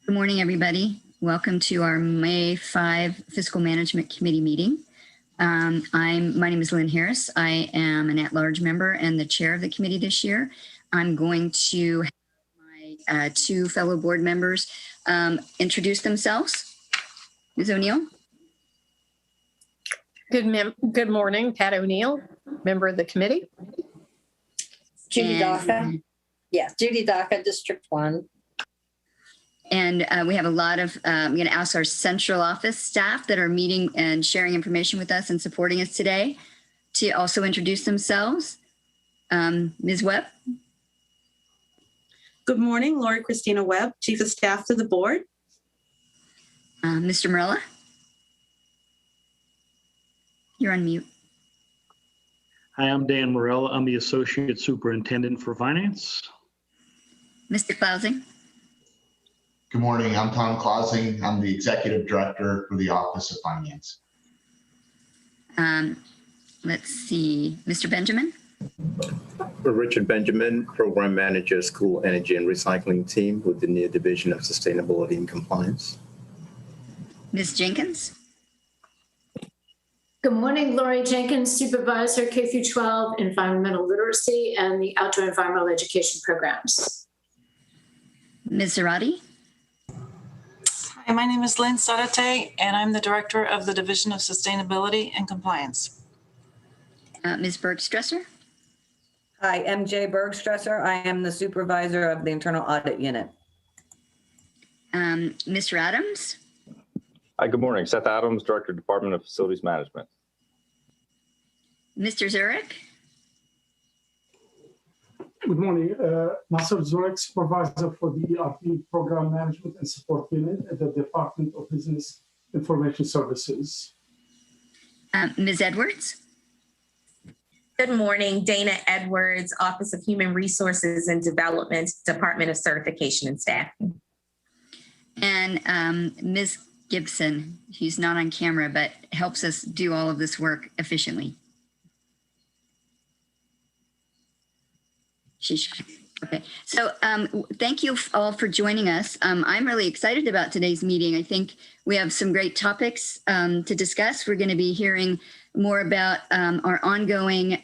Good morning, everybody. Welcome to our May 5 Fiscal Management Committee meeting. My name is Lynn Harris. I am an at-large member and the chair of the committee this year. I'm going to have my two fellow board members introduce themselves. Ms. O'Neill. Good morning, Pat O'Neill, member of the committee. Judy Daca. Yes, Judy Daca, District 1. And we have a lot of, I'm going to ask our central office staff that are meeting and sharing information with us and supporting us today to also introduce themselves. Ms. Webb. Good morning, Lori Christina Webb, Chief of Staff to the board. Mr. Morella. You're on mute. Hi, I'm Dan Morella. I'm the Associate Superintendent for Finance. Mr. Clausing. Good morning, I'm Tom Clausing. I'm the Executive Director for the Office of Finance. Let's see, Mr. Benjamin. Richard Benjamin, Program Manager, School Energy and Recycling Team within the Division of Sustainability and Compliance. Ms. Jenkins. Good morning, Lori Jenkins, Supervisor K-12 Environmental Literacy and the Outdoor Environmental Education Programs. Ms. Zarate. Hi, my name is Lynn Sarate, and I'm the Director of the Division of Sustainability and Compliance. Ms. Bergstresser. Hi, MJ Bergstresser. I am the Supervisor of the Internal Audit Unit. Mr. Adams. Hi, good morning. Seth Adams, Director, Department of Facilities Management. Mr. Zurich. Good morning. Nasser Zurich, Supervisor for the ERP Program Management and Support Unit at the Department of Business Information Services. Ms. Edwards. Good morning, Dana Edwards, Office of Human Resources and Development, Department of Certification and Staffing. And Ms. Gibson, she's not on camera, but helps us do all of this work efficiently. Okay, so thank you all for joining us. I'm really excited about today's meeting. I think we have some great topics to discuss. We're going to be hearing more about our ongoing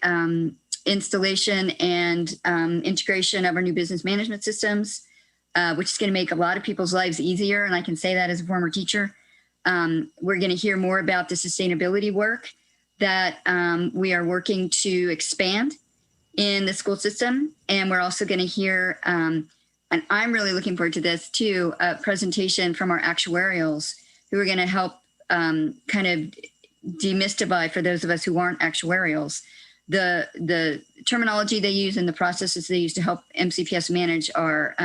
installation and integration of our new business management systems, which is going to make a lot of people's lives easier. And I can say that as a former teacher. We're going to hear more about the sustainability work that we are working to expand in the school system. And we're also going to hear, and I'm really looking forward to this too, a presentation from our actuarials who are going to help kind of demystify, for those of us who aren't actuarials, the terminology they use and the processes they use to help MCPS manage our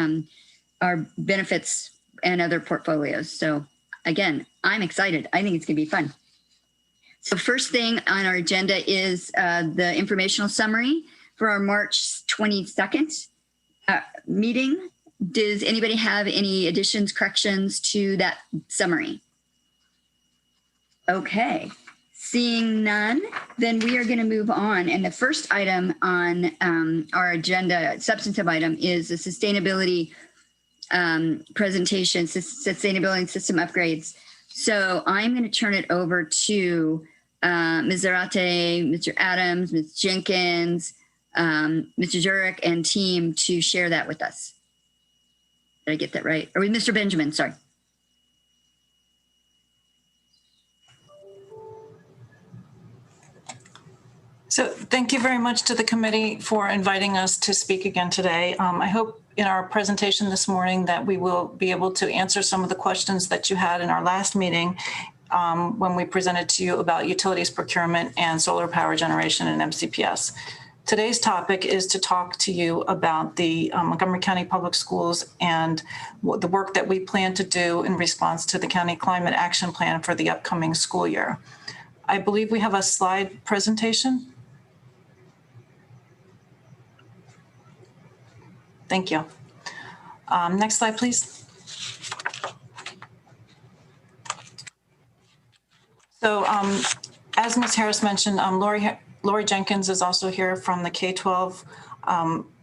benefits and other portfolios. So again, I'm excited. I think it's going to be fun. So first thing on our agenda is the informational summary for our March 22nd meeting. Does anybody have any additions, corrections to that summary? Okay, seeing none, then we are going to move on. And the first item on our agenda, substantive item, is the sustainability presentation, sustainability and system upgrades. So I'm going to turn it over to Ms. Zarate, Mr. Adams, Ms. Jenkins, Mr. Zurich and team to share that with us. Did I get that right? Or Mr. Benjamin, sorry. So thank you very much to the committee for inviting us to speak again today. I hope in our presentation this morning that we will be able to answer some of the questions that you had in our last meeting when we presented to you about utilities procurement and solar power generation and MCPS. Today's topic is to talk to you about the Montgomery County Public Schools and the work that we plan to do in response to the County Climate Action Plan for the upcoming school year. I believe we have a slide presentation. Thank you. Next slide, please. So as Ms. Harris mentioned, Lori Jenkins is also here from the K-12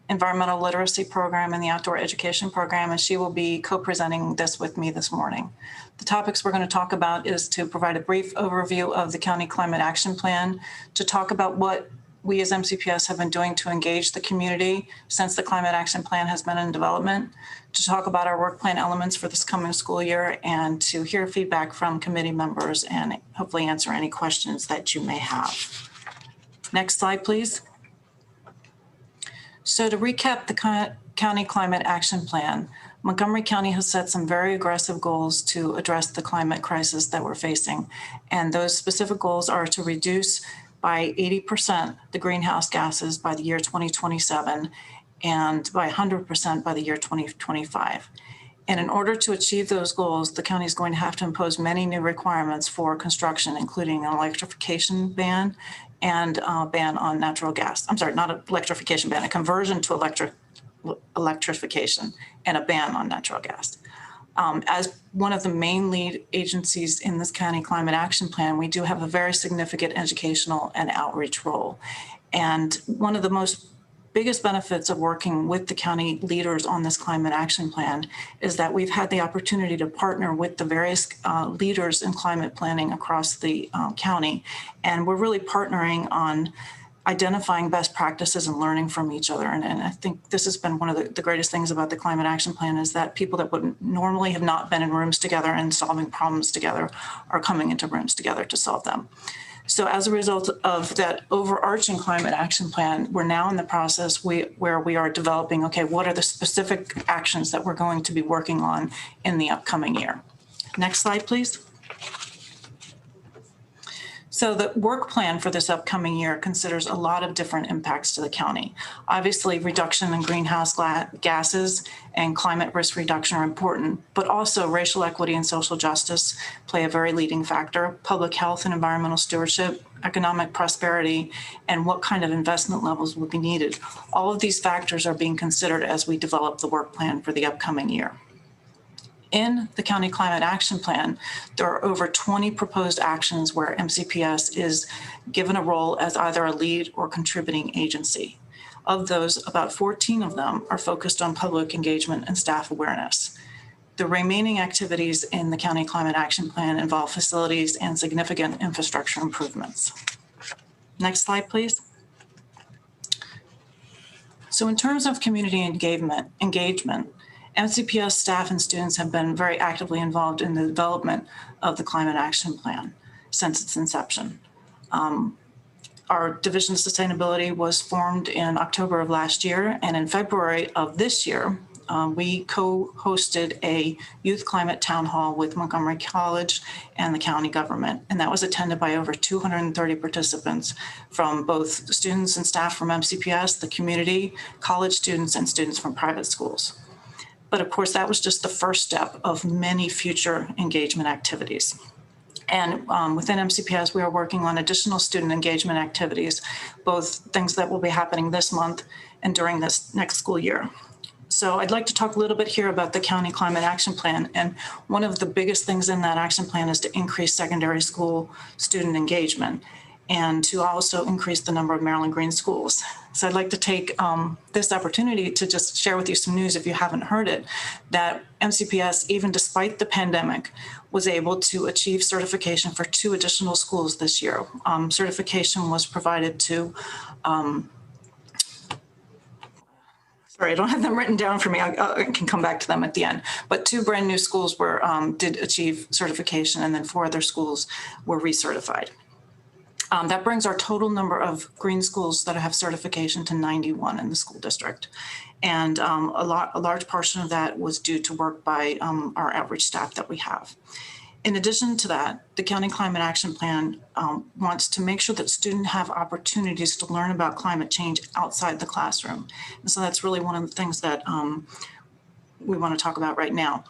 Environmental Literacy Program and the Outdoor Education Program, and she will be co-presenting this with me this morning. The topics we're going to talk about is to provide a brief overview of the County Climate Action Plan, to talk about what we as MCPS have been doing to engage the community since the Climate Action Plan has been in development, to talk about our work plan elements for this coming school year, and to hear feedback from committee members and hopefully answer any questions that you may have. Next slide, please. So to recap the County Climate Action Plan, Montgomery County has set some very aggressive goals to address the climate crisis that we're facing. And those specific goals are to reduce by 80% the greenhouse gases by the year 2027 and by 100% by the year 2025. And in order to achieve those goals, the county is going to have to impose many new requirements for construction, including an electrification ban and a ban on natural gas. I'm sorry, not an electrification ban, a conversion to electrification and a ban on natural gas. As one of the main lead agencies in this County Climate Action Plan, we do have a very significant educational and outreach role. And one of the biggest benefits of working with the county leaders on this Climate Action Plan is that we've had the opportunity to partner with the various leaders in climate planning across the county. And we're really partnering on identifying best practices and learning from each other. And I think this has been one of the greatest things about the Climate Action Plan is that people that would normally have not been in rooms together and solving problems together are coming into rooms together to solve them. So as a result of that overarching Climate Action Plan, we're now in the process where we are developing, okay, what are the specific actions that we're going to be working on in the upcoming year? Next slide, please. So the work plan for this upcoming year considers a lot of different impacts to the county. Obviously, reduction in greenhouse gases and climate risk reduction are important, but also racial equity and social justice play a very leading factor, public health and environmental stewardship, economic prosperity, and what kind of investment levels will be needed. All of these factors are being considered as we develop the work plan for the upcoming year. In the County Climate Action Plan, there are over 20 proposed actions where MCPS is given a role as either a lead or contributing agency. Of those, about 14 of them are focused on public engagement and staff awareness. The remaining activities in the County Climate Action Plan involve facilities and significant infrastructure improvements. Next slide, please. So in terms of community engagement, MCPS staff and students have been very actively involved in the development of the Climate Action Plan since its inception. Our Division of Sustainability was formed in October of last year, and in February of this year, we co-hosted a youth climate town hall with Montgomery College and the county government, and that was attended by over 230 participants from both students and staff from MCPS, the community, college students, and students from private schools. But of course, that was just the first step of many future engagement activities. And within MCPS, we are working on additional student engagement activities, both things that will be happening this month and during this next school year. So I'd like to talk a little bit here about the County Climate Action Plan. And one of the biggest things in that action plan is to increase secondary school student engagement and to also increase the number of Maryland Green schools. So I'd like to take this opportunity to just share with you some news, if you haven't heard it, that MCPS, even despite the pandemic, was able to achieve certification for 2 additional schools this year. Certification was provided to, sorry, I don't have them written down for me. I can come back to them at the end. But 2 brand new schools did achieve certification, and then 4 other schools were recertified. That brings our total number of green schools that have certification to 91 in the school district. And a large portion of that was due to work by our outreach staff that we have. In addition to that, the County Climate Action Plan wants to make sure that students have opportunities to learn about climate change outside the classroom. And so that's really one of the things that we want to talk about right now.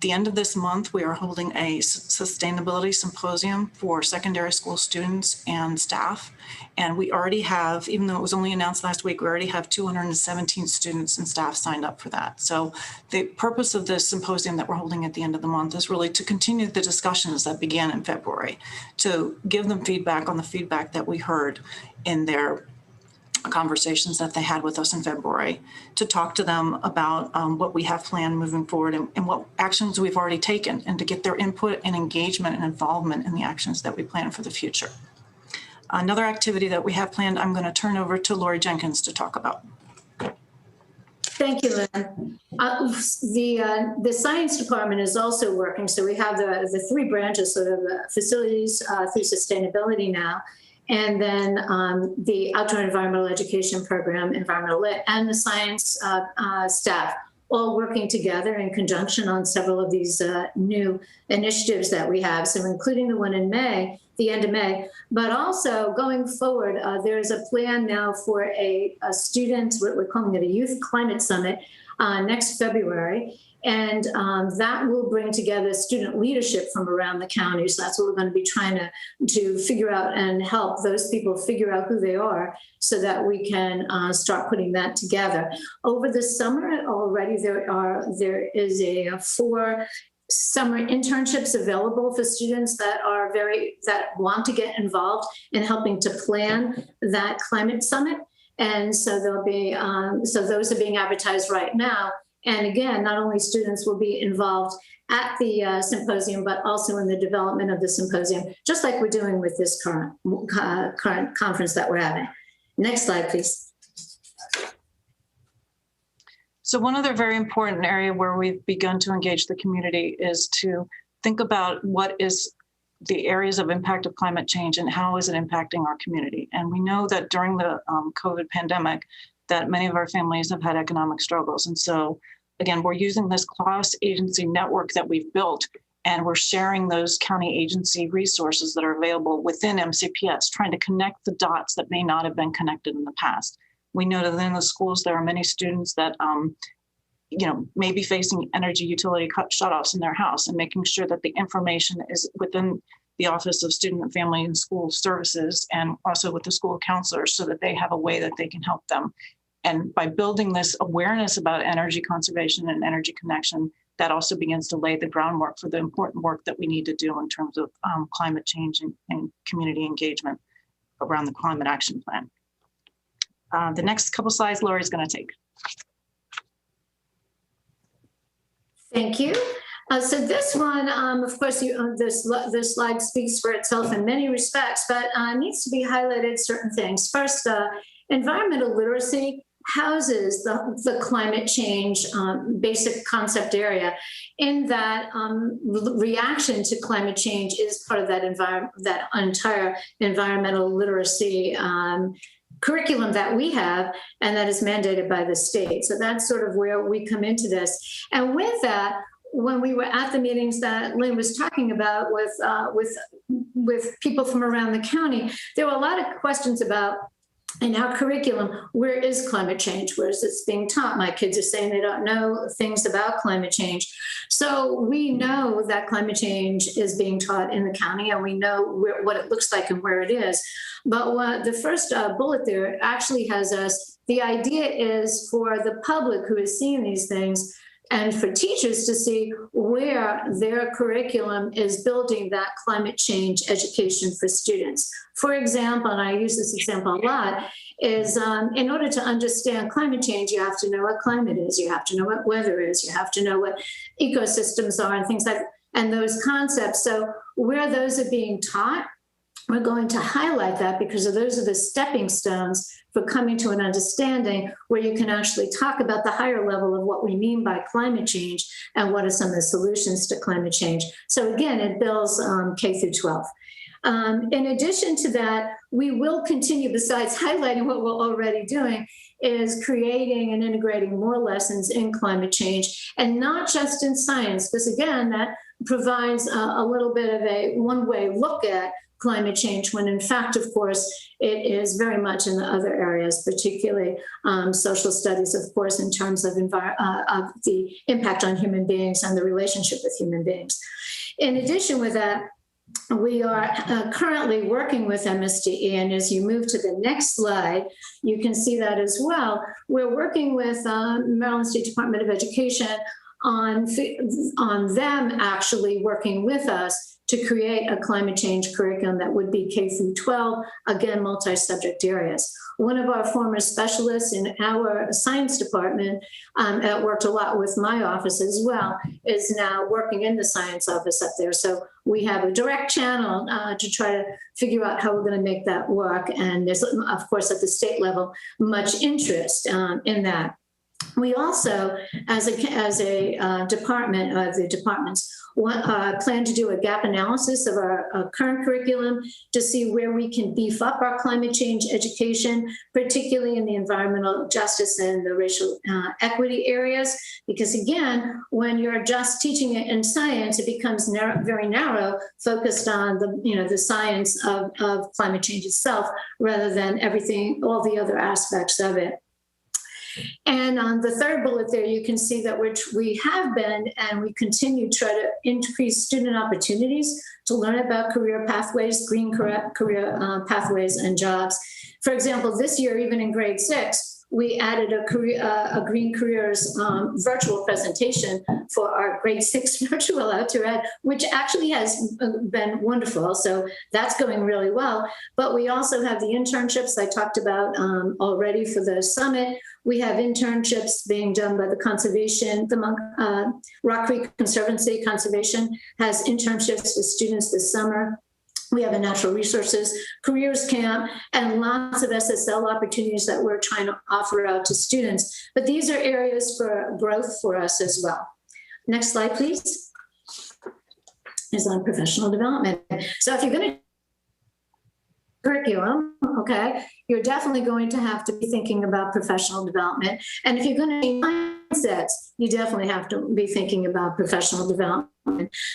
The end of this month, we are holding a sustainability symposium for secondary school students and staff. And we already have, even though it was only announced last week, we already have 217 students and staff signed up for that. So the purpose of this symposium that we're holding at the end of the month is really to continue the discussions that began in February, to give them feedback on the feedback that we heard in their conversations that they had with us in February to talk to them about what we have planned moving forward and what actions we've already taken, and to get their input and engagement and involvement in the actions that we plan for the future. Another activity that we have planned, I'm going to turn over to Lori Jenkins to talk about. Thank you, Lynn. The science department is also working. So we have the three branches, sort of facilities through sustainability now, and then the outdoor environmental education program, environmental lit, and the science staff, all working together in conjunction on several of these new initiatives that we have. So including the one in May, the end of May, but also going forward, there's a plan now for a student, we're calling it a Youth Climate Summit next February. And that will bring together student leadership from around the county. So that's what we're going to be trying to figure out and help those people figure out who they are so that we can start putting that together. Over the summer already, there is a 4 summer internships available for students that want to get involved in helping to plan that climate summit. And so there'll be, so those are being advertised right now. And again, not only students will be involved at the symposium, but also in the development of the symposium, just like we're doing with this current conference that we're having. Next slide, please. So one other very important area where we've begun to engage the community is to think about what is the areas of impact of climate change and how is it impacting our community. And we know that during the COVID pandemic, that many of our families have had economic struggles. And so, again, we're using this cross-agency network that we've built, and we're sharing those county agency resources that are available within MCPS, trying to connect the dots that may not have been connected in the past. We know that in the schools, there are many students that may be facing energy utility shutoffs in their house, and making sure that the information is within the Office of Student and Family and School Services, and also with the school counselors, so that they have a way that they can help them. And by building this awareness about energy conservation and energy connection, that also begins to lay the groundwork for the important work that we need to do in terms of climate change and community engagement around the Climate Action Plan. The next couple slides Lori's going to take. Thank you. So this one, of course, this slide speaks for itself in many respects, but needs to be highlighted certain things. First, environmental literacy houses the climate change basic concept area, in that reaction to climate change is part of that entire environmental literacy curriculum that we have, and that is mandated by the state. So that's sort of where we come into this. And with that, when we were at the meetings that Lynn was talking about with people from around the county, there were a lot of questions about, in our curriculum, where is climate change? Where is it being taught? My kids are saying they don't know things about climate change. So we know that climate change is being taught in the county, and we know what it looks like and where it is. But the first bullet there actually has us, the idea is for the public who is seeing these things, and for teachers to see where their curriculum is building that climate change education for students. For example, and I use this example a lot, is in order to understand climate change, you have to know what climate is, you have to know what weather is, you have to know what ecosystems are and things like that, and those concepts. So where those are being taught, we're going to highlight that, because those are the stepping stones for coming to an understanding where you can actually talk about the higher level of what we mean by climate change and what are some of the solutions to climate change. So again, it builds K through 12. In addition to that, we will continue, besides highlighting what we're already doing, is creating and integrating more lessons in climate change, and not just in science, because again, that provides a little bit of a one-way look at climate change, when in fact, of course, it is very much in the other areas, particularly social studies, of course, in terms of the impact on human beings and the relationship with human beings. In addition with that, we are currently working with MSDE, and as you move to the next slide, you can see that as well. We're working with Maryland State Department of Education on them actually working with us to create a climate change curriculum that would be K through 12, again, multi-subject areas. One of our former specialists in our science department that worked a lot with my office as well is now working in the science office up there. So we have a direct channel to try to figure out how we're going to make that work. And there's, of course, at the state level, much interest in that. We also, as a department of the departments, plan to do a gap analysis of our current curriculum to see where we can beef up our climate change education, particularly in the environmental justice and the racial equity areas. Because again, when you're just teaching it in science, it becomes very narrow, focused on the science of climate change itself, rather than everything, all the other aspects of it. And on the third bullet there, you can see that we have been and we continue to try to increase student opportunities to learn about career pathways, green career pathways and jobs. For example, this year, even in grade 6, we added a Green Careers virtual presentation for our grade 6 virtual Outdoor Ed, which actually has been wonderful. So that's going really well. But we also have the internships I talked about already for the summit. We have internships being done by the conservation, the Rock Creek Conservancy Conservation has internships with students this summer. We have a natural resources careers camp and lots of SSL opportunities that we're trying to offer out to students. But these are areas for growth for us as well. Next slide, please, is on professional development. So if you're going to curriculum, okay, you're definitely going to have to be thinking about professional development. And if you're going to be mindsets, you definitely have to be thinking about professional development.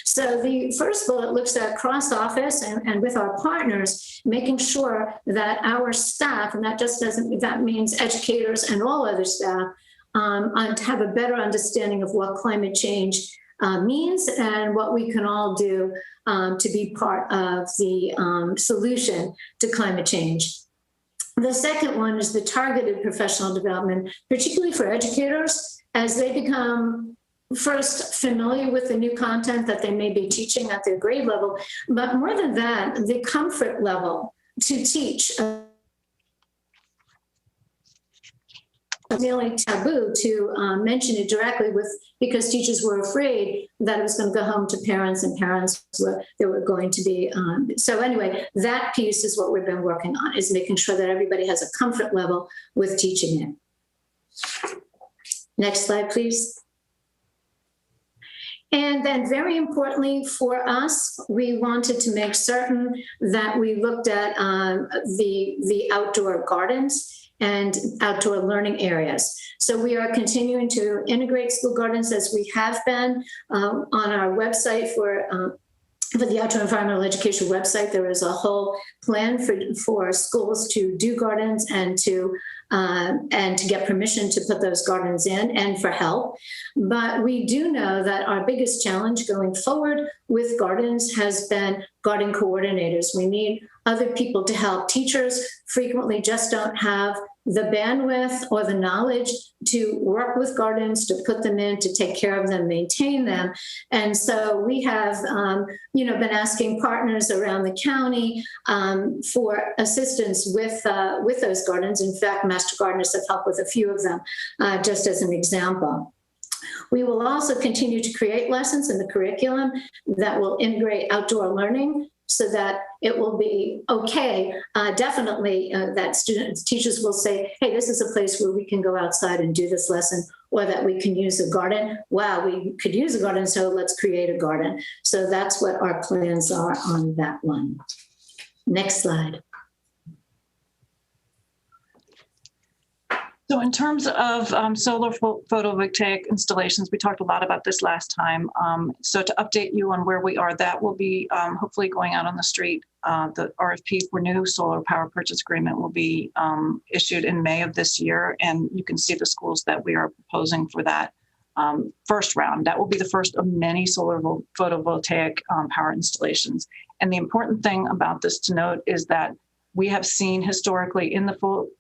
So the first bullet looks at cross-office and with our partners, making sure that our staff, and that means educators and all other staff, have a better understanding of what climate change means and what we can all do to be part of the solution to climate change. The second one is the targeted professional development, particularly for educators, as they become first familiar with the new content that they may be teaching at their grade level, but more than that, the comfort level to teach. It's nearly taboo to mention it directly because teachers were afraid that it was going to go home to parents and parents were going to be. So anyway, that piece is what we've been working on, is making sure that everybody has a comfort level with teaching it. Next slide, please. And then very importantly for us, we wanted to make certain that we looked at the outdoor gardens and outdoor learning areas. So we are continuing to integrate school gardens as we have been on our website for the Outdoor Environmental Education website. There is a whole plan for schools to do gardens and to get permission to put those gardens in and for help. But we do know that our biggest challenge going forward with gardens has been garden coordinators. We need other people to help. Teachers frequently just don't have the bandwidth or the knowledge to work with gardens, to put them in, to take care of them, maintain them. And so we have, been asking partners around the county for assistance with those gardens. In fact, Master Gardeners have helped with a few of them, just as an example. We will also continue to create lessons in the curriculum that will integrate outdoor learning so that it will be okay. Definitely that teachers will say, hey, this is a place where we can go outside and do this lesson, or that we can use a garden. Wow, we could use a garden, so let's create a garden. So that's what our plans are on that one. Next slide. So in terms of solar photovoltaic installations, we talked a lot about this last time. So to update you on where we are, that will be hopefully going out on the street. The RFP for new solar power purchase agreement will be issued in May of this year. And you can see the schools that we are proposing for that first round. That will be the first of many solar photovoltaic power installations. And the important thing about this to note is that we have seen historically in the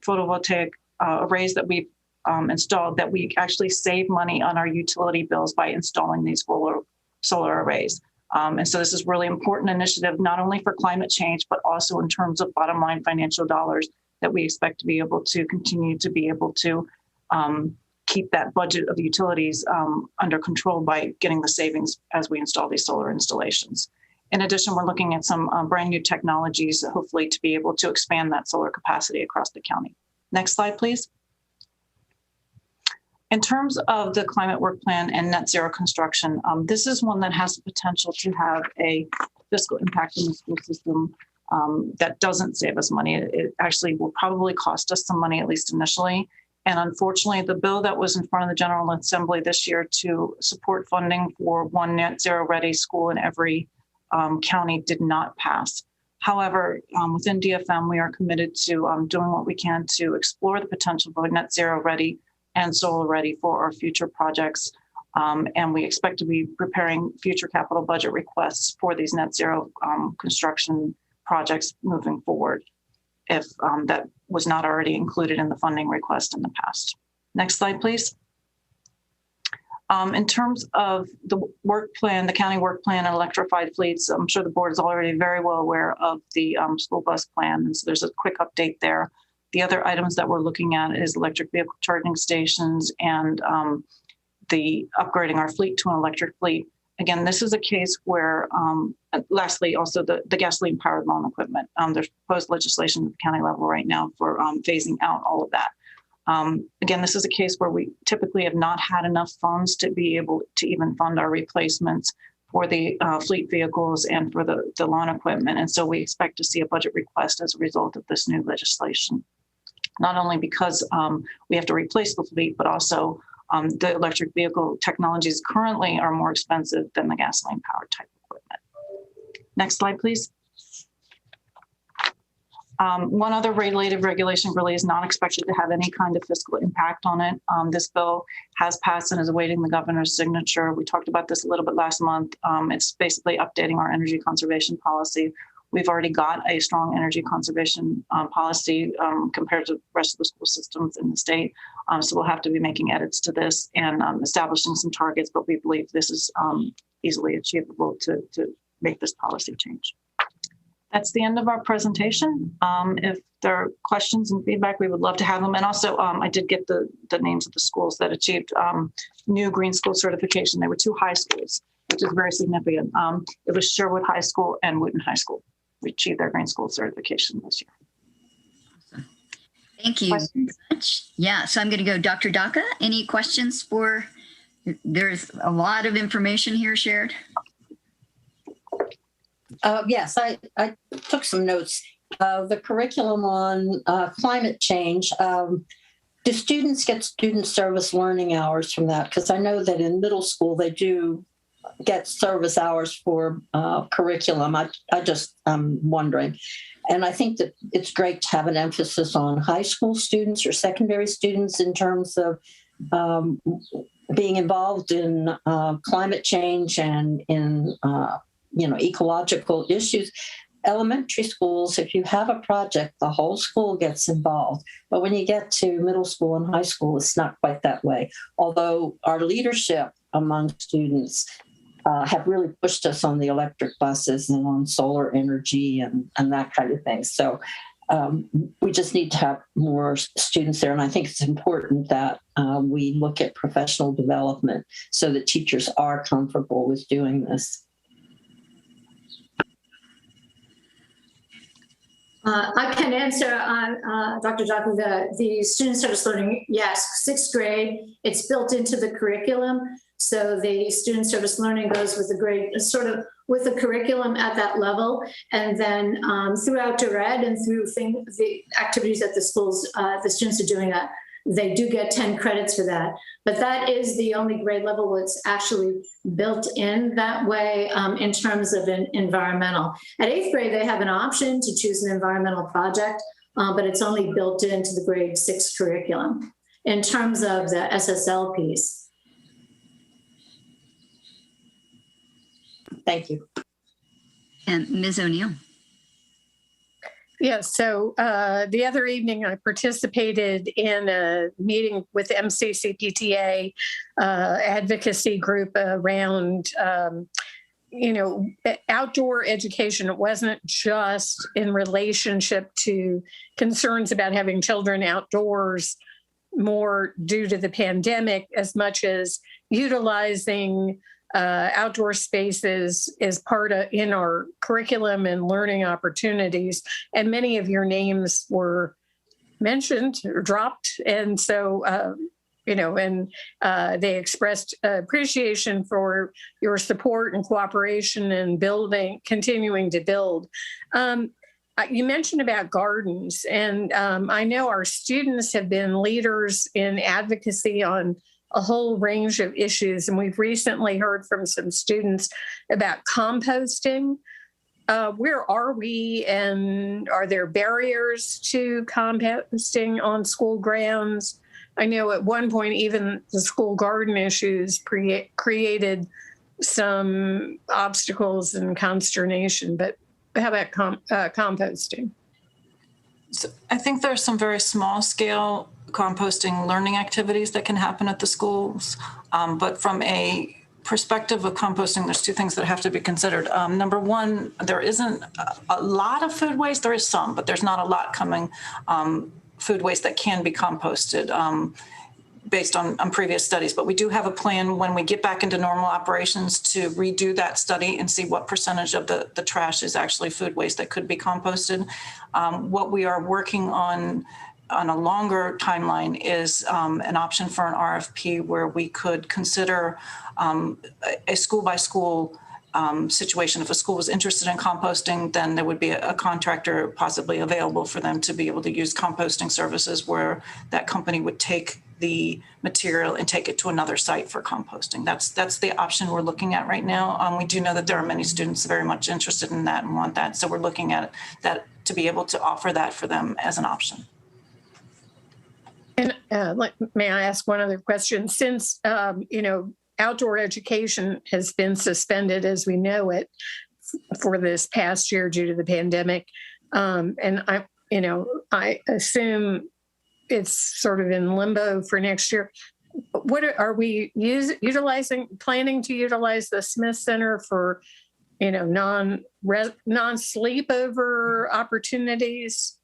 photovoltaic arrays that we've installed that we actually save money on our utility bills by installing these solar arrays. And so this is really important initiative, not only for climate change, but also in terms of bottom line financial dollars that we expect to be able to continue to be able to keep that budget of utilities under control by getting the savings as we install these solar installations. In addition, we're looking at some brand new technologies, hopefully to be able to expand that solar capacity across the county. Next slide, please. In terms of the climate work plan and net zero construction, this is one that has the potential to have a fiscal impact in the school system that doesn't save us money. It actually will probably cost us some money, at least initially. And unfortunately, the bill that was in front of the General Assembly this year to support funding for one net zero ready school in every county did not pass. However, within DFM, we are committed to doing what we can to explore the potential for net zero ready and solar ready for our future projects. And we expect to be preparing future capital budget requests for these net zero construction projects moving forward, if that was not already included in the funding request in the past. Next slide, please. In terms of the work plan, the county work plan and electrified fleets, I'm sure the board is already very well aware of the school bus plan. And so there's a quick update there. The other items that we're looking at is electric vehicle charging stations and the upgrading our fleet to an electric fleet. Again, this is a case where, lastly, also the gasoline powered lawn equipment. There's proposed legislation at the county level right now for phasing out all of that. Again, this is a case where we typically have not had enough funds to be able to even fund our replacements for the fleet vehicles and for the lawn equipment. And so we expect to see a budget request as a result of this new legislation, not only because we have to replace the fleet, but also the electric vehicle technologies currently are more expensive than the gasoline powered type equipment. Next slide, please. One other related regulation really is not expected to have any kind of fiscal impact on it. This bill has passed and is awaiting the governor's signature. We talked about this a little bit last month. It's basically updating our energy conservation policy. We've already got a strong energy conservation policy compared to the rest of the school systems in the state. So we'll have to be making edits to this and establishing some targets, but we believe this is easily achievable to make this policy change. That's the end of our presentation. If there are questions and feedback, we would love to have them. And also, I did get the names of the schools that achieved new green school certification. They were two high schools, which is very significant. It was Sherwood High School and Wooten High School. We achieved their green school certification this year. Awesome. Thank you very much. Yeah, so I'm going to go Dr. Daka. Any questions for, there's a lot of information here shared. Yes, I took some notes. The curriculum on climate change, do students get student service learning hours from that? Because I know that in middle school, they do get service hours for curriculum. I'm wondering. And I think that it's great to have an emphasis on high school students or secondary students in terms of being involved in climate change and in ecological issues. Elementary schools, if you have a project, the whole school gets involved. But when you get to middle school and high school, it's not quite that way. Although our leadership among students have really pushed us on the electric buses and on solar energy and that kind of thing. So we just need to have more students there. And I think it's important that we look at professional development so that teachers are comfortable with doing this. I can answer on Dr. Johnson, the student service learning. Yes, 6th grade, it's built into the curriculum. So the student service learning goes with the grade, sort of with the curriculum at that level. And then through outdoor ed and through the activities that the schools, the students are doing that, they do get 10 credits for that. But that is the only grade level that's actually built in that way in terms of an environmental. At 8th grade, they have an option to choose an environmental project, but it's only built into the grade 6 curriculum in terms of the SSL piece. Thank you. And Ms. O'Neill. Yes, so the other evening I participated in a meeting with MCCPTA advocacy group around outdoor education, it wasn't just in relationship to concerns about having children outdoors more due to the pandemic, as much as utilizing outdoor spaces as part of in our curriculum and learning opportunities. And many of your names were mentioned or dropped. And so, they expressed appreciation for your support and cooperation and continuing to build. You mentioned about gardens, and I know our students have been leaders in advocacy on a whole range of issues. And we've recently heard from some students about composting. Where are we, and are there barriers to composting on school grounds? I know at one point, even the school garden issues created some obstacles and consternation, but how about composting? So I think there's some very small scale composting learning activities that can happen at the schools. But from a perspective of composting, there's two things that have to be considered. Number one, there isn't a lot of food waste. There is some, but there's not a lot coming food waste that can be composted based on previous studies. But we do have a plan when we get back into normal operations to redo that study and see what percentage of the trash is actually food waste that could be composted. What we are working on a longer timeline is an option for an RFP where we could consider a school by school situation. If a school was interested in composting, then there would be a contractor possibly available for them to be able to use composting services where that company would take the material and take it to another site for composting. That's the option we're looking at right now. We do know that there are many students very much interested in that and want that. So we're looking at that to be able to offer that for them as an option. And may I ask one other question? Since, outdoor education has been suspended as we know it for this past year due to the pandemic, and I assume it's sort of in limbo for next year. What are we planning to utilize the Smith Center for, non-sleepover opportunities?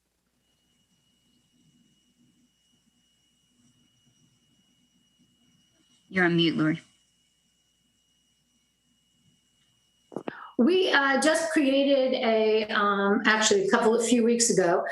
You're on mute, Lori. We just created actually a few weeks ago,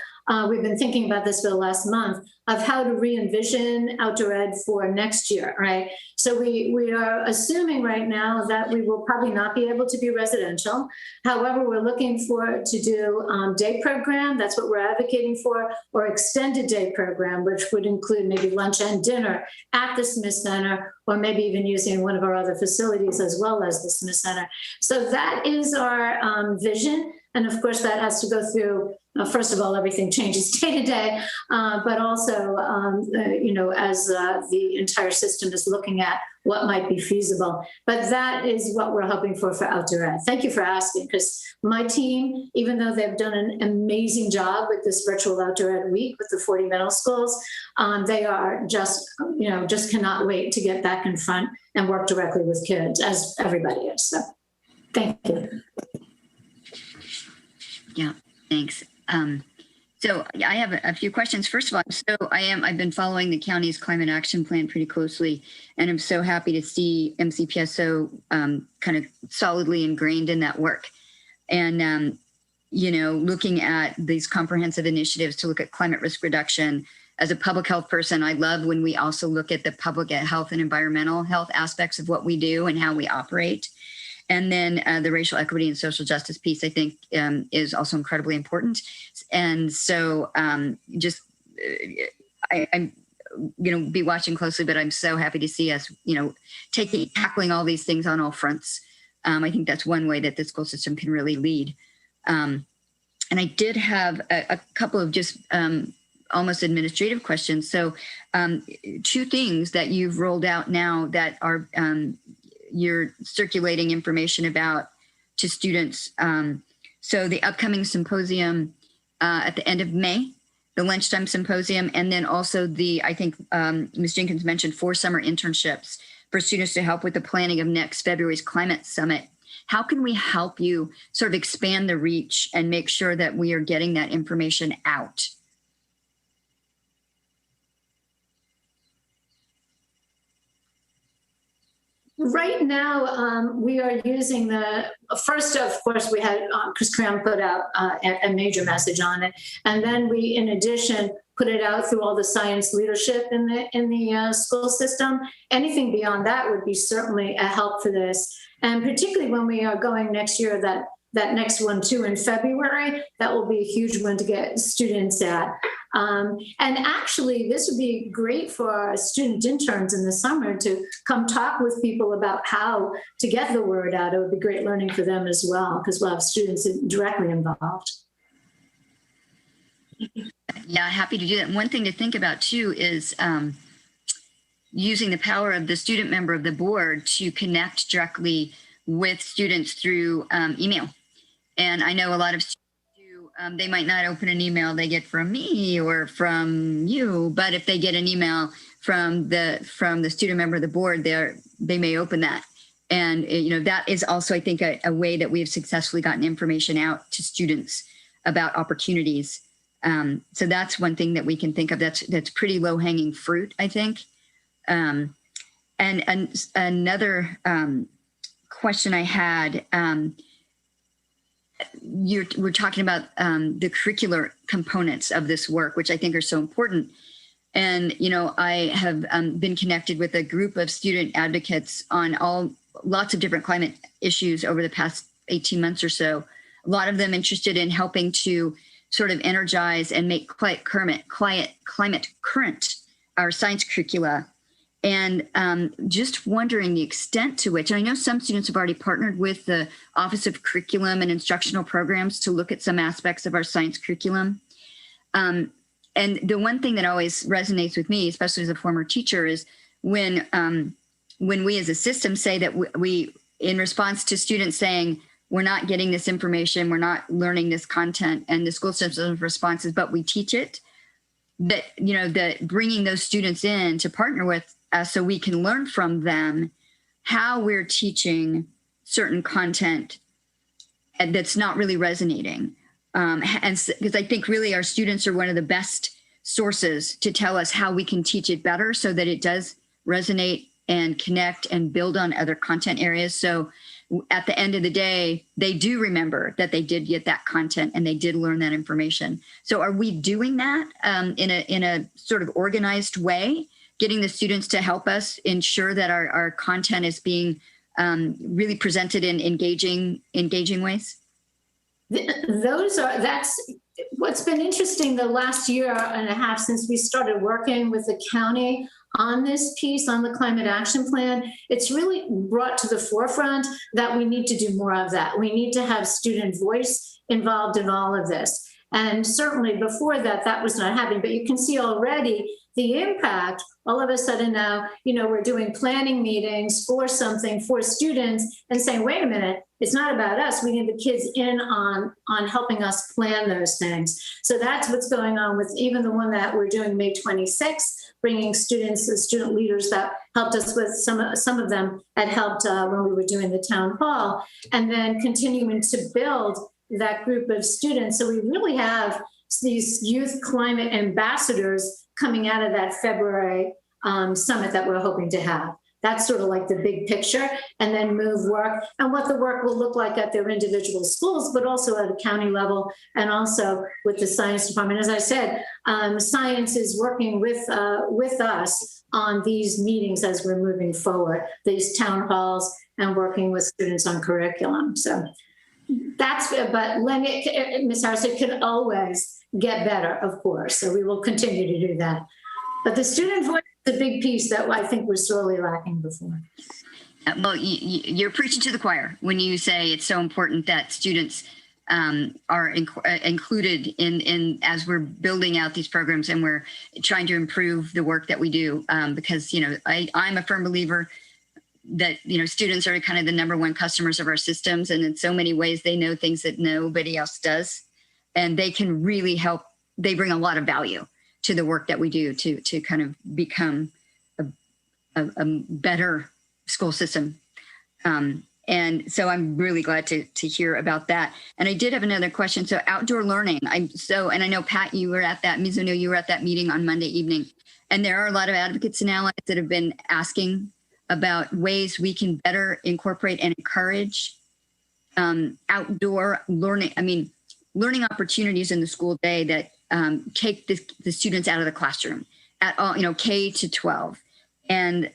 we've been thinking about this for the last month, of how to re-envision outdoor ed for next year, right? So we are assuming right now that we will probably not be able to be residential. However, we're looking to do day program, that's what we're advocating for, or extended day program, which would include maybe lunch and dinner at the Smith Center, or maybe even using one of our other facilities as well as the Smith Center. So that is our vision. And of course, that has to go through, first of all, everything changes day to day, but also, as the entire system is looking at what might be feasible. But that is what we're hoping for outdoor ed. Thank you for asking, because my team, even though they've done an amazing job with this virtual outdoor ed week with the 40 middle schools, they are just cannot wait to get back in front and work directly with kids, as everybody is. So thank you. Yeah, thanks. So I have a few questions. First of all, I've been following the county's climate action plan pretty closely, and I'm so happy to see MCPS so kind of solidly ingrained in that work. And, looking at these comprehensive initiatives to look at climate risk reduction. As a public health person, I love when we also look at the public health and environmental health aspects of what we do and how we operate. And then the racial equity and social justice piece, I think, is also incredibly important. And so I'm be watching closely, but I'm so happy to see us, tackling all these things on all fronts. I think that's one way that the school system can really lead. And I did have a couple of just almost administrative questions. So two things that you've rolled out now that are you're circulating information about to students. So the upcoming symposium at the end of May, the lunchtime symposium, and then also I think Ms. Jenkins mentioned 4 summer internships for students to help with the planning of next February's climate summit. How can we help you sort of expand the reach and make sure that we are getting that information out? Right now, we are using first, of course, we had Chris Cram put out a major message on it. And then we, in addition, put it out through all the science leadership in the school system. Anything beyond that would be certainly a help for this. And particularly when we are going next year, that next one too in February, that will be a huge one to get students at. And actually, this would be great for our student interns in the summer to come talk with people about how to get the word out. It would be great learning for them as well, because we'll have students directly involved. Yeah, happy to do that. And one thing to think about too is using the power of the student member of the board to connect directly with students through email. And I know a lot of students do, they might not open an email they get from me or from you, but if they get an email from the student member of the board, they may open that. And that is also, I think, a way that we have successfully gotten information out to students about opportunities. So that's one thing that we can think of that's pretty low hanging fruit, I think. And another question I had, we're talking about the curricular components of this work, which I think are so important. And, I have been connected with a group of student advocates on lots of different climate issues over the past 18 months or so. A lot of them interested in helping to sort of energize and make climate current our science curricula. And just wondering the extent to which, and I know some students have already partnered with the Office of Curriculum and Instructional Programs to look at some aspects of our science curriculum. And the one thing that always resonates with me, especially as a former teacher, is when we as a system say that we in response to students saying, we're not getting this information, we're not learning this content, and the school system's response is, but we teach it, that, that bringing those students in to partner with us so we can learn from them how we're teaching certain content that's not really resonating. And because I think really our students are one of the best sources to tell us how we can teach it better so that it does resonate and connect and build on other content areas. So at the end of the day, they do remember that they did get that content and they did learn that information. So are we doing that in a sort of organized way, getting the students to help us ensure that our content is being really presented in engaging ways? That's what's been interesting the last year and a half since we started working with the county on this piece, on the climate action plan. It's really brought to the forefront that we need to do more of that. We need to have student voice involved in all of this. And certainly before that, that was not happening, but you can see already the impact. All of a sudden now, we're doing planning meetings for something for students and saying, wait a minute, it's not about us. We need the kids in on helping us plan those things. So that's what's going on with even the one that we're doing May 26th, bringing students, the student leaders that helped us with some of them had helped when we were doing the town hall, and then continuing to build that group of students. So we really have these youth climate ambassadors coming out of that February summit that we're hoping to have. That's sort of like the big picture, and then move work and what the work will look like at their individual schools, but also at a county level and also with the science department. As I said, science is working with us on these meetings as we're moving forward, these town halls and working with students on curriculum. So but Ms. Harris, it can always get better, of course. So we will continue to do that. But the student voice is a big piece that I think was sorely lacking before. Well, you're preaching to the choir when you say it's so important that students are included in as we're building out these programs and we're trying to improve the work that we do. Because, I'm a firm believer that, students are kind of the number one customers of our systems. And in so many ways, they know things that nobody else does. And they can really help. They bring a lot of value to the work that we do to kind of become a better school system. And so I'm really glad to hear about that. And I did have another question. So outdoor learning, and I know Pat, you were at that, Ms. O'Neill, you were at that meeting on Monday evening, and there are a lot of advocates and allies that have been asking about ways we can better incorporate and encourage outdoor learning. I mean, learning opportunities in the school day that take the students out of the classroom at all, K to 12. And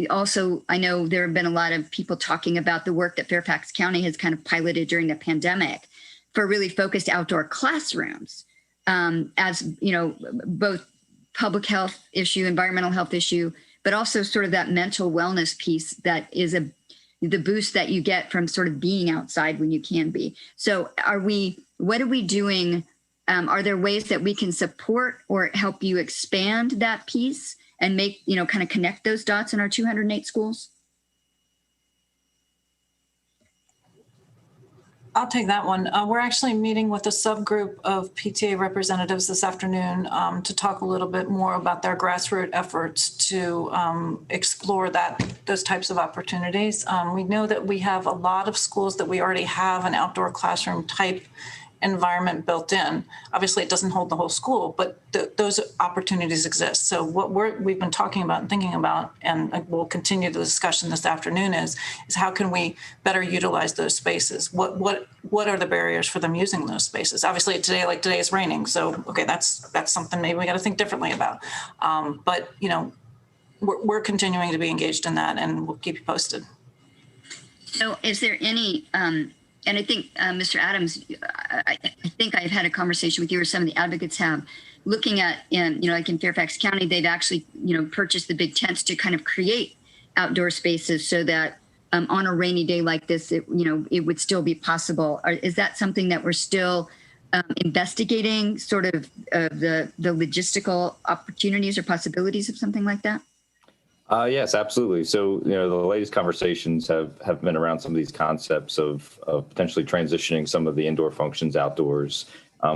also, I know there have been a lot of people talking about the work that Fairfax County has kind of piloted during the pandemic for really focused outdoor classrooms as, both public health issue, environmental health issue, but also sort of that mental wellness piece that is the boost that you get from sort of being outside when you can be. So what are we doing? Are there ways that we can support or help you expand that piece and make, kind of connect those dots in our 208 schools? I'll take that one. We're actually meeting with a subgroup of PTA representatives this afternoon to talk a little bit more about their grassroots efforts to explore those types of opportunities. We know that we have a lot of schools that we already have an outdoor classroom type environment built in. Obviously, it doesn't hold the whole school, but those opportunities exist. So what we've been talking about and thinking about, and we'll continue the discussion this afternoon, is how can we better utilize those spaces? What are the barriers for them using those spaces? Obviously, today is raining, so okay, that's something maybe we got to think differently about. But we're continuing to be engaged in that, and we'll keep you posted. So, is there any? And I think, Mr. Adams, I think I've had a conversation with you, or some of the advocates have, looking at, like in Fairfax County, they've actually, purchased the big tents to kind of create outdoor spaces so that on a rainy day like this, it would still be possible. Is that something that we're still investigating, sort of the logistical opportunities or possibilities of something like that? Yes, absolutely. So, the latest conversations have been around some of these concepts of potentially transitioning some of the indoor functions outdoors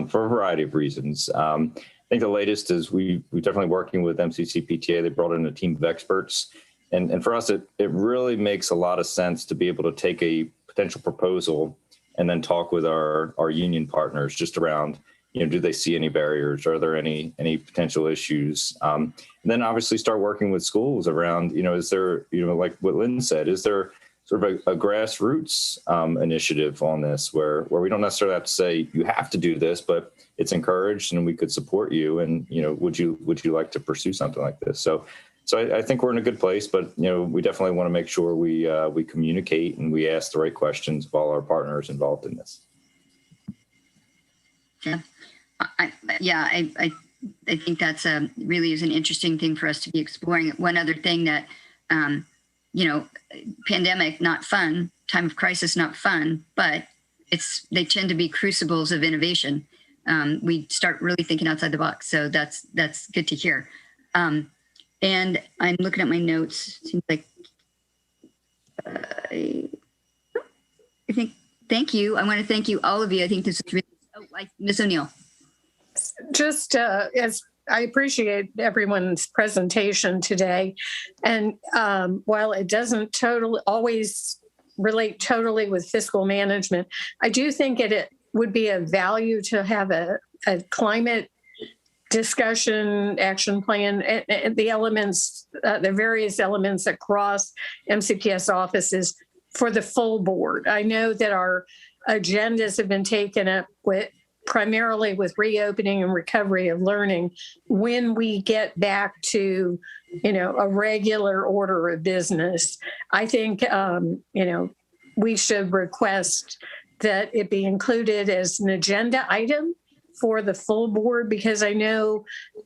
for a variety of reasons. I think the latest is we're definitely working with MCC-PTA. They brought in a team of experts. And for us, it really makes a lot of sense to be able to take a potential proposal and then talk with our union partners just around, do they see any barriers? Are there any potential issues? And then obviously start working with schools around, is there, like what Lynn said, is there sort of a grassroots initiative on this where we don't necessarily have to say you have to do this, but it's encouraged and we could support you. And, would you like to pursue something like this? So I think we're in a good place, but, we definitely want to make sure we communicate and we ask the right questions of all our partners involved in this. Yeah. I think that's really is an interesting thing for us to be exploring. One other thing that, pandemic, not fun, time of crisis, not fun, but they tend to be crucibles of innovation. We start really thinking outside the box. So that's good to hear. And I'm looking at my notes. Seems like I think, thank you. I want to thank you, all of you. I think this is really, Ms. O'Neill. Just as I appreciate everyone's presentation today, and while it doesn't always relate totally with fiscal management, I do think it would be of value to have a climate discussion action plan, and the elements, the various elements across MCPS offices for the full board. I know that our agendas have been taken up primarily with reopening and recovery of learning. When we get back to, a regular order of business, I think, we should request that it be included as an agenda item for the full board, because I know,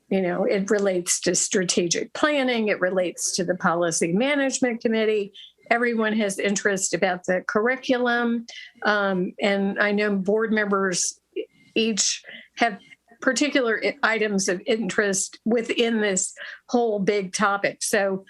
it relates to strategic planning, it relates to the policy management committee. Everyone has interest about the curriculum. And I know board members each have particular items of interest within this whole big topic. So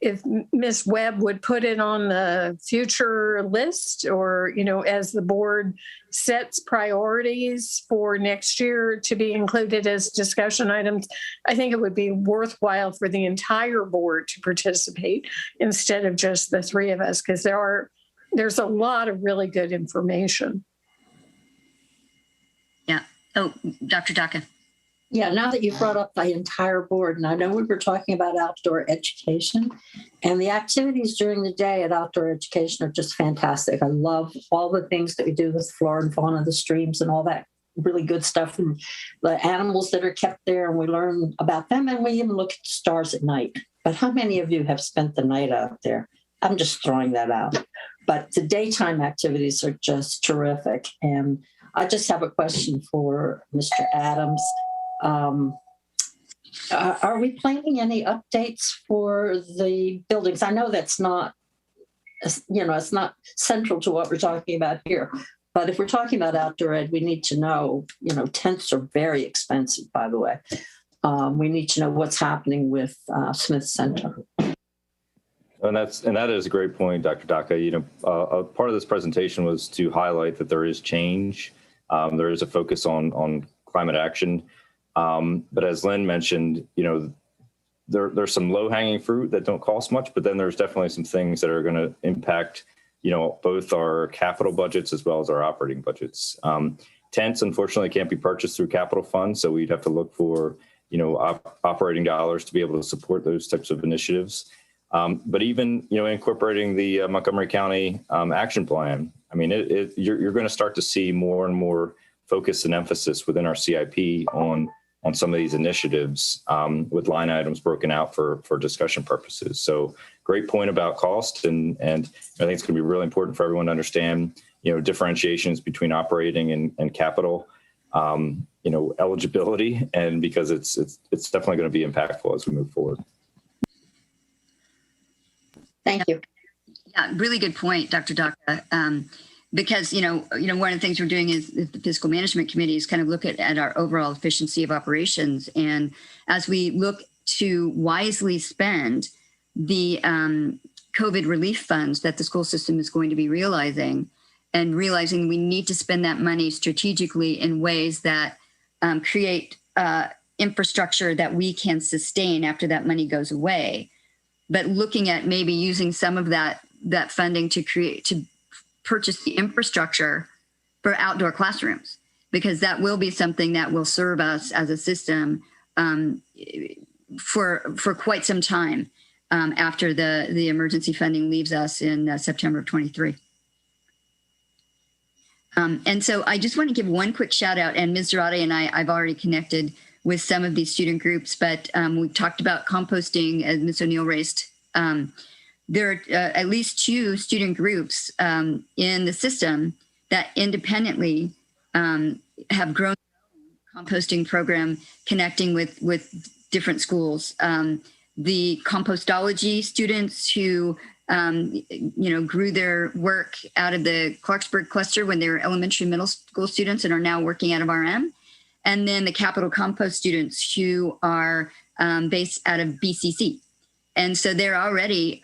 if Ms. Webb would put it on the future list, or, as the board sets priorities for next year to be included as discussion items, I think it would be worthwhile for the entire board to participate instead of just the three of us, because there are there's a lot of really good information. Yeah. Oh, Dr. Daka. Yeah, now that you've brought up the entire board, and I know we were talking about outdoor education, and the activities during the day at outdoor education are just fantastic. I love all the things that we do with flora and fauna, the streams and all that really good stuff, and the animals that are kept there, and we learn about them, and we even look at the stars at night. But how many of you have spent the night out there? I'm just throwing that out. But the daytime activities are just terrific. And I just have a question for Mr. Adams. Are we planning any updates for the buildings? I know that's not, it's not central to what we're talking about here. But if we're talking about outdoor ed, we need to know, tents are very expensive, by the way. We need to know what's happening with Smith Center. And that is a great point, Dr. Daka. Part of this presentation was to highlight that there is change. There is a focus on climate action. But as Lynn mentioned, there's some low-hanging fruit that don't cost much, but then there's definitely some things that are going to impact, both our capital budgets as well as our operating budgets. Tents, unfortunately, can't be purchased through capital funds, so we'd have to look for, operating dollars to be able to support those types of initiatives. But even, incorporating the Montgomery County action plan, I mean, you're going to start to see more and more focus and emphasis within our CIP on some of these initiatives with line items broken out for discussion purposes. So great point about cost. And I think it's going to be really important for everyone to understand, differentiations between operating and capital, eligibility, and because it's definitely going to be impactful as we move forward. Thank you. Yeah, really good point, Dr. Daka. Because, one of the things we're doing is the Fiscal Management Committee is kind of look at our overall efficiency of operations. And as we look to wisely spend the COVID relief funds that the school system is going to be realizing, and realizing we need to spend that money strategically in ways that create infrastructure that we can sustain after that money goes away. But looking at maybe using some of that funding to purchase the infrastructure for outdoor classrooms, because that will be something that will serve us as a system for quite some time after the emergency funding leaves us in September of 23. And so I just want to give one quick shout out, and Ms. Zarate and I've already connected with some of these student groups, but we've talked about composting, as Ms. O'Neill raised. There are at least 2 student groups in the system that independently have grown a composting program connecting with different schools. The compostology students who grew their work out of the Clarksburg cluster when they were elementary and middle school students and are now working out of RM. And then the Capital Compost students who are based out of BCC. And so they're already,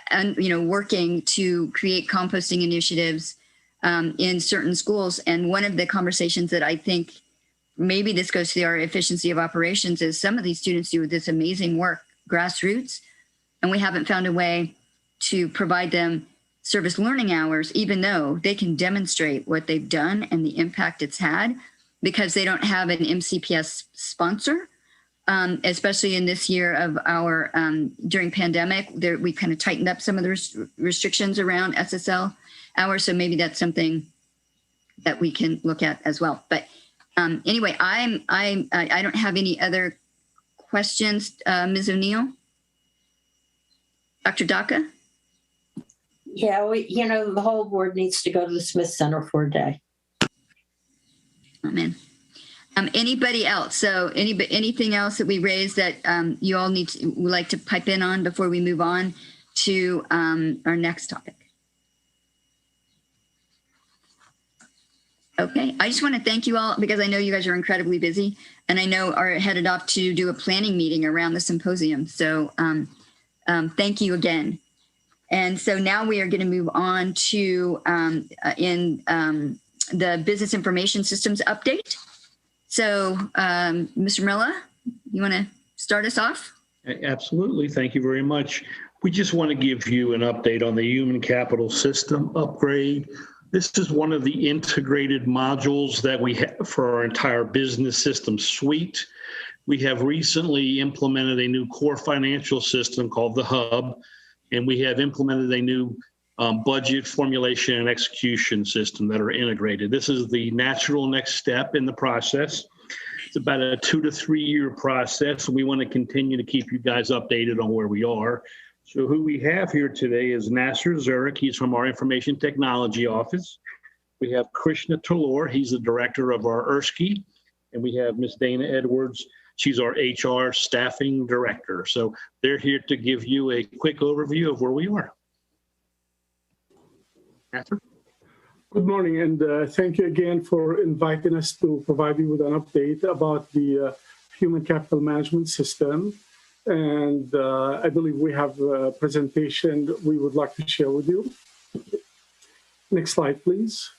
working to create composting initiatives in certain schools. And one of the conversations that I think maybe this goes to our efficiency of operations is some of these students do this amazing work, grassroots, and we haven't found a way to provide them service learning hours, even though they can demonstrate what they've done and the impact it's had, because they don't have an MCPS sponsor. Especially in this year of our, during pandemic, we kind of tightened up some of the restrictions around SSL hours. So maybe that's something that we can look at as well. But anyway, I don't have any other questions, Ms. O'Neill. Dr. Daka? Yeah, the whole board needs to go to the Smith Center for a day. Amen. Anybody else? So anything else that we raised that you all would like to pipe in on before we move on to our next topic? Okay, I just want to thank you all because I know you guys are incredibly busy and I know are headed off to do a planning meeting around the symposium. So thank you again. And so now we are going to move on to the Business Information Systems update. So, Mr. Miller, you want to start us off? Absolutely. Thank you very much. We just want to give you an update on the human capital system upgrade. This is one of the integrated modules that we have for our entire business system suite. We have recently implemented a new core financial system called the Hub, and we have implemented a new budget formulation and execution system that are integrated. This is the natural next step in the process. It's about a 2 to 3 year process, and we want to continue to keep you guys updated on where we are. So who we have here today is Nasser Zurich. He's from our Information Technology Office. We have Krishna Talor. He's the director of our ERSKI. And we have Ms. Dana Edwards. She's our HR staffing director. So they're here to give you a quick overview of where we are. Nasser? Good morning, and thank you again for inviting us to provide you with an update about the human capital management system. And I believe we have a presentation we would like to share with you. Next slide, please.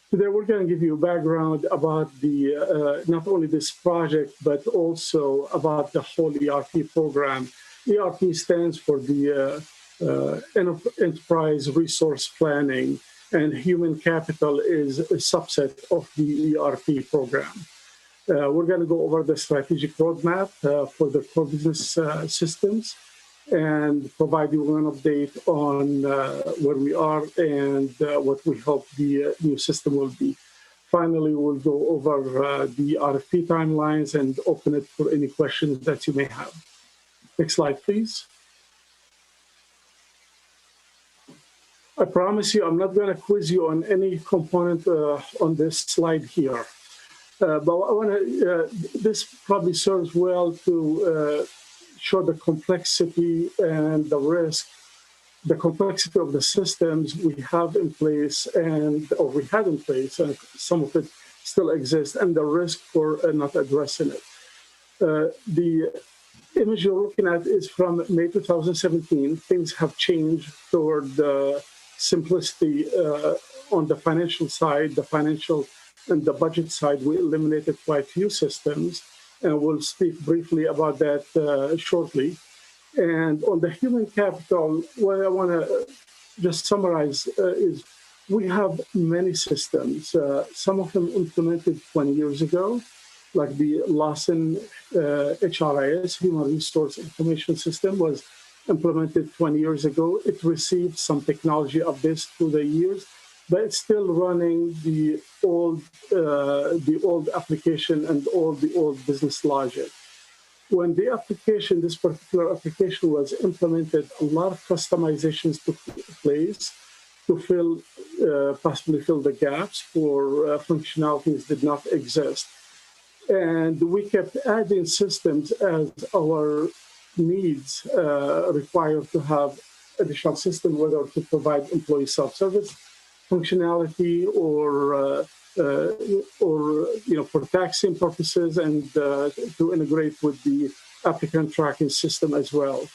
Today, we're going to give you a background about the not only this project, but also about the whole ERP program. ERP stands for the Enterprise Resource Planning, and human capital is a subset of the ERP program. We're going to go over the strategic roadmap for the core business systems and provide you an update on where we are and what we hope the new system will be. Finally, we'll go over the RFP timelines and open it for any questions that you may have. Next slide, please. I promise you, I'm not going to quiz you on any component on this slide here. But I want to, this probably serves well to show the complexity and the risk, the complexity of the systems we have in place or we had in place, and some of it still exists, and the risk for not addressing it. The image you're looking at is from May 2017. Things have changed toward simplicity on the financial side, and the budget side. We eliminated quite a few systems, and we'll speak briefly about that shortly. And on the human capital, what I want to just summarize is we have many systems, some of them implemented 20 years ago, like the Lawson HRIS, Human Resource Information System, was implemented 20 years ago. It received some technology updates through the years, but it's still running the old application and all the old business logic. When the application, this particular application was implemented, a lot of customizations took place to possibly fill the gaps for functionalities that did not exist. And we kept adding systems as our needs require to have additional system, whether to provide employee self-service functionality or for taxing purposes, and to integrate with the applicant tracking system as well.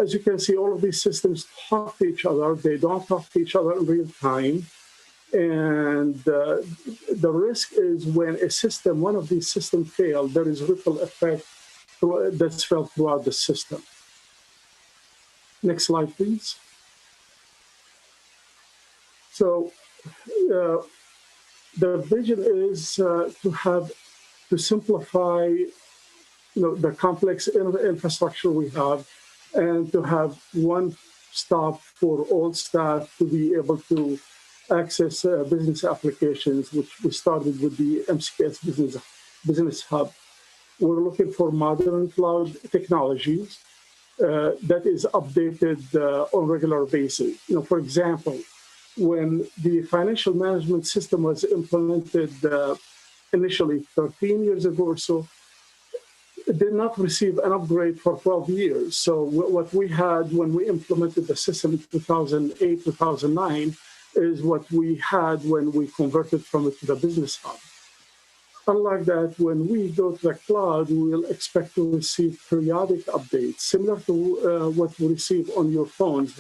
As you can see, all of these systems talk to each other. They don't talk to each other in real time. And the risk is when one of these systems fail, there is ripple effect that's felt throughout the system. Next slide, please. So the vision is to simplify, the complex infrastructure we have, and to have one stop for all staff to be able to access business applications, which we started with the MCPS Business Hub. We're looking for modern cloud technologies that is updated on a regular basis. For example, when the financial management system was implemented initially 13 years ago or so, it did not receive an upgrade for 12 years. So what we had when we implemented the system in 2008, 2009 is what we had when we converted from it to the Business Hub. Unlike that, when we go to the cloud, we will expect to receive periodic updates, similar to what we receive on your phones.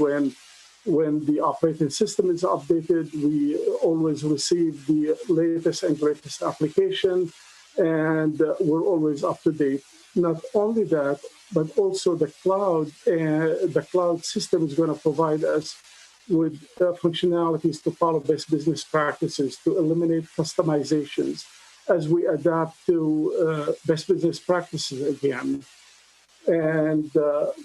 When the operating system is updated, we always receive the latest and greatest application. and we're always up to date. Not only that, but also the cloud system is going to provide us with functionalities to follow best business practices, to eliminate customizations as we adapt to best business practices again. And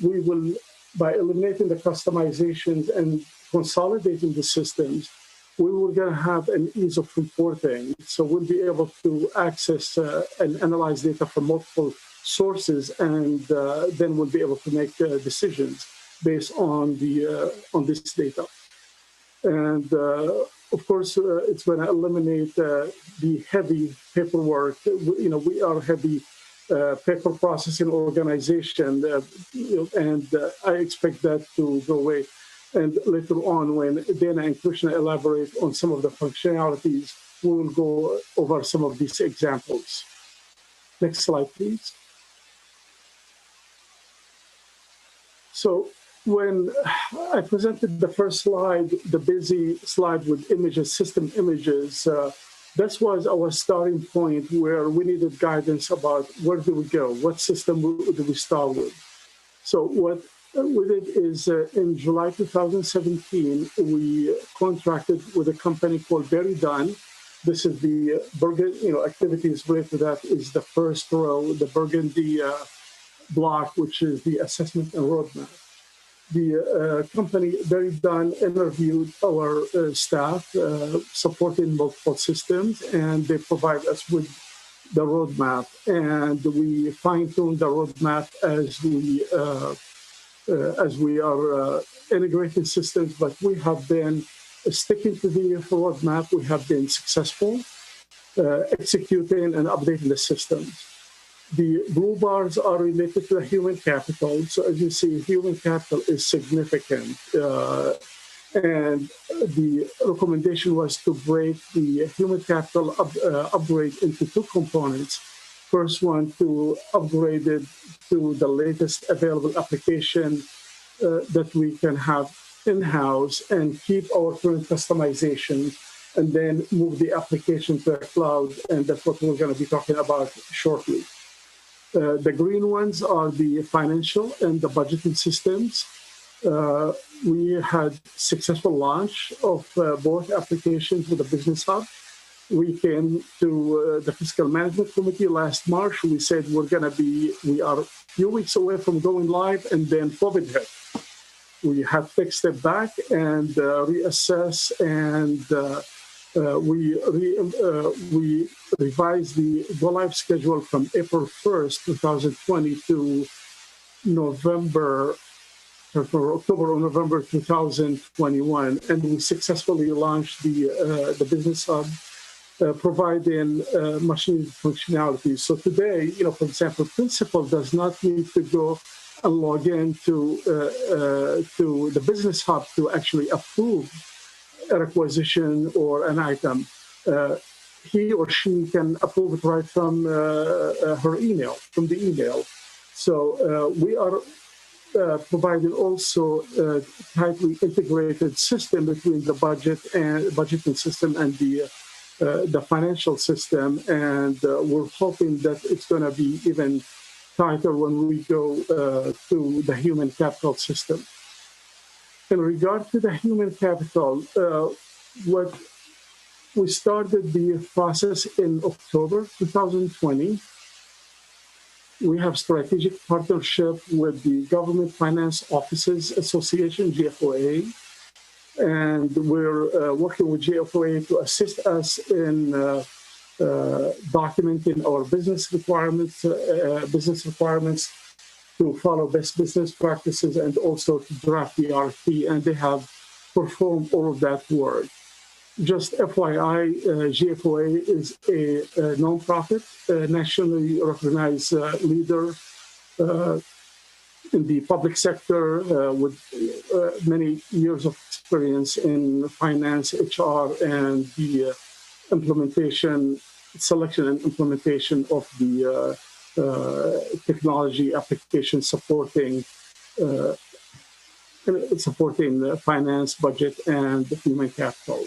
we will, by eliminating the customizations and consolidating the systems, we were going to have an ease of reporting. So we'll be able to access and analyze data from multiple sources, and then we'll be able to make decisions based on this data. And of course, it's going to eliminate the heavy paperwork. We are a heavy paper processing organization, and I expect that to go away. And later on, when Dana and Krishna elaborate on some of the functionalities, we will go over some of these examples. Next slide, please. So when I presented the first slide, the busy slide with images, system images, that was our starting point where we needed guidance about where do we go, what system do we start with. So what we did is in July 2017, we contracted with a company called Very Done. This is the activities related to that is the first row, the burgundy block, which is the assessment and roadmap. The company Very Done interviewed our staff supporting multiple systems, and they provide us with the roadmap. And we fine-tuned the roadmap as we are integrating systems, but we have been sticking to the roadmap. We have been successful executing and updating the systems. The blue bars are related to the human capital. So as you see, human capital is significant. And the recommendation was to break the human capital upgrade into two components. First one, to upgrade it to the latest available application that we can have in-house and keep our current customization, and then move the application to the cloud. And that's what we're going to be talking about shortly. The green ones are the financial and the budgeting systems. We had successful launch of both applications with the Business Hub. We came to the Fiscal Management Committee last March. We said we are a few weeks away from going live, and then COVID hit. We had to take a step back and reassess, and we revised the go-live schedule from April 1st, 2020 to October or November 2021, and we successfully launched the Business Hub, providing machine functionality. So today, for example, principal does not need to go and log in to the Business Hub to actually approve a requisition or an item. He or she can approve it right from her email, from the email. So we are providing also a tightly integrated system between the budgeting system and the financial system, and we're hoping that it's going to be even tighter when we go to the human capital system. In regard to the human capital, what we started the process in October 2020. We have strategic partnership with the Government Finance Officers Association, GFOA, and we're working with GFOA to assist us in documenting our business requirements to follow best business practices, and also to draft the RFP, and they have performed all of that work. Just FYI, GFOA is a nonprofit, nationally recognized leader in the public sector with many years of experience in finance, HR, and the selection and implementation of the technology application supporting finance, budget, and human capital.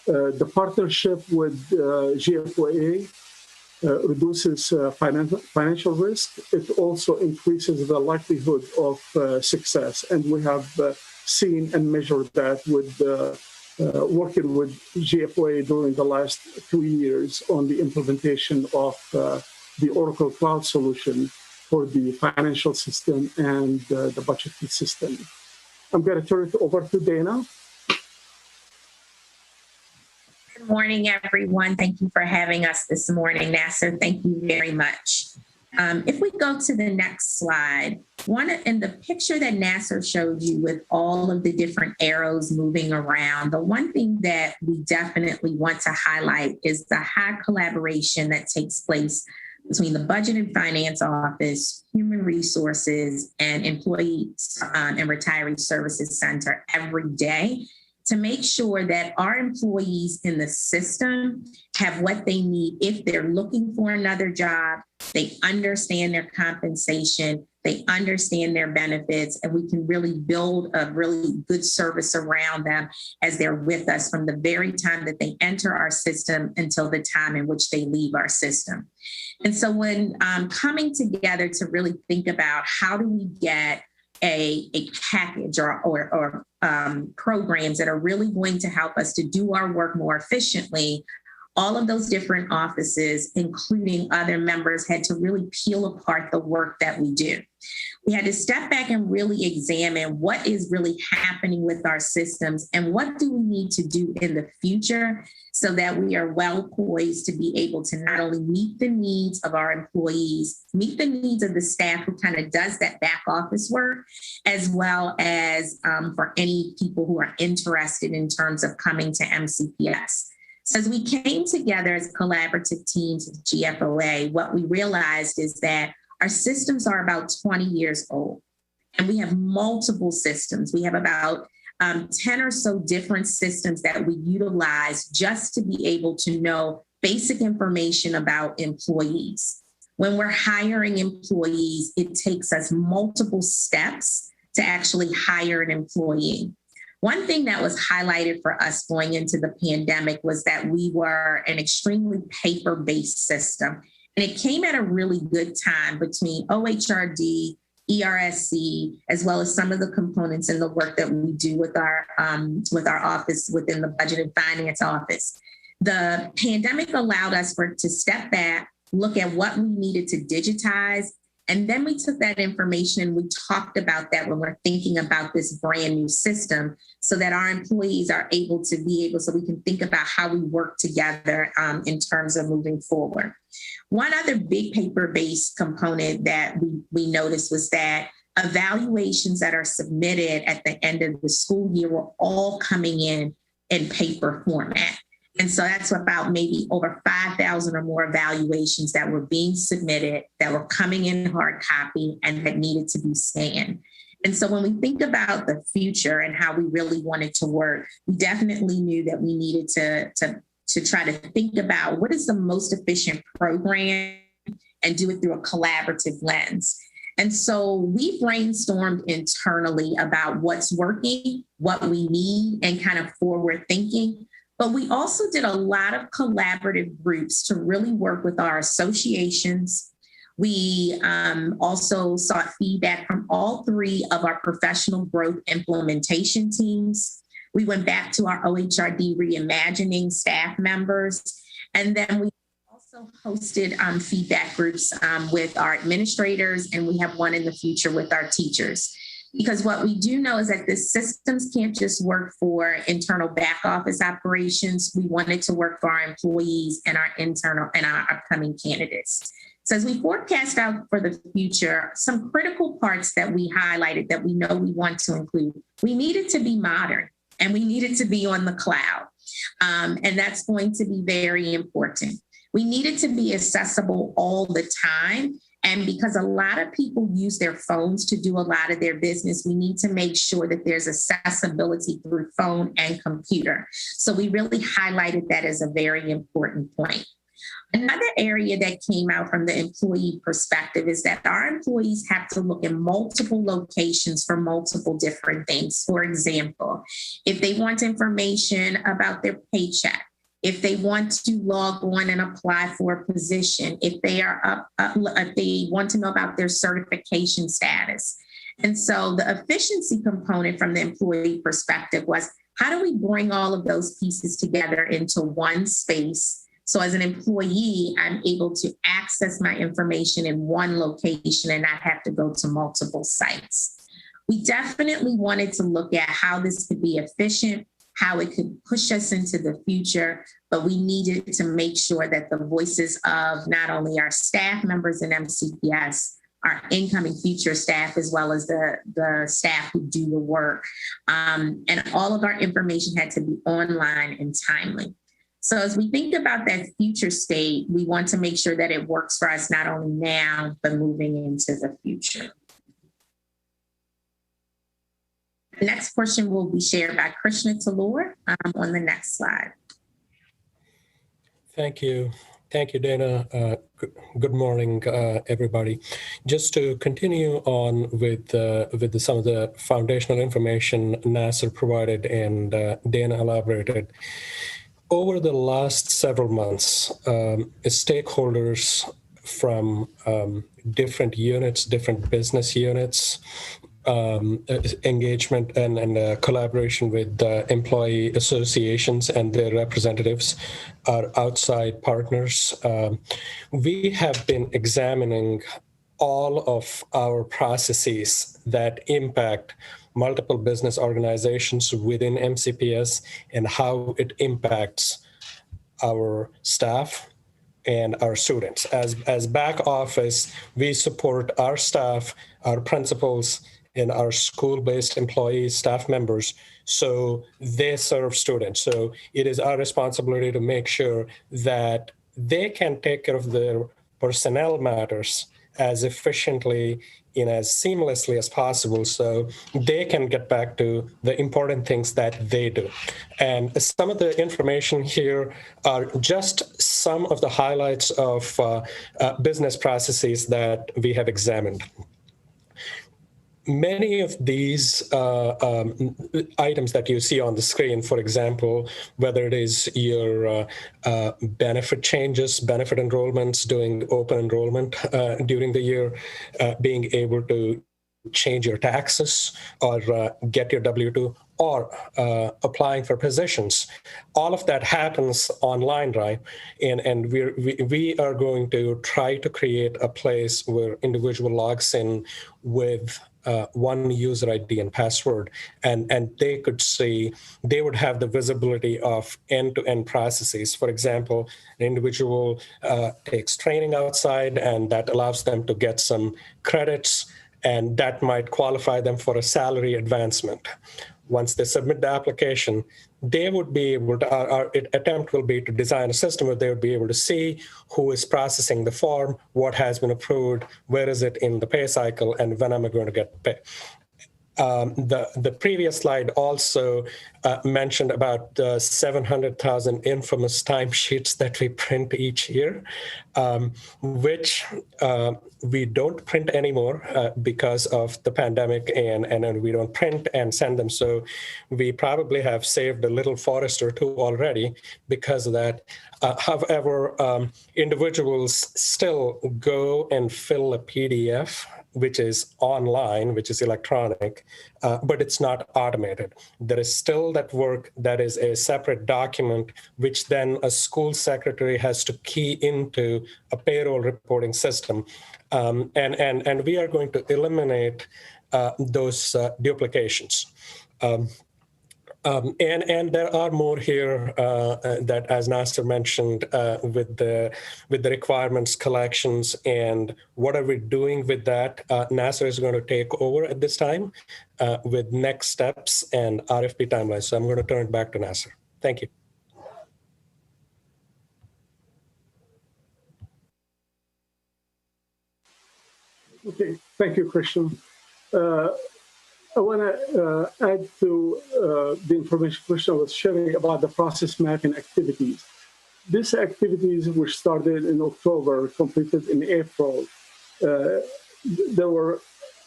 The partnership with GFOA reduces financial risk. It also increases the likelihood of success. And we have seen and measured that with working with GFOA during the last 2 years on the implementation of the Oracle Cloud solution for the financial system and the budgeting system. I'm going to turn it over to Dana. Good morning, everyone. Thank you for having us this morning, Nasser. Thank you very much. If we go to the next slide, in the picture that Nasser showed you with all of the different arrows moving around, the one thing that we definitely want to highlight is the high collaboration that takes place between the Budget and Finance Office, Human Resources, and Employees and Retiree Services Center every day to make sure that our employees in the system have what they need if they're looking for another job, they understand their compensation, they understand their benefits, and we can really build a really good service around them as they're with us from the very time that they enter our system until the time in which they leave our system. And so when coming together to really think about how do we get a package or programs that are really going to help us to do our work more efficiently, all of those different offices, including other members, had to really peel apart the work that we do. We had to step back and really examine what is really happening with our systems and what do we need to do in the future so that we are well poised to be able to not only meet the needs of our employees, meet the needs of the staff who kind of does that back office work, as well as for any people who are interested in terms of coming to MCPS. So as we came together as collaborative teams with GFOA, what we realized is that our systems are about 20 years old, and we have multiple systems. We have about 10 or so different systems that we utilize just to be able to know basic information about employees. When we're hiring employees, it takes us multiple steps to actually hire an employee. One thing that was highlighted for us going into the pandemic was that we were an extremely paper-based system. And it came at a really good time between OHRD, ERSC, as well as some of the components in the work that we do with our office within the Budget and Finance Office. The pandemic allowed us to step back, look at what we needed to digitize, and then we took that information and we talked about that when we're thinking about this brand new system so that our employees are able to so we can think about how we work together in terms of moving forward. One other big paper-based component that we noticed was that evaluations that are submitted at the end of the school year were all coming in paper format. And so that's about maybe over 5,000 or more evaluations that were being submitted that were coming in hard copy and that needed to be scanned. And so when we think about the future and how we really wanted to work, we definitely knew that we needed to try to think about what is the most efficient program and do it through a collaborative lens. And so we brainstormed internally about what's working, what we need, and kind of forward thinking. But we also did a lot of collaborative groups to really work with our associations. We also sought feedback from all three of our professional growth implementation teams. We went back to our OHRD reimagining staff members. And then we also hosted feedback groups with our administrators, and we have one in the future with our teachers. Because what we do know is that the systems can't just work for internal back office operations. We want it to work for our employees and our internal and our upcoming candidates. So as we forecast out for the future, some critical parts that we highlighted that we know we want to include, we need it to be modern and we need it to be on the cloud. And that's going to be very important. We need it to be accessible all the time. And because a lot of people use their phones to do a lot of their business, we need to make sure that there's accessibility through phone and computer. So we really highlighted that as a very important point. Another area that came out from the employee perspective is that our employees have to look in multiple locations for multiple different things. For example, if they want information about their paycheck, if they want to log on and apply for a position, if they are if they want to know about their certification status. And so the efficiency component from the employee perspective was, how do we bring all of those pieces together into one space? So as an employee, I'm able to access my information in one location and not have to go to multiple sites. We definitely wanted to look at how this could be efficient, how it could push us into the future, but we needed to make sure that the voices of not only our staff members in MCPS, our incoming future staff, as well as the staff who do the work. And all of our information had to be online and timely. So as we think about that future state, we want to make sure that it works for us not only now, but moving into the future. The next portion will be shared by Krishna Talur on the next slide. Thank you. Thank you, Dana. Good morning, everybody. Just to continue on with some of the foundational information Nasser provided and Dana elaborated. Over the last several months, stakeholders from different units, different business units, engagement and collaboration with employee associations and their representatives, our outside partners. We have been examining all of our processes that impact multiple business organizations within MCPS and how it impacts our staff and our students. As back office, we support our staff, our principals, and our school-based employees, staff members, so they serve students. So it is our responsibility to make sure that they can take care of their personnel matters as efficiently and as seamlessly as possible so they can get back to the important things that they do. And some of the information here are just some of the highlights of business processes that we have examined. Many of these items that you see on the screen, for example, whether it is your benefit changes, benefit enrollments, doing open enrollment during the year, being able to change your taxes or get your W-2 or applying for positions. All of that happens online, right? And we are going to try to create a place where individual logs in with one user ID and password, and they could see, they would have the visibility of end-to-end processes. For example, an individual takes training outside, and that allows them to get some credits, and that might qualify them for a salary advancement. Once they submit the application, they would be able to, our attempt will be to design a system where they would be able to see who is processing the form, what has been approved, where is it in the pay cycle, and when am I going to get paid. The previous slide also mentioned about 700,000 infamous timesheets that we print each year, which we don't print anymore because of the pandemic, and we don't print and send them. So we probably have saved a little forest or two already because of that. However, individuals still go and fill a PDF, which is online, which is electronic, but it's not automated. There is still that work that is a separate document, which then a school secretary has to key into a payroll reporting system. And we are going to eliminate those duplications. And there are more here that, as Nasser mentioned, with the requirements, collections, and what are we doing with that. Nasser is going to take over at this time with next steps and RFP timelines. So I'm going to turn it back to Nasser. Thank you. Okay, thank you, Christian. I want to add to the information Christian was sharing about the process mapping activities. These activities were started in October, completed in April. There were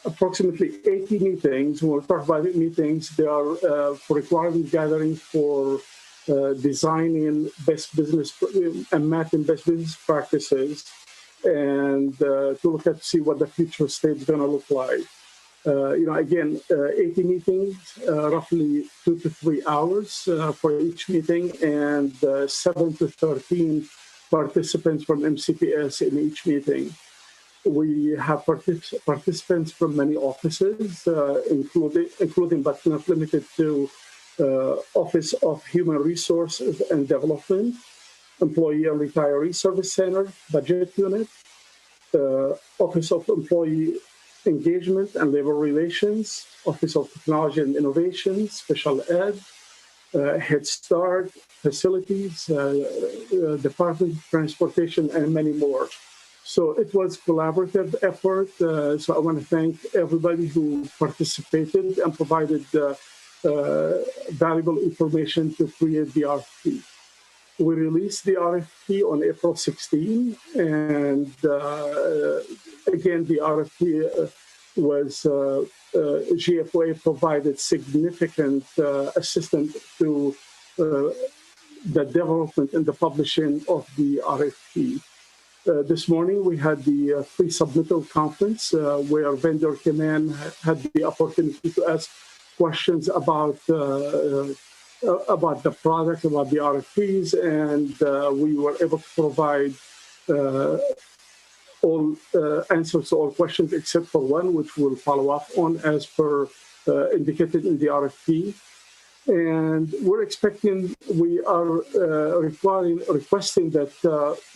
approximately 80 meetings. When we talk about meetings, they are for requirement gathering for designing best business and mapping best business practices, and to look at see what the future state is going to look like. Again, 80 meetings, roughly 2 to 3 hours for each meeting, and 7 to 13 participants from MCPS in each meeting. We have participants from many offices, including but not limited to Office of Human Resources and Development, Employee and Retiree Service Center, Budget Unit, Office of Employee Engagement and Labor Relations, Office of Technology and Innovation, Special Ed, Head Start, Facilities, Department of Transportation, and many more. So it was a collaborative effort. So I want to thank everybody who participated and provided valuable information to create the RFP. We released the RFP on April 16, and again, the RFP was GFOA provided significant assistance to the development and the publishing of the RFP. This morning, we had the pre-submittal conference where a vendor came in, had the opportunity to ask questions about the product, about the RFPs, and we were able to provide all answers to all questions except for one, which we'll follow up on as per indicated in the RFP. And we are requesting that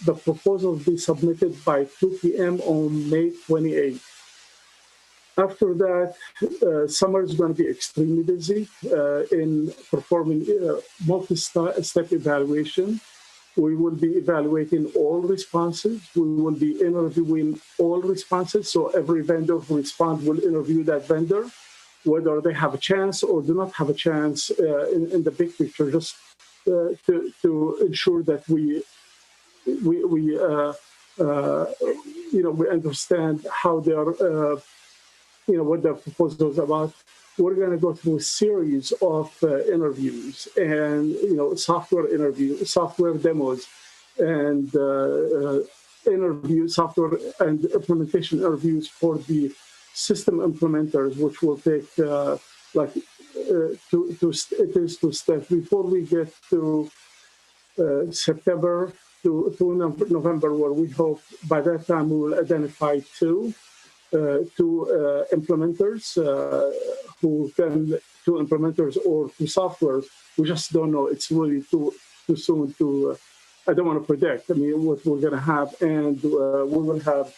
the proposals be submitted by 2 p.m. on May 28th. After that, summer is going to be extremely busy in performing multi-step evaluation. We will be evaluating all responses. We will be interviewing all responses. So every vendor who responds will interview that vendor, whether they have a chance or do not have a chance in the big picture, just to ensure that we understand how they are. What the proposal is about. We're going to go through a series of interviews and, software interviews, software demos, and software and implementation interviews for the system implementers, which will take two steps before we get to September to November, where we hope by that time we will identify two implementers two implementers or two softwares. We just don't know. It's really too soon to. I don't want to predict. I mean, what we're going to have, and we will have.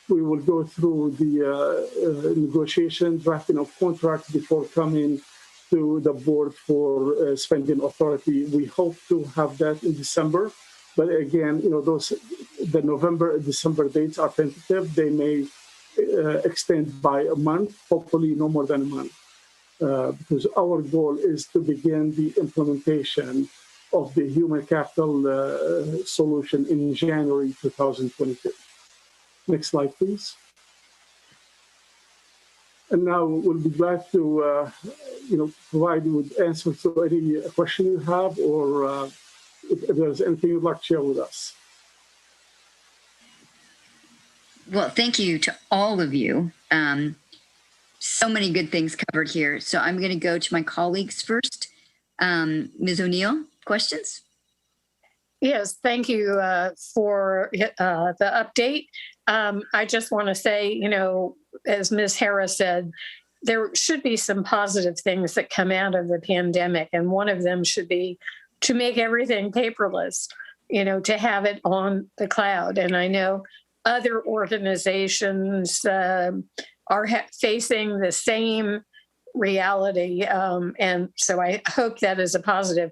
We will go through the negotiation, drafting of contracts before coming to the board for spending authority. We hope to have that in December. But again, the November and December dates are tentative. They may extend by a month, hopefully no more than a month, because our goal is to begin the implementation of the human capital solution in January 2022. Next slide, please. And now we'll be glad to, provide you with answers to any question you have, or if there's anything you'd like to share with us. Well, thank you to all of you. So many good things covered here. So I'm going to go to my colleagues first. Ms. O'Neill, questions? Yes, thank you for the update. I just want to say, as Ms. Harris said, there should be some positive things that come out of the pandemic. And one of them should be to make everything paperless, to have it on the cloud. And I know other organizations are facing the same reality. And so I hope that is a positive.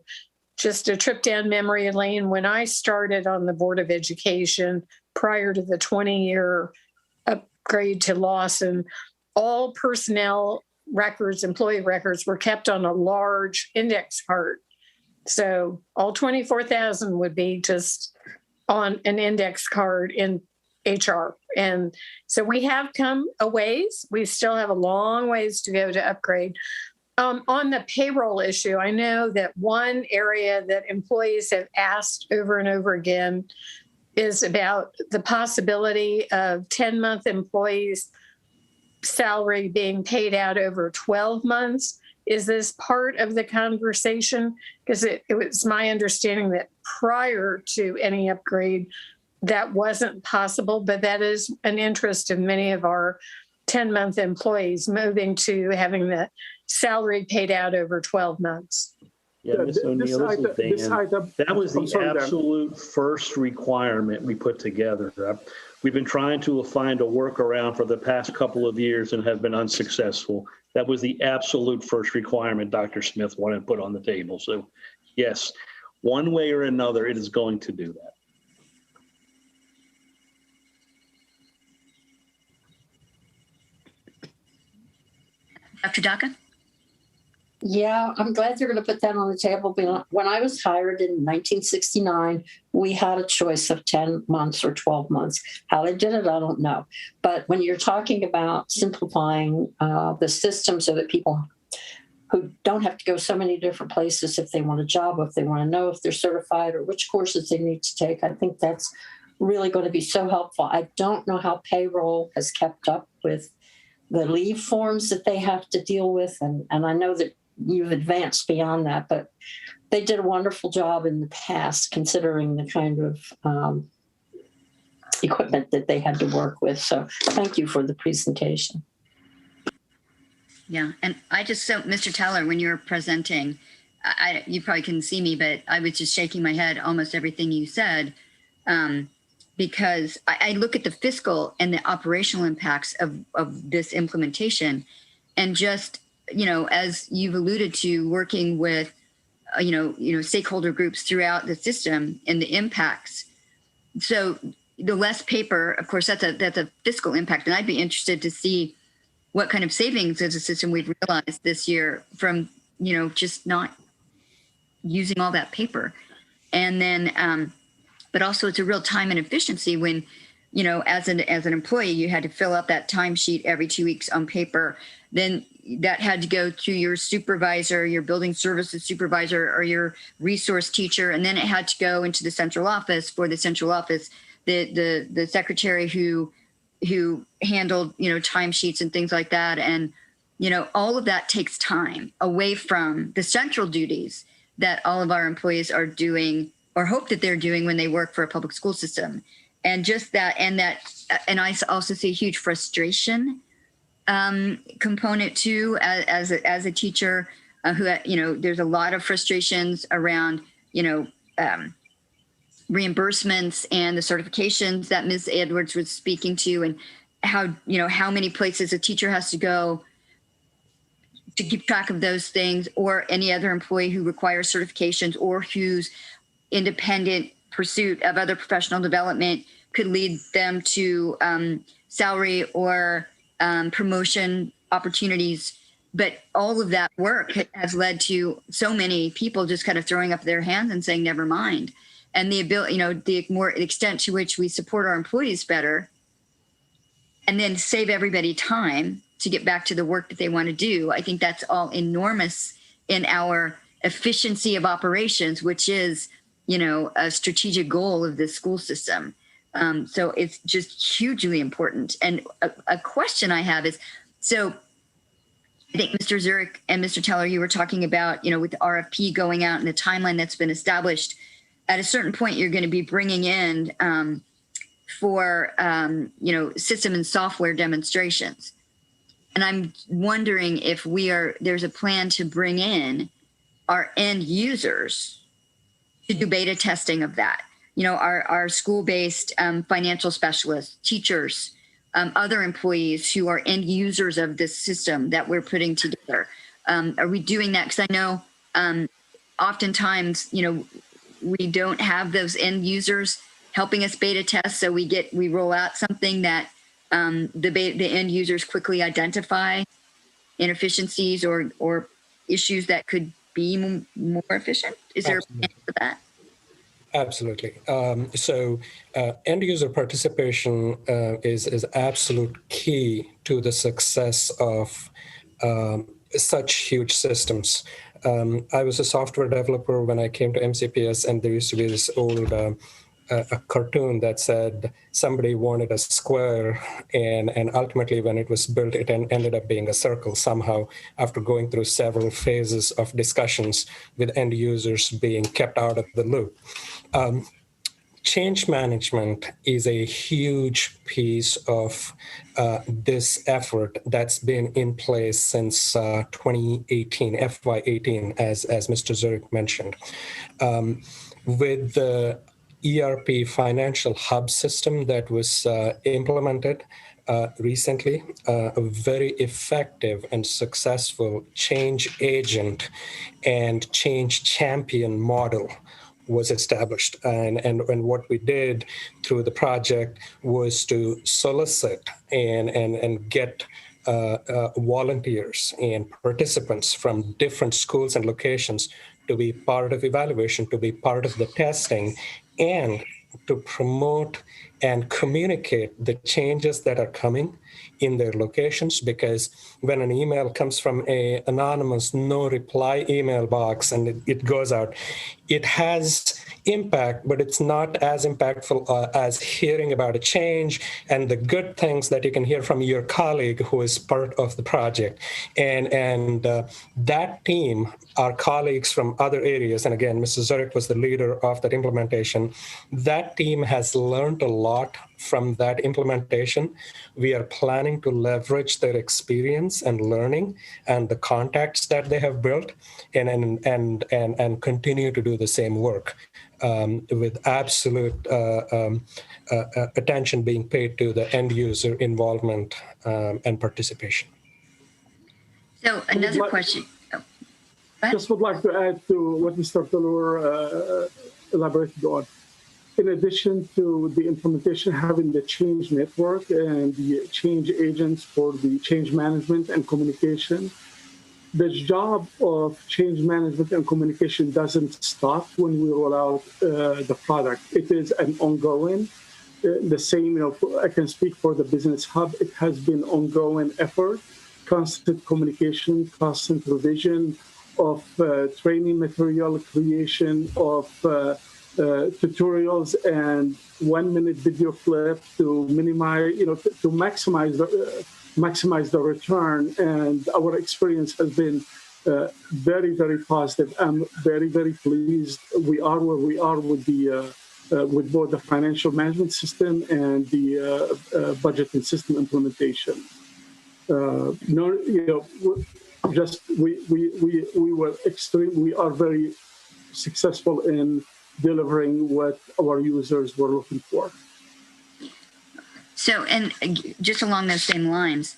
Just a trip down memory lane. When I started on the Board of Education prior to the 20-year upgrade to Lawson, all personnel records, employee records were kept on a large index card. So all 24,000 would be just on an index card in HR. And so we have come a ways. We still have a long ways to go to upgrade. On the payroll issue, I know that one area that employees have asked over and over again is about the possibility of 10-month employees' salary being paid out over 12 months. Is this part of the conversation? Because it was my understanding that prior to any upgrade, that wasn't possible, but that is an interest of many of our 10-month employees moving to having the salary paid out over 12 months. Yeah, Ms. O'Neill, this is Dan. That was the Dan. absolute first requirement we put together. We've been trying to find a workaround for the past couple of years and have been unsuccessful. That was the absolute first requirement Dr. Smith wanted to put on the table. So yes, one way or another, it is going to do that. Dr. Daka? Yeah, I'm glad they're going to put that on the table. When I was hired in 1969, we had a choice of 10 months or 12 months. How they did it, I don't know. But when you're talking about simplifying the system so that people who don't have to go so many different places if they want a job, if they want to know if they're certified or which courses they need to take, I think that's really going to be so helpful. I don't know how payroll has kept up with the leave forms that they have to deal with. And I know that you've advanced beyond that, but they did a wonderful job in the past considering the kind of equipment that they had to work with. So thank you for the presentation. Yeah, and so Mr. Teller, when you were presenting, you probably couldn't see me, but I was just shaking my head almost everything you said, because I look at the fiscal and the operational impacts of this implementation, and just, as you've alluded to, working with, stakeholder groups throughout the system and the impacts. So the less paper, of course, that's a fiscal impact, and I'd be interested to see what kind of savings as a system we'd realized this year from, just not using all that paper. And then, but also it's a real time and efficiency when, as an employee, you had to fill out that timesheet every 2 weeks on paper. Then that had to go to your supervisor, your building services supervisor, or your resource teacher. And then it had to go into the central office for the central office, the secretary who handled, timesheets and things like that. And, all of that takes time away from the central duties that all of our employees are doing or hope that they're doing when they work for a public school system. And just that, and I also see a huge frustration component too, as a teacher who, there's a lot of frustrations around, reimbursements and the certifications that Ms. Edwards was speaking to, and how many places a teacher has to go to keep track of those things, or any other employee who requires certifications or whose independent pursuit of other professional development could lead them to salary or promotion opportunities. But all of that work has led to so many people just kind of throwing up their hands and saying, never mind. And the ability, the extent to which we support our employees better and then save everybody time to get back to the work that they want to do, I think that's all enormous in our efficiency of operations, which is, a strategic goal of the school system. So it's just hugely important. And a question I have is, so I think Mr. Zurich and Mr. Teller, you were talking about, with the RFP going out and the timeline that's been established, at a certain point, you're going to be bringing in for, system and software demonstrations. And I'm wondering if there's a plan to bring in our end users to do beta testing of that. Our school-based financial specialists, teachers, other employees who are end users of this system that we're putting together. Are we doing that? Because I know oftentimes, we don't have those end users helping us beta test. So we roll out something that the end users quickly identify inefficiencies or issues that could be more efficient. Is there a plan for that? Absolutely. So end user participation is absolute key to the success of such huge systems. I was a software developer when I came to MCPS, and there used to be this old a cartoon that said somebody wanted a square, and ultimately when it was built, it ended up being a circle somehow after going through several phases of discussions with end users being kept out of the loop. Change management is a huge piece of this effort that's been in place since 2018, FY18, as Mr. Zurich mentioned. With the ERP financial hub system that was implemented recently, a very effective and successful change agent and change champion model was established. And what we did through the project was to solicit and get volunteers and participants from different schools and locations to be part of evaluation, to be part of the testing, and to promote and communicate the changes that are coming in their locations. Because when an email comes from an anonymous no reply email box and it goes out, it has impact, but it's not as impactful as hearing about a change and the good things that you can hear from your colleague who is part of the project. And that team, our colleagues from other areas, and again, Mr. Zurich was the leader of that implementation, that team has learned a lot from that implementation. We are planning to leverage their experience and learning and the contacts that they have built and continue to do the same work with absolute attention being paid to the end user involvement and participation. So another question. Just would like to add to what Mr. Tallur elaborated on. In addition to the implementation, having the change network and the change agents for the change management and communication, the job of change management and communication doesn't stop when we roll out the product. It is an ongoing, the same, I can speak for the Business Hub. It has been ongoing effort, constant communication, constant revision of training material, creation of tutorials and 1-minute video clip to minimize, to maximize the return. And our experience has been very, very positive. I'm very, very pleased. We are where we are with the with both the financial management system and the budgeting system implementation. We are very successful in delivering what our users were looking for. So, and just along those same lines,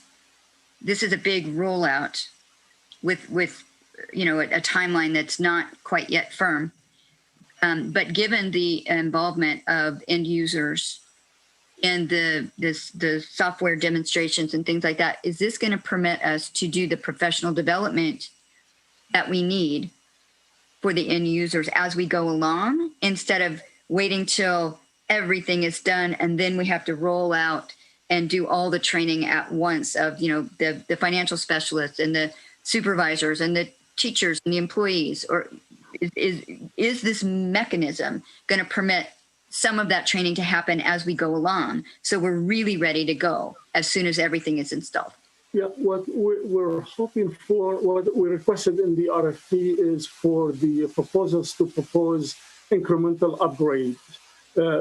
this is a big rollout with a timeline that's not quite yet firm. But given the involvement of end users and the software demonstrations and things like that, is this going to permit us to do the professional development that we need for the end users as we go along, instead of waiting till everything is done and then we have to roll out and do all the training at once of the financial specialists and the supervisors and the teachers and the employees? Or is this mechanism going to permit some of that training to happen as we go along, so we're really ready to go as soon as everything is installed? Yeah, what we're hoping for, what we requested in the RFP is for the proposals to propose incremental upgrade.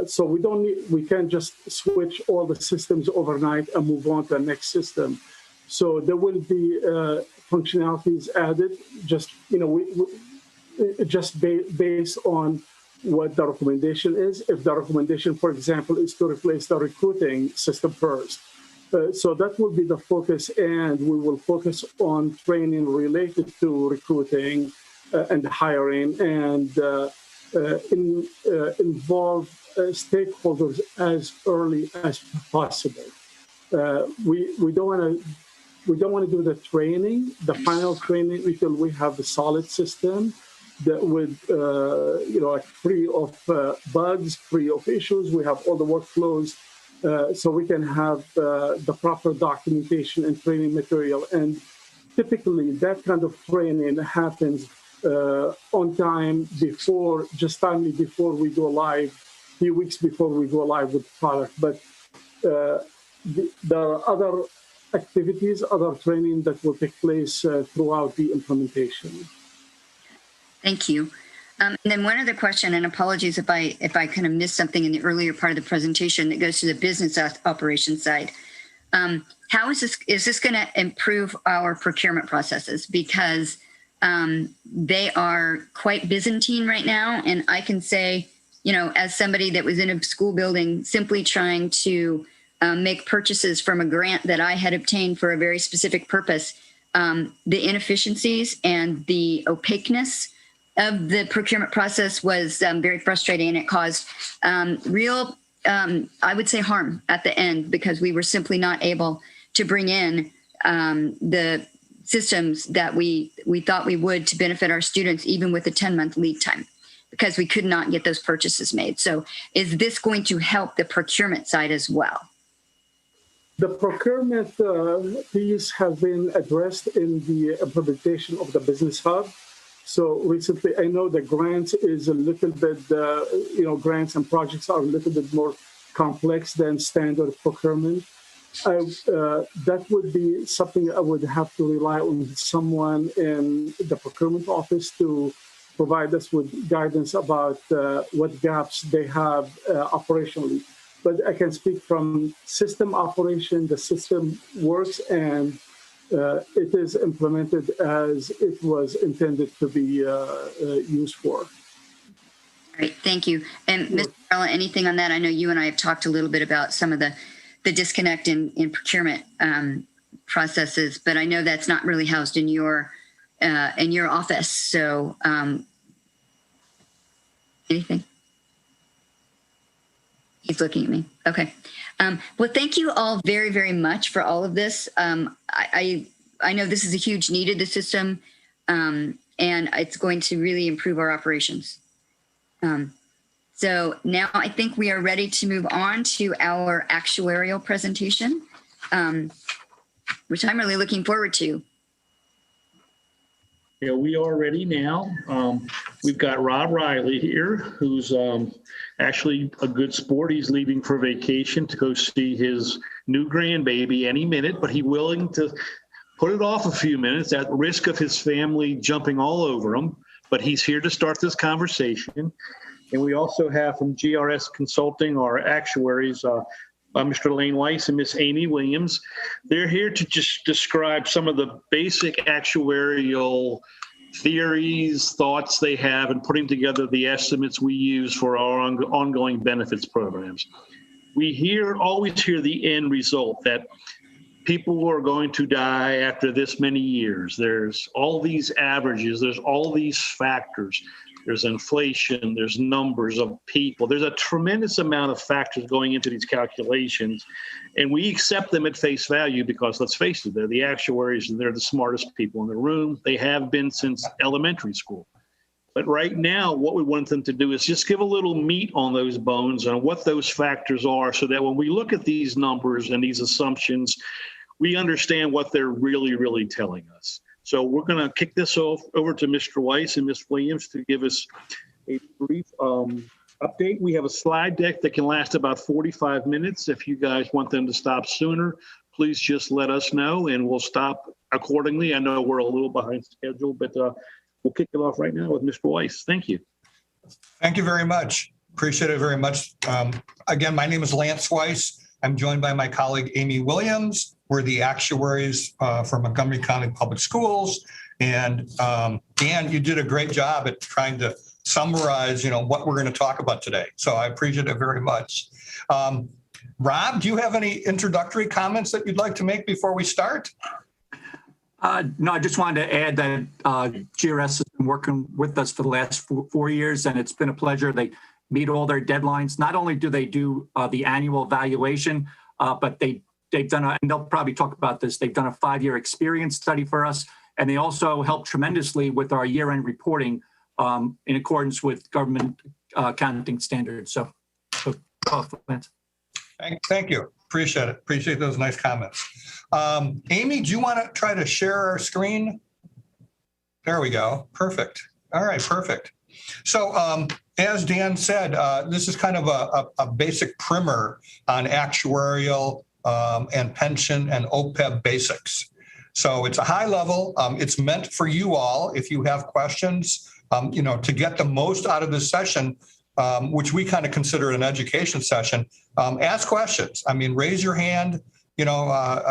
So we can't just switch all the systems overnight and move on to the next system. So there will be functionalities added, just based on what the recommendation is. If the recommendation, for example, is to replace the recruiting system first. So that will be the focus, and we will focus on training related to recruiting and hiring, and involve stakeholders as early as possible. We don't want to do the training, the final training, until we have the solid system that would, free of bugs, free of issues. We have all the workflows. So we can have the proper documentation and training material. And typically that kind of training happens on time before, just timely before we go live, a few weeks before we go live with the product. But there are other activities, other training that will take place throughout the implementation. Thank you. And then one other question, and apologies if I kind of missed something in the earlier part of the presentation that goes to the business operations side. How is this going to improve our procurement processes? Because they are quite Byzantine right now. And I can say, you know, as somebody that was in a school building, simply trying to make purchases from a grant that I had obtained for a very specific purpose, the inefficiencies and the opaqueness of the procurement process was very frustrating, and it caused real, I would say, harm at the end, because we were simply not able to bring in the systems that we thought we would to benefit our students, even with a 10-month lead time, because we could not get those purchases made. So is this going to help the procurement side as well? The procurement piece has been addressed in the implementation of the Business Hub. So recently, I know the grants is a little bit, grants and projects are a little bit more complex than standard procurement. That would be something I would have to rely on someone in the procurement office to provide us with guidance about what gaps they have operationally. But I can speak from system operation. The system works, and it is implemented as it was intended to be used for. Great, thank you. And Ms. Varela, anything on that? I know you and I have talked a little bit about some of the disconnect in procurement processes, but I know that's not really housed in your office. So anything? He's looking at me. Okay. Well, thank you all very, very much for all of this. I know this is a huge need of the system, and it's going to really improve our operations. So now I think we are ready to move on to our actuarial presentation, which I'm really looking forward to. Yeah, we are ready now. We've got Rob Riley here, who's actually a good sport. He's leaving for vacation to go see his new grandbaby any minute, but he's willing to put it off a few minutes at risk of his family jumping all over him. But he's here to start this conversation. And we also have from GRS Consulting, our actuaries, Mr. Lane Weiss and Miss Amy Williams. They're here to just describe some of the basic actuarial theories, thoughts they have, and putting together the estimates we use for our ongoing benefits programs. We always hear the end result, that people are going to die after this many years. There's all these averages, there's all these factors. There's inflation, there's numbers of people. There's a tremendous amount of factors going into these calculations, and we accept them at face value because, let's face it, they're the actuaries and they're the smartest people in the room. They have been since elementary school. But right now, what we want them to do is just give a little meat on those bones and what those factors are, so that when we look at these numbers and these assumptions, we understand what they're really, really telling us. So we're going to kick this over to Mr. Weiss and Ms. Williams to give us a brief update. We have a slide deck that can last about 45 minutes. If you guys want them to stop sooner, please just let us know and we'll stop accordingly. I know we're a little behind schedule, but we'll kick it off right now with Mr. Weiss. Thank you. Thank you very much. Appreciate it very much. Again, my name is Lance Weiss. I'm joined by my colleague, Amy Williams. We're the actuaries for Montgomery County Public Schools. And Dan, you did a great job at trying to summarize, what we're going to talk about today. So I appreciate it very much. Rob, do you have any introductory comments that you'd like to make before we start? No, I just wanted to add that GRS has been working with us for the last 4 years, and it's been a pleasure. They meet all their deadlines. Not only do they do the annual evaluation, but they've done, and they'll probably talk about this, they've done a 5-year experience study for us, and they also help tremendously with our year-end reporting in accordance with government accounting standards. So Lance. Thank you. Appreciate it. Appreciate those nice comments. Amy, do you want to try to share our screen? There we go. Perfect. All right, perfect. So as Dan said, this is kind of a basic primer on actuarial and pension and Opeb basics. So it's a high level. It's meant for you all, if you have questions, to get the most out of this session, which we kind of consider an education session. Ask questions. I mean, raise your hand,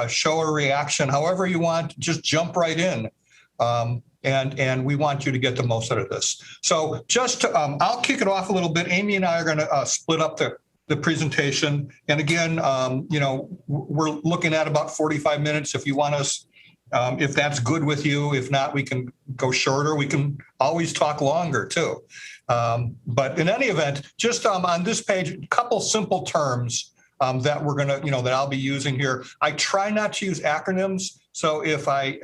show a reaction, however you want, just jump right in. And we want you to get the most out of this. So just to, I'll kick it off a little bit. Amy and I are going to split up the presentation. And again, we're looking at about 45 minutes. If you want us, if that's good with you, if not, we can go shorter. We can always talk longer too. But in any event, just on this page, a couple simple terms that we're going to, that I'll be using here. I try not to use acronyms. So if I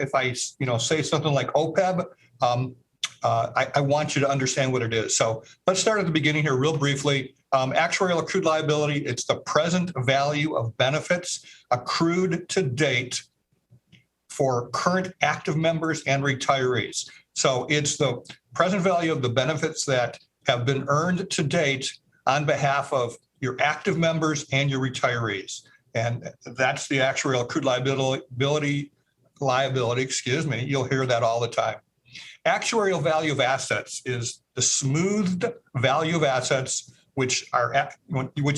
say something like Opeb, I want you to understand what it is. So let's start at the beginning here real briefly. Actuarial accrued liability, it's the present value of benefits accrued to date for current active members and retirees. So it's the present value of the benefits that have been earned to date on behalf of your active members and your retirees. And that's the actuarial accrued liability, you'll hear that all the time. Actuarial value of assets is the smoothed value of assets, which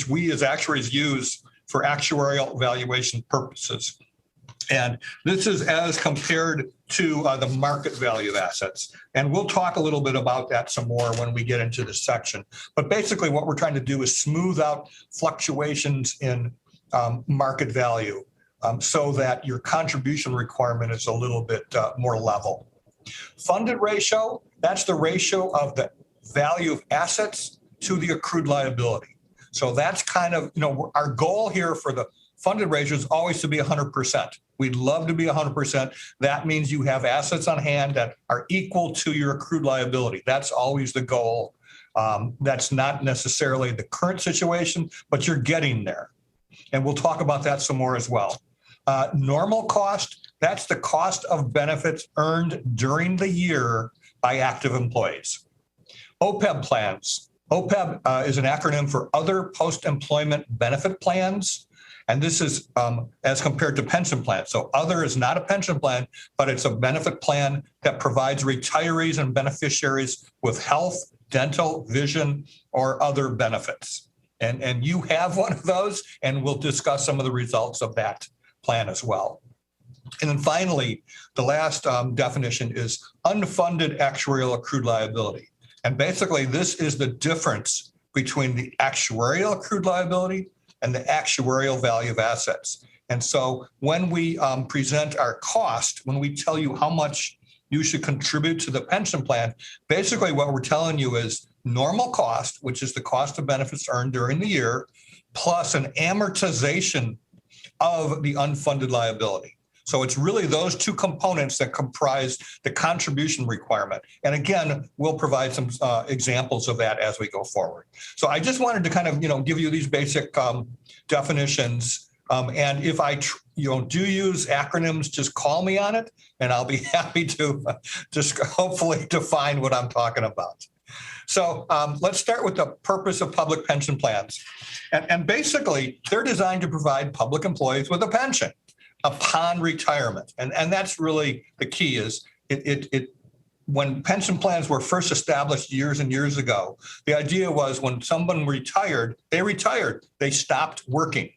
we as actuaries use for actuarial evaluation purposes. And this is as compared to the market value of assets. And we'll talk a little bit about that some more when we get into this section. But basically what we're trying to do is smooth out fluctuations in market value so that your contribution requirement is a little bit more level. Funded ratio, that's the ratio of the value of assets to the accrued liability. So that's kind of, our goal here for the funded ratio is always to be 100%. We'd love to be 100%. That means you have assets on hand that are equal to your accrued liability. That's always the goal. That's not necessarily the current situation, but you're getting there. And we'll talk about that some more as well. Normal cost, that's the cost of benefits earned during the year by active employees. Opeb plans. Opeb is an acronym for Other Post-Employment Benefit Plans. And this is as compared to pension plans. So other is not a pension plan, but it's a benefit plan that provides retirees and beneficiaries with health, dental, vision, or other benefits. And you have one of those, and we'll discuss some of the results of that plan as well. And then finally, the last definition is unfunded actuarial accrued liability. And basically, this is the difference between the actuarial accrued liability and the actuarial value of assets. And so when we present our cost, when we tell you how much you should contribute to the pension plan, basically what we're telling you is normal cost, which is the cost of benefits earned during the year, plus an amortization of the unfunded liability. So it's really those two components that comprise the contribution requirement. And again, we'll provide some examples of that as we go forward. So I just wanted to kind of, give you these basic definitions. And if I, do use acronyms, just call me on it, and I'll be happy to just hopefully define what I'm talking about. So let's start with the purpose of public pension plans. And basically, they're designed to provide public employees with a pension upon retirement. And that's really the key is when pension plans were first established years and years ago, the idea was when someone retired, they stopped working.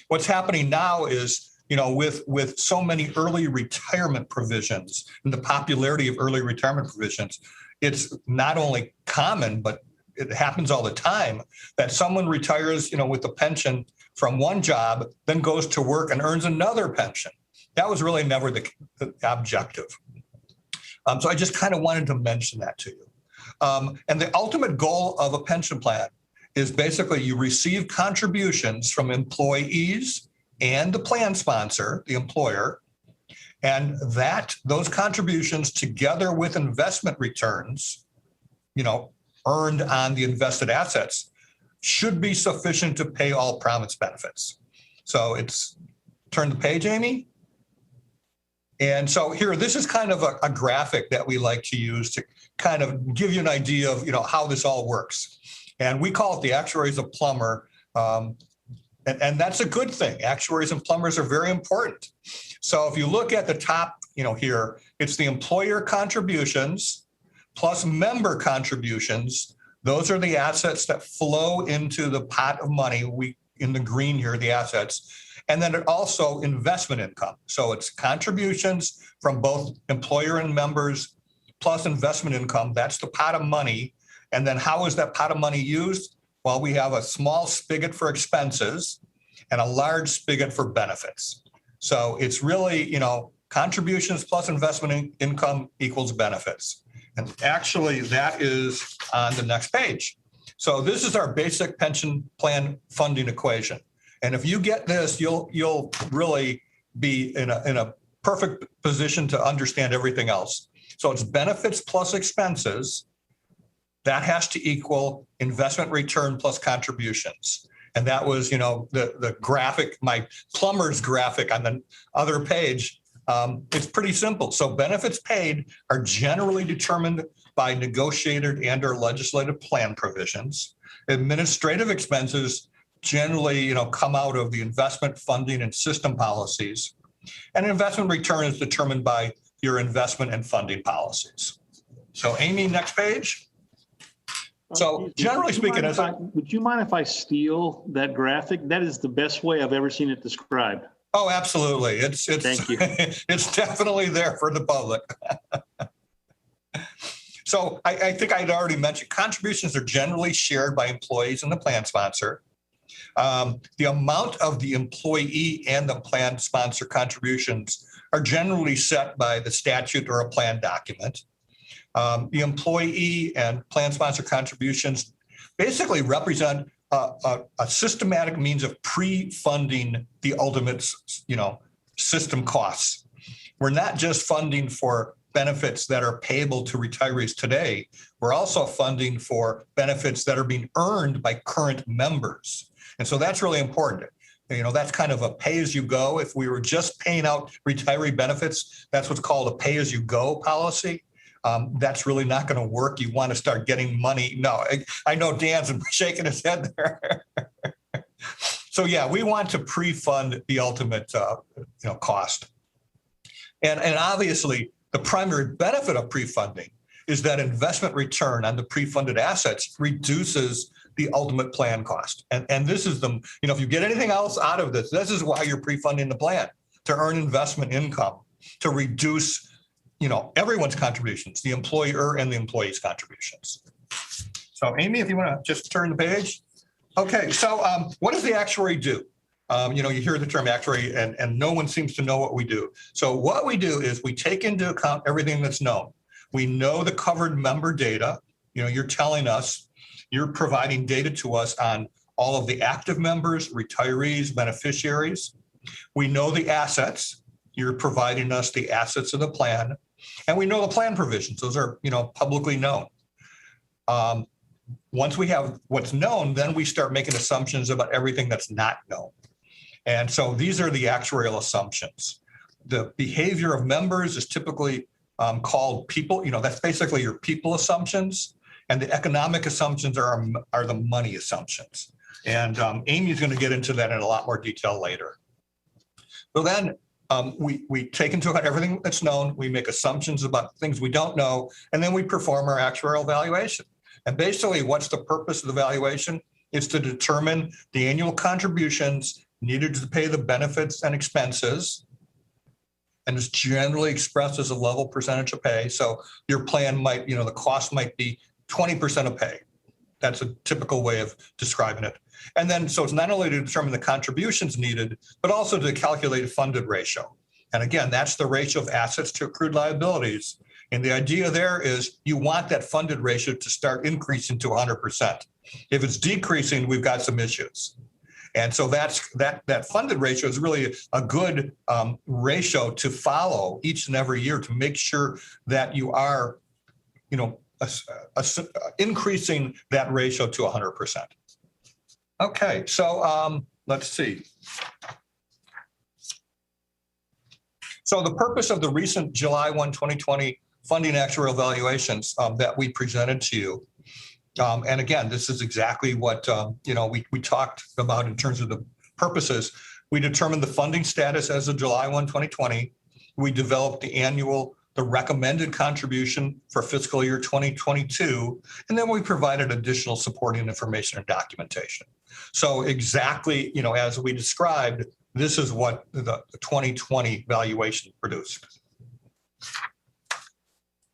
What's happening now is, with so many early retirement provisions and the popularity of early retirement provisions, it's not only common, but it happens all the time that someone retires, with a pension from one job, then goes to work and earns another pension. That was really never the objective. So I just kind of wanted to mention that to you. And the ultimate goal of a pension plan is basically you receive contributions from employees and the plan sponsor, the employer, and those contributions together with investment returns, earned on the invested assets should be sufficient to pay all promised benefits. So turn the page, Amy. And so here, this is kind of a graphic that we like to use to kind of give you an idea of, how this all works. And we call it the actuaries of plumber. And that's a good thing. Actuaries and plumbers are very important. So if you look at the top, here, it's the employer contributions plus member contributions. Those are the assets that flow into the pot of money. In the green here, the assets. And then it also investment income. So it's contributions from both employer and members plus investment income. That's the pot of money. And then how is that pot of money used? Well, we have a small spigot for expenses and a large spigot for benefits. So it's really, contributions plus investment income equals benefits. And actually that is on the next page. So this is our basic pension plan funding equation. And if you get this, you'll really be in a perfect position to understand everything else. So it's benefits plus expenses. That has to equal investment return plus contributions. And that was, the graphic, my plumber's graphic on the other page. It's pretty simple. So benefits paid are generally determined by negotiated and or legislative plan provisions. Administrative expenses generally, come out of the investment funding and system policies. And investment return is determined by your investment and funding policies. So Amy, next page. So generally speaking, would you mind if I steal that graphic? That is the best way I've ever seen it described. Oh, absolutely. It's Thank you. It's definitely there for the public. So I think I'd already mentioned contributions are generally shared by employees and the plan sponsor. The amount of the employee and the plan sponsor contributions are generally set by the statute or a plan document. The employee and plan sponsor contributions basically represent a systematic means of pre-funding the ultimate, system costs. We're not just funding for benefits that are payable to retirees today. We're also funding for benefits that are being earned by current members. And so that's really important. That's kind of a pay-as-you-go. If we were just paying out retiree benefits, that's what's called a pay-as-you-go policy. That's really not going to work. You want to start getting money. No, I know Dan's shaking his head there. So yeah, we want to pre-fund the ultimate, cost. And obviously, the primary benefit of pre-funding is that investment return on the pre-funded assets reduces the ultimate plan cost. And this is if you get anything else out of this, this is why you're pre-funding the plan, to earn investment income, to reduce, everyone's contributions, the employer and the employee's contributions. So Amy, if you want to just turn the page. Okay, so what does the actuary do? You hear the term actuary and no one seems to know what we do. So what we do is we take into account everything that's known. We know the covered member data. You're telling us, you're providing data to us on all of the active members, retirees, beneficiaries. We know the assets. You're providing us the assets of the plan. And we know the plan provisions. Those are, publicly known. Once we have what's known, then we start making assumptions about everything that's not known. And so these are the actuarial assumptions. The behavior of members is typically called people, that's basically your people assumptions. And the economic assumptions are the money assumptions. And Amy's going to get into that in a lot more detail later. So then we take into account everything that's known. We make assumptions about things we don't know, and then we perform our actuarial evaluation. And basically, what's the purpose of the evaluation? It's to determine the annual contributions needed to pay the benefits and expenses. And it's generally expressed as a level percentage of pay. So your plan might, the cost might be 20% of pay. That's a typical way of describing it. And then, so it's not only to determine the contributions needed, but also to calculate a funded ratio. And again, that's the ratio of assets to accrued liabilities. And the idea there is you want that funded ratio to start increasing to 100%. If it's decreasing, we've got some issues. And so that funded ratio is really a good ratio to follow each and every year to make sure that you are, increasing that ratio to 100%. Okay, so let's see. So the purpose of the recent July 1, 2020 funding actuarial evaluations that we presented to you, and again, this is exactly what we talked about in terms of the purposes. We determined the funding status as of July 1, 2020. We developed the recommended contribution for fiscal year 2022, and then we provided additional supporting information and documentation. So exactly, as we described, this is what the 2020 valuation produced.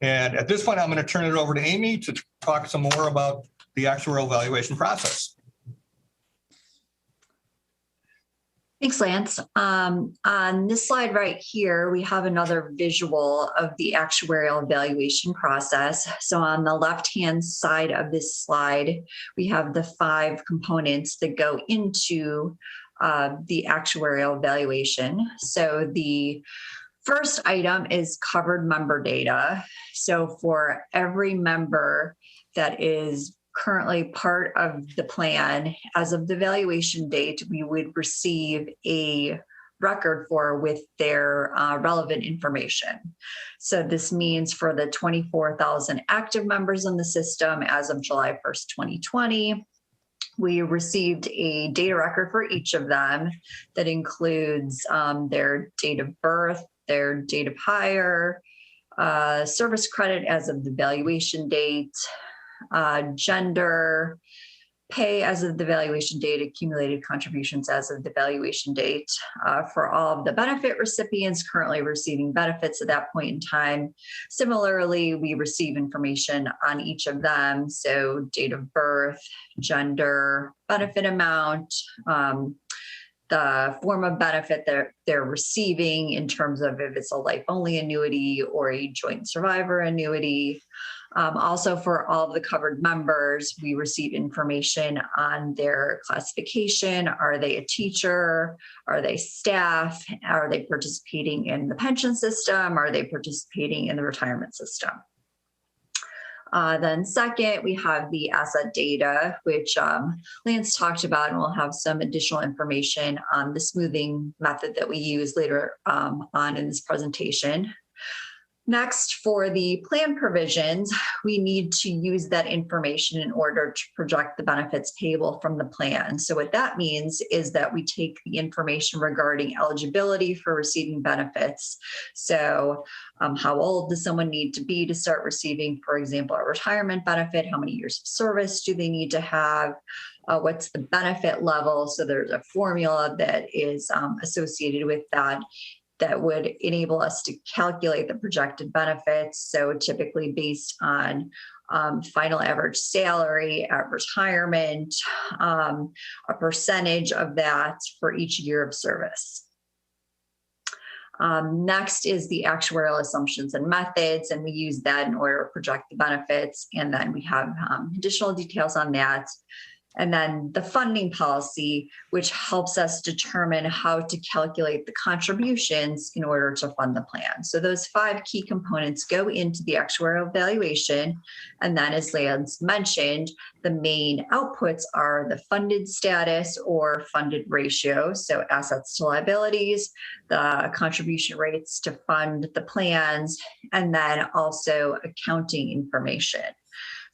And at this point, I'm going to turn it over to Amy to talk some more about the actuarial evaluation process. Thanks, Lance. On this slide right here, we have another visual of the actuarial evaluation process. So on the left-hand side of this slide, we have the 5 components that go into the actuarial evaluation. So the first item is covered member data. So for every member that is currently part of the plan, as of the valuation date, we would receive a record with their relevant information. So this means for the 24,000 active members in the system as of July 1st, 2020, we received a data record for each of them that includes their date of birth, their date of hire, service credit as of the valuation date, gender, pay as of the valuation date, accumulated contributions as of the valuation date. For all of the benefit recipients currently receiving benefits at that point in time, similarly, we receive information on each of them. So date of birth, gender, benefit amount, the form of benefit that they're receiving in terms of if it's a life-only annuity or a joint survivor annuity. Also, for all of the covered members, we receive information on their classification. Are they a teacher? Are they staff? Are they participating in the pension system? Are they participating in the retirement system? Then second, we have the asset data, which Lance talked about, and we'll have some additional information on the smoothing method that we use later on in this presentation. Next, for the plan provisions, we need to use that information in order to project the benefits payable from the plan. So what that means is that we take the information regarding eligibility for receiving benefits. So how old does someone need to be to start receiving, for example, a retirement benefit? How many years of service do they need to have? What's the benefit level? So there's a formula that is associated with that would enable us to calculate the projected benefits. So typically based on final average salary at retirement, a percentage of that for each year of service. Next is the actuarial assumptions and methods, and we use that in order to project the benefits. And then we have additional details on that. And then the funding policy, which helps us determine how to calculate the contributions in order to fund the plan. So those 5 key components go into the actuarial evaluation. And then, as Lance mentioned, the main outputs are the funded status or funded ratio, so assets to liabilities, the contribution rates to fund the plans, and then also accounting information.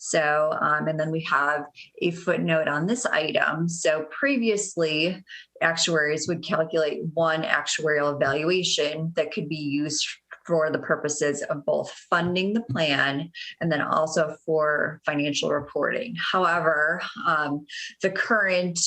So, and then we have a footnote on this item. So previously, actuaries would calculate one actuarial evaluation that could be used for the purposes of both funding the plan and then also for financial reporting. However, the current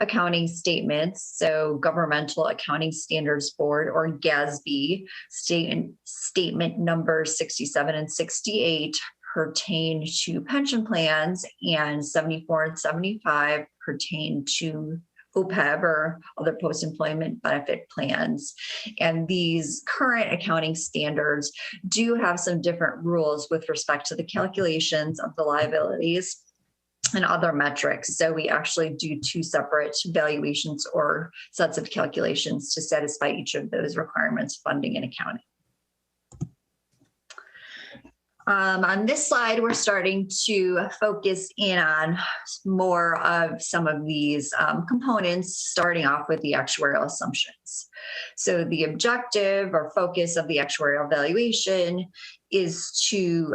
accounting statements, so Governmental Accounting Standards Board or GASB, statement numbers 67 and 68 pertain to pension plans, and 74 and 75 pertain to Opeb or other post-employment benefit plans. And these current accounting standards do have some different rules with respect to the calculations of the liabilities and other metrics. So we actually do 2 separate valuations or sets of calculations to satisfy each of those requirements, funding and accounting. On this slide, we're starting to focus in on more of some of these components, starting off with the actuarial assumptions. So the objective or focus of the actuarial evaluation is to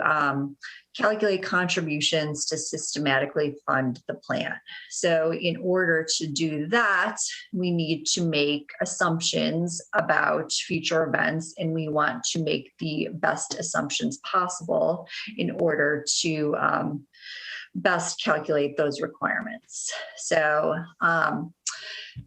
calculate contributions to systematically fund the plan. So in order to do that, we need to make assumptions about future events, and we want to make the best assumptions possible in order to best calculate those requirements. So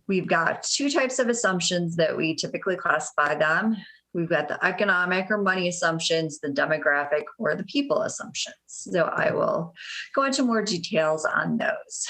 we've got two types of assumptions that we typically classify them. We've got the economic or money assumptions, the demographic or the people assumptions. So I will go into more details on those.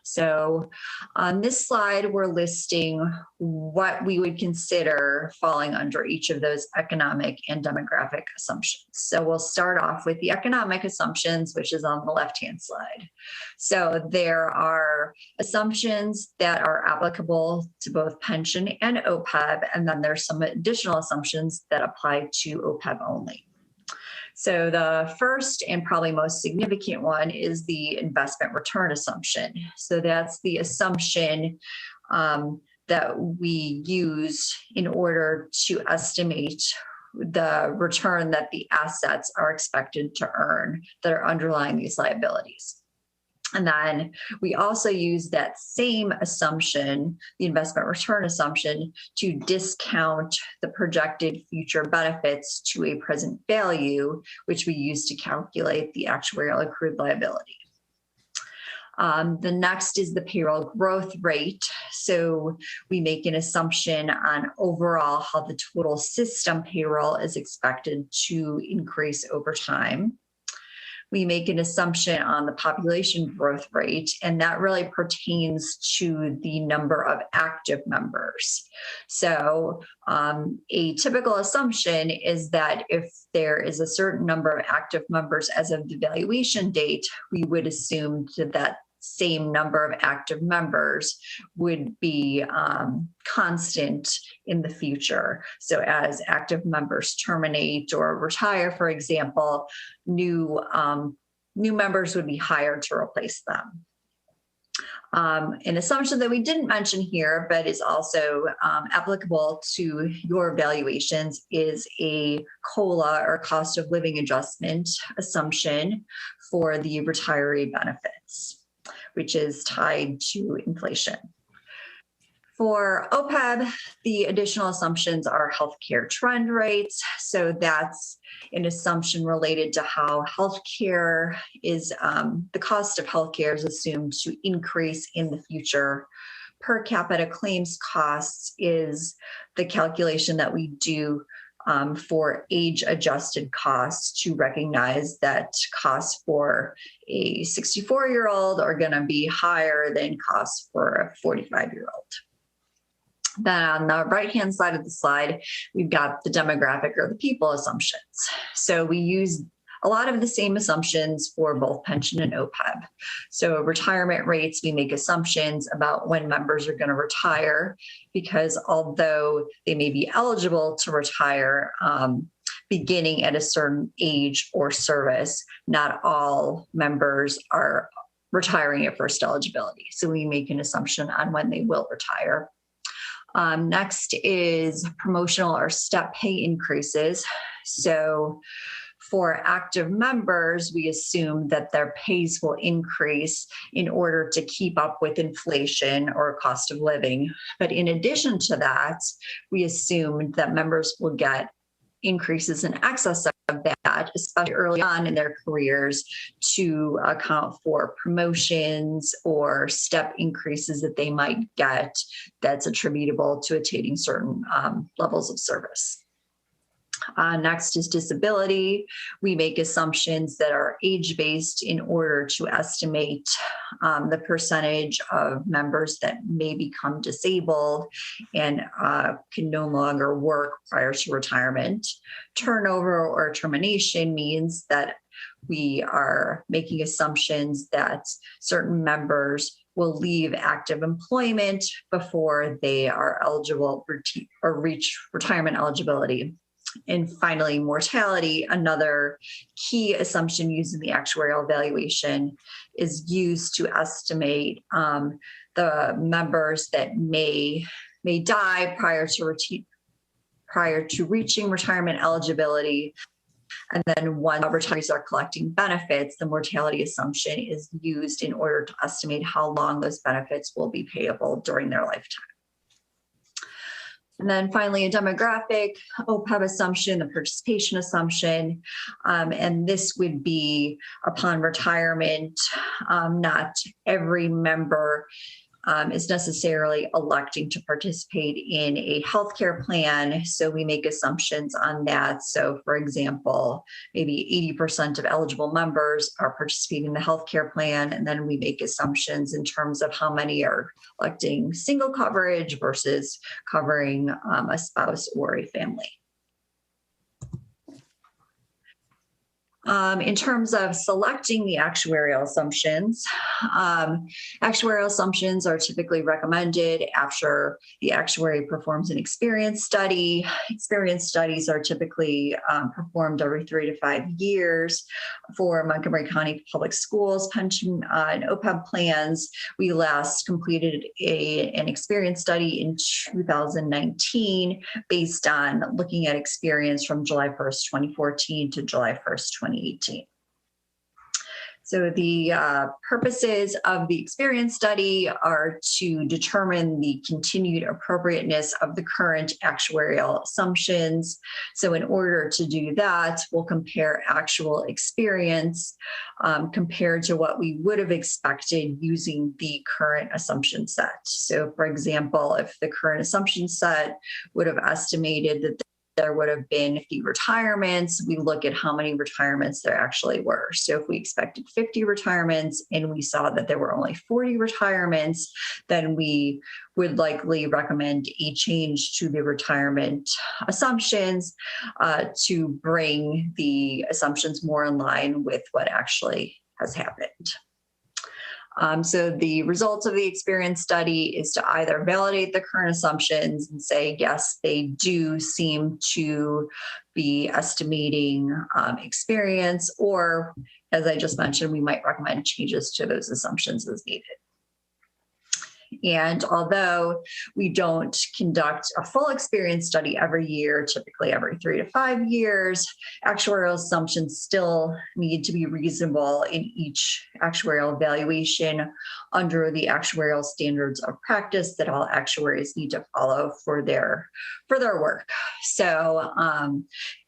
So on this slide, we're listing what we would consider falling under each of those economic and demographic assumptions. So we'll start off with the economic assumptions, which is on the left-hand slide. So there are assumptions that are applicable to both pension and OPEB, and then there's some additional assumptions that apply to OPEB only. So the first and probably most significant one is the investment return assumption. So that's the assumption that we use in order to estimate the return that the assets are expected to earn that are underlying these liabilities. And then we also use that same assumption, the investment return assumption, to discount the projected future benefits to a present value, which we use to calculate the actuarial accrued liability. The next is the payroll growth rate. So we make an assumption on overall how the total system payroll is expected to increase over time. We make an assumption on the population growth rate, and that really pertains to the number of active members. So a typical assumption is that if there is a certain number of active members as of the valuation date, we would assume that that same number of active members would be constant in the future. So as active members terminate or retire, for example, new members would be hired to replace them. An assumption that we didn't mention here, but is also applicable to your evaluations, is a COLA or cost of living adjustment assumption for the retiree benefits, which is tied to inflation. For OPEB, the additional assumptions are healthcare trend rates. So that's an assumption related to how healthcare is, the cost of healthcare is assumed to increase in the future. Per capita claims costs is the calculation that we do for age-adjusted costs to recognize that costs for a 64-year-old are going to be higher than costs for a 45-year-old. Then on the right-hand side of the slide, we've got the demographic or the people assumptions. So we use a lot of the same assumptions for both pension and OPEB. So retirement rates, we make assumptions about when members are going to retire, because although they may be eligible to retire beginning at a certain age or service, not all members are retiring at first eligibility. So we make an assumption on when they will retire. Next is promotional or step pay increases. So for active members, we assume that their pays will increase in order to keep up with inflation or cost of living. But in addition to that, we assume that members will get increases in excess of that, especially early on in their careers, to account for promotions or step increases that they might get that's attributable to attaining certain levels of service. Next is disability. We make assumptions that are age-based in order to estimate the percentage of members that may become disabled and can no longer work prior to retirement. Turnover or termination means that we are making assumptions that certain members will leave active employment before they are eligible or reach retirement eligibility. And finally, mortality, another key assumption used in the actuarial evaluation, is used to estimate the members that may die prior to reaching retirement eligibility. And then once retirees are collecting benefits, the mortality assumption is used in order to estimate how long those benefits will be payable during their lifetime. And then finally, a demographic OPEB assumption, the participation assumption, and this would be upon retirement. Not every member is necessarily electing to participate in a healthcare plan, so we make assumptions on that. So for example, maybe 80% of eligible members are participating in the healthcare plan, and then we make assumptions in terms of how many are electing single coverage versus covering a spouse or a family. In terms of selecting the actuarial assumptions are typically recommended after the actuary performs an experience study. Experience studies are typically performed every 3 to 5 years. For Montgomery County Public Schools pension and Opeb plans, we last completed an experience study in 2019 based on looking at experience from July 1st, 2014 to July 1st, 2018. So the purposes of the experience study are to determine the continued appropriateness of the current actuarial assumptions. So in order to do that, we'll compare actual experience compared to what we would have expected using the current assumption set. So for example, if the current assumption set would have estimated that there would have been 50 retirements, we look at how many retirements there actually were. So if we expected 50 retirements and we saw that there were only 40 retirements, then we would likely recommend a change to the retirement assumptions to bring the assumptions more in line with what actually has happened. So the results of the experience study is to either validate the current assumptions and say, yes, they do seem to be estimating experience, or as I just mentioned, we might recommend changes to those assumptions as needed. And although we don't conduct a full experience study every year, typically every 3 to 5 years, actuarial assumptions still need to be reasonable in each actuarial evaluation under the actuarial standards of practice that all actuaries need to follow for their work. So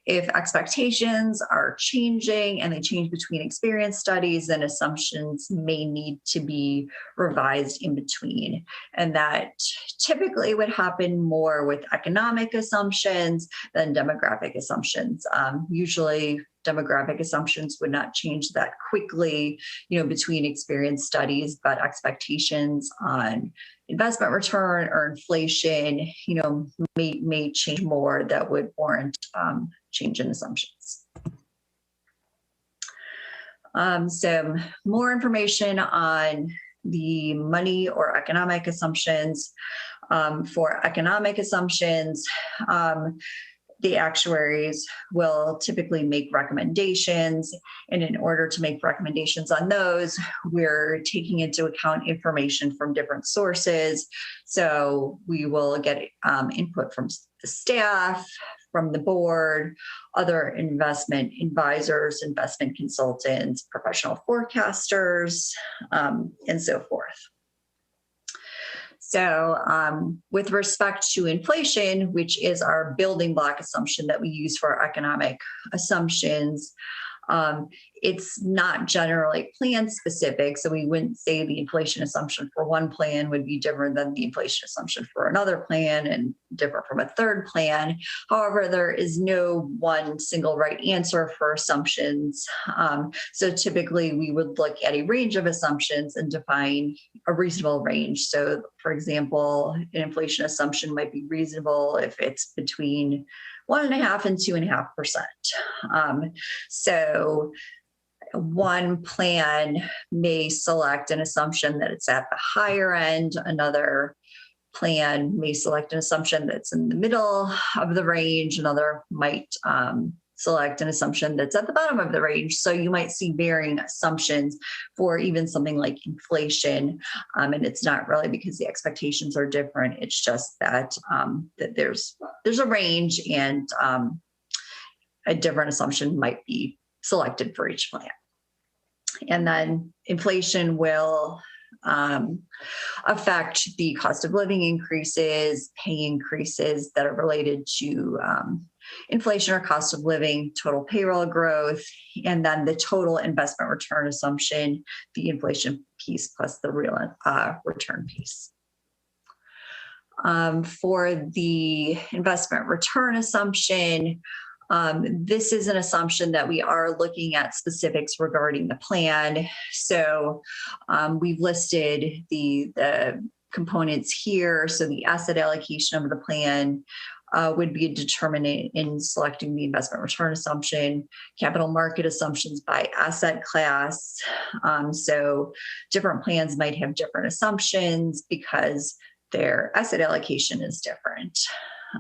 if expectations are changing and they change between experience studies, then assumptions may need to be revised in between. And that typically would happen more with economic assumptions than demographic assumptions. Usually demographic assumptions would not change that quickly, between experience studies, but expectations on investment return or inflation, may change more that would warrant change in assumptions. Some more information on the money or economic assumptions. For economic assumptions, the actuaries will typically make recommendations, and in order to make recommendations on those, we're taking into account information from different sources. So we will get input from the staff, from the board, other investment advisors, investment consultants, professional forecasters, and so forth. So with respect to inflation, which is our building block assumption that we use for our economic assumptions, it's not generally plan specific. So we wouldn't say the inflation assumption for one plan would be different than the inflation assumption for another plan and different from a third plan. However, there is no one single right answer for assumptions. So typically we would look at a range of assumptions and define a reasonable range. So for example, an inflation assumption might be reasonable if it's between 1.5% and 2.5%. So one plan may select an assumption that it's at the higher end, another plan may select an assumption that's in the middle of the range. Another might select an assumption that's at the bottom of the range. So you might see varying assumptions for even something like inflation. And it's not really because the expectations are different. It's just that, that there's a range, and a different assumption might be selected for each plan. And then inflation will affect the cost of living increases, pay increases that are related to inflation or cost of living, total payroll growth, and then the total investment return assumption, the inflation piece plus the real return piece. For the investment return assumption, this is an assumption that we are looking at specifics regarding the plan. So we've listed the components here. So the asset allocation of the plan would be a determinant in selecting the investment return assumption, capital market assumptions by asset class. So different plans might have different assumptions because their asset allocation is different.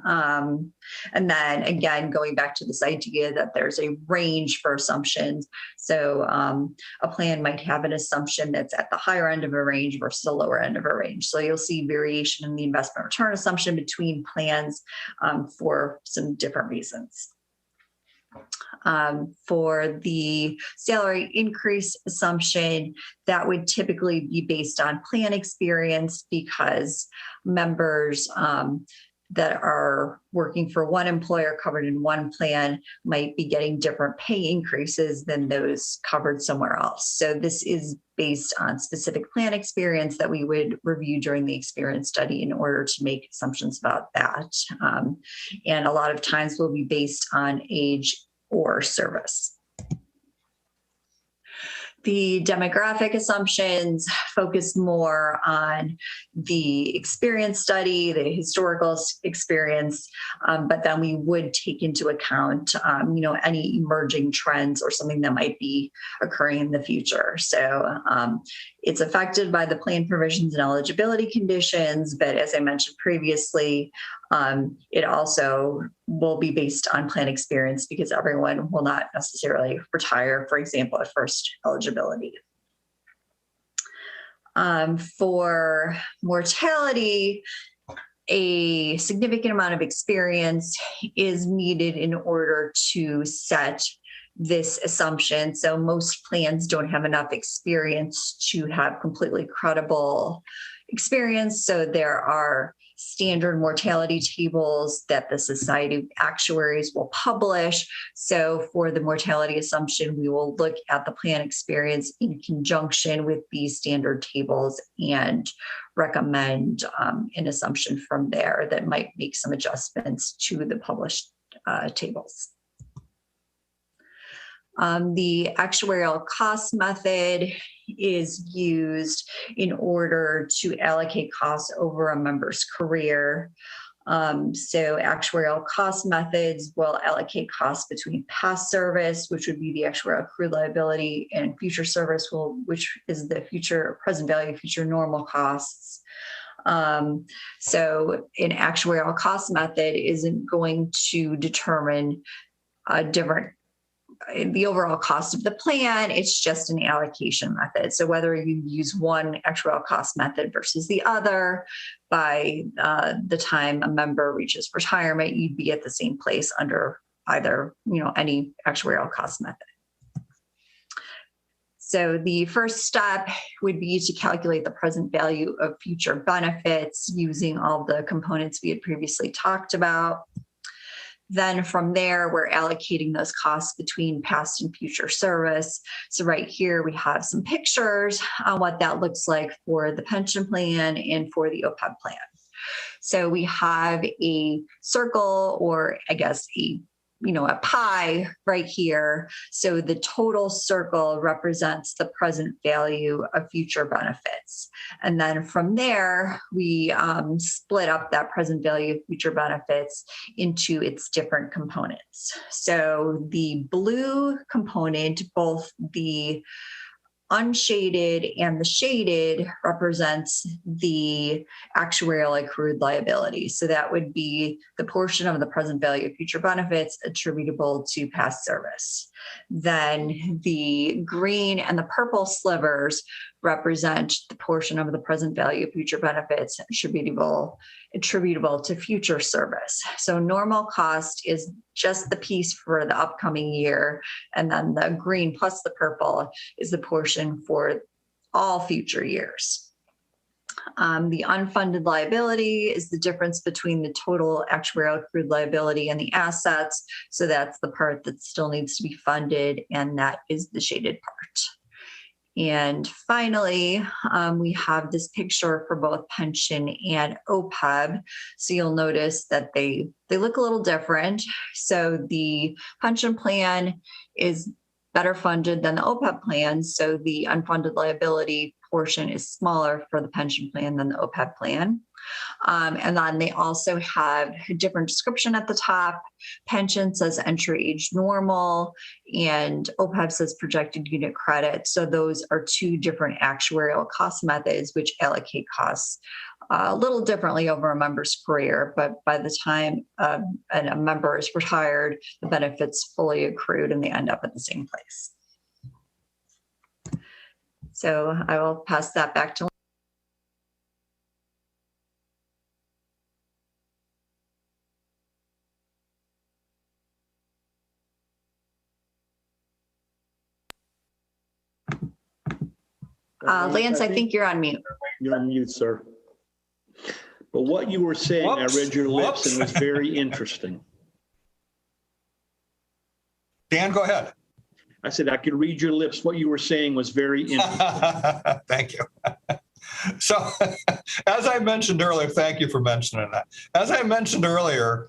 And then again, going back to this idea that there's a range for assumptions. So a plan might have an assumption that's at the higher end of a range versus the lower end of a range. So you'll see variation in the investment return assumption between plans for some different reasons. For the salary increase assumption, that would typically be based on plan experience, because members that are working for one employer covered in one plan might be getting different pay increases than those covered somewhere else. So this is based on specific plan experience that we would review during the experience study in order to make assumptions about that. And a lot of times will be based on age or service. The demographic assumptions focus more on the experience study, the historical experience, but then we would take into account, any emerging trends or something that might be occurring in the future. So it's affected by the plan provisions and eligibility conditions, but as I mentioned previously, it also will be based on plan experience, because everyone will not necessarily retire, for example, at first eligibility. For mortality, a significant amount of experience is needed in order to set this assumption. So most plans don't have enough experience to have completely credible experience. So there are standard mortality tables that the Society of Actuaries will publish. So for the mortality assumption, we will look at the plan experience in conjunction with these standard tables and recommend an assumption from there that might make some adjustments to the published tables. The actuarial cost method is used in order to allocate costs over a member's career. So actuarial cost methods will allocate costs between past service, which would be the actuarial accrued liability, and future service, which is the future present value, future normal costs. So an actuarial cost method isn't going to determine the overall cost of the plan. It's just an allocation method. So whether you use one actuarial cost method versus the other, by the time a member reaches retirement, you'd be at the same place under either, any actuarial cost method. So the first step would be to calculate the present value of future benefits using all the components we had previously talked about. Then from there, we're allocating those costs between past and future service. So right here, we have some pictures on what that looks like for the pension plan and for the Opeb plan. So we have a circle, or I guess a pie right here. So the total circle represents the present value of future benefits. And then from there, we split up that present value of future benefits into its different components. So the blue component, both the unshaded and the shaded represents the actuarial accrued liability. So that would be the portion of the present value of future benefits attributable to past service. Then the green and the purple slivers represent the portion of the present value of future benefits attributable to future service. So normal cost is just the piece for the upcoming year, and then the green plus the purple is the portion for all future years. The unfunded liability is the difference between the total actuarial accrued liability and the assets. So that's the part that still needs to be funded, and that is the shaded part. And finally, we have this picture for both pension and OPEB. So you'll notice that they look a little different. So the pension plan is better funded than the OPEB plan. So the unfunded liability portion is smaller for the pension plan than the OPEB plan. And then they also have a different description at the top. Pension says entry age normal, and OPEB says projected unit credit. So those are two different actuarial cost methods, which allocate costs a little differently over a member's career. But by the time a member is retired, the benefits fully accrued and they end up at the same place. So I will pass that back to Lance. I think you're on mute. You're on mute, sir. But what you were saying, I read your lips and it was very interesting. Dan, go ahead. I said I could read your lips. What you were saying was very interesting. Thank you. So, as I mentioned earlier, thank you for mentioning that. As I mentioned earlier,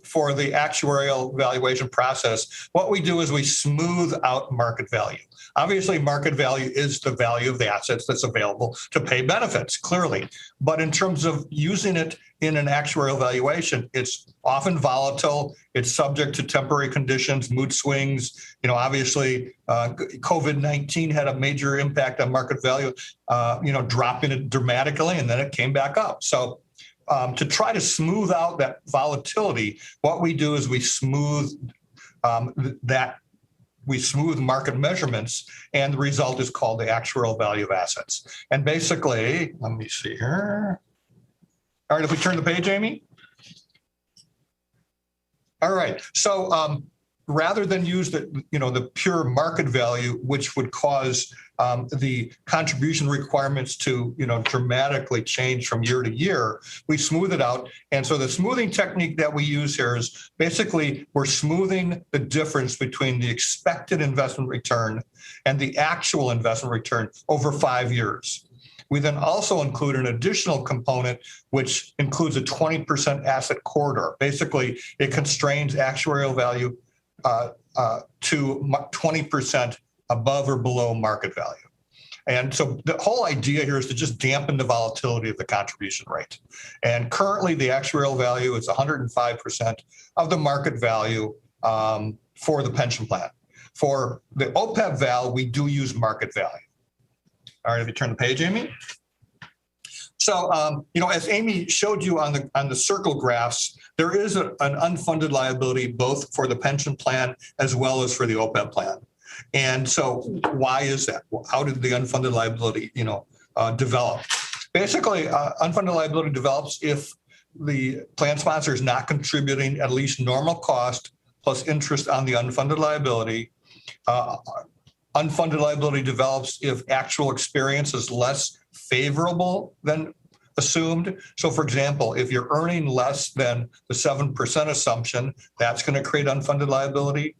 for the actuarial valuation process, what we do is we smooth out market value. Obviously, market value is the value of the assets that's available to pay benefits, clearly. But in terms of using it in an actuarial valuation, it's often volatile. It's subject to temporary conditions, mood swings. Obviously, COVID-19 had a major impact on market value, dropping it dramatically, and then it came back up. So to try to smooth out that volatility, what we do is we smooth market measurements, and the result is called the actuarial value of assets. And basically, let me see here. All right, if we turn the page, Amy. All right, so rather than use the pure market value, which would cause the contribution requirements to dramatically change from year to year, we smooth it out. And so the smoothing technique that we use here is basically we're smoothing the difference between the expected investment return and the actual investment return over 5 years. We then also include an additional component, which includes a 20% asset corridor. Basically, it constrains actuarial value to 20% above or below market value. And so the whole idea here is to just dampen the volatility of the contribution rate. And currently the actuarial value is 105% of the market value for the pension plan. For the OPEB val, we do use market value. All right, if you turn the page, Amy. So, as Amy showed you on the circle graphs, there is an unfunded liability both for the pension plan as well as for the OPEB plan. And so why is that? How did the unfunded liability, develop? Basically, unfunded liability develops if the plan sponsor is not contributing at least normal cost plus interest on the unfunded liability. Unfunded liability develops if actual experience is less favorable than assumed. So for example, if you're earning less than the 7% assumption, that's going to create unfunded liability.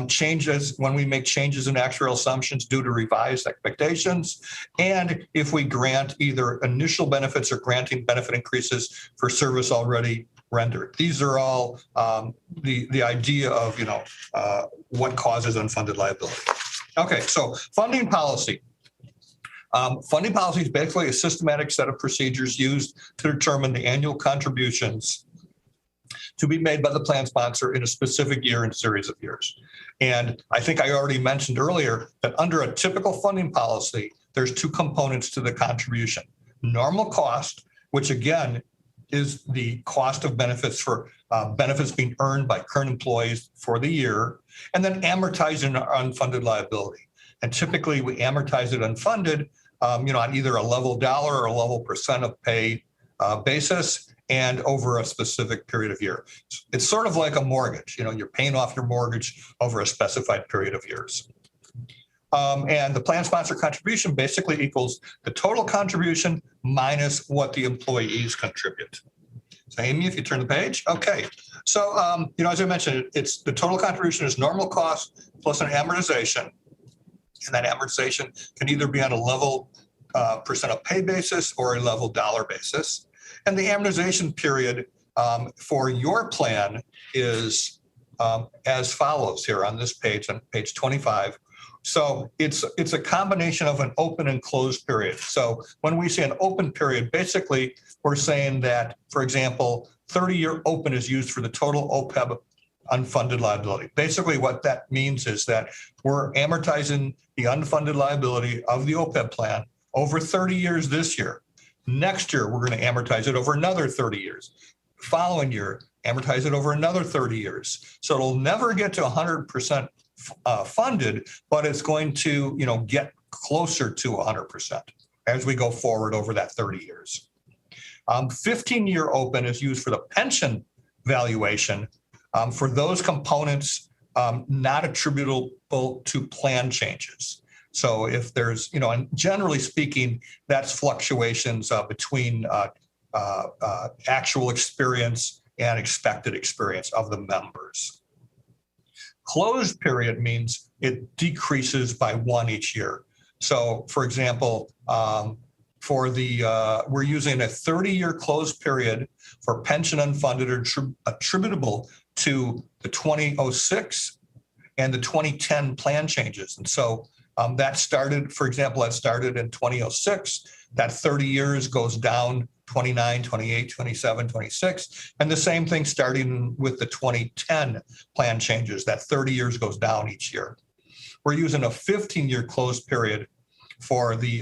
Changes when we make changes in actuarial assumptions due to revised expectations, and if we grant either initial benefits or granting benefit increases for service already rendered. These are all the idea of what causes unfunded liability. Okay, so funding policy. Funding policy is basically a systematic set of procedures used to determine the annual contributions to be made by the plan sponsor in a specific year and series of years. And I think I already mentioned earlier that under a typical funding policy, there's two components to the contribution. Normal cost, which again is the cost of benefits for benefits being earned by current employees for the year, and then amortizing our unfunded liability. And typically we amortize it unfunded, on either a level dollar or a level percent of pay basis and over a specific period of year. It's sort of like a mortgage. You're paying off your mortgage over a specified period of years. And the plan sponsor contribution basically equals the total contribution minus what the employees contribute. So Amy, if you turn the page, okay. So, as I mentioned, it's the total contribution is normal cost plus an amortization. And that amortization can either be on a level percent of pay basis or a level dollar basis. And the amortization period for your plan is as follows here on this page, on page 25. So it's a combination of an open and closed period. So when we say an open period, basically we're saying that, for example, 30-year open is used for the total Opeb unfunded liability. Basically what that means is that we're amortizing the unfunded liability of the Opeb plan over 30 years this year. Next year, we're going to amortize it over another 30 years. Following year, amortize it over another 30 years. So it'll never get to 100% funded, but it's going to, get closer to 100% as we go forward over that 30 years. 15-year open is used for the pension valuation for those components not attributable to plan changes. So if there's, and generally speaking, that's fluctuations between actual experience and expected experience of the members. Closed period means it decreases by one each year. So for example, we're using a 30-year closed period for pension unfunded or attributable to the 2006 and the 2010 plan changes. And so that started, for example, that started in 2006. That 30 years goes down 29, 28, 27, 26. And the same thing starting with the 2010 plan changes. That 30 years goes down each year. We're using a 15-year closed period for the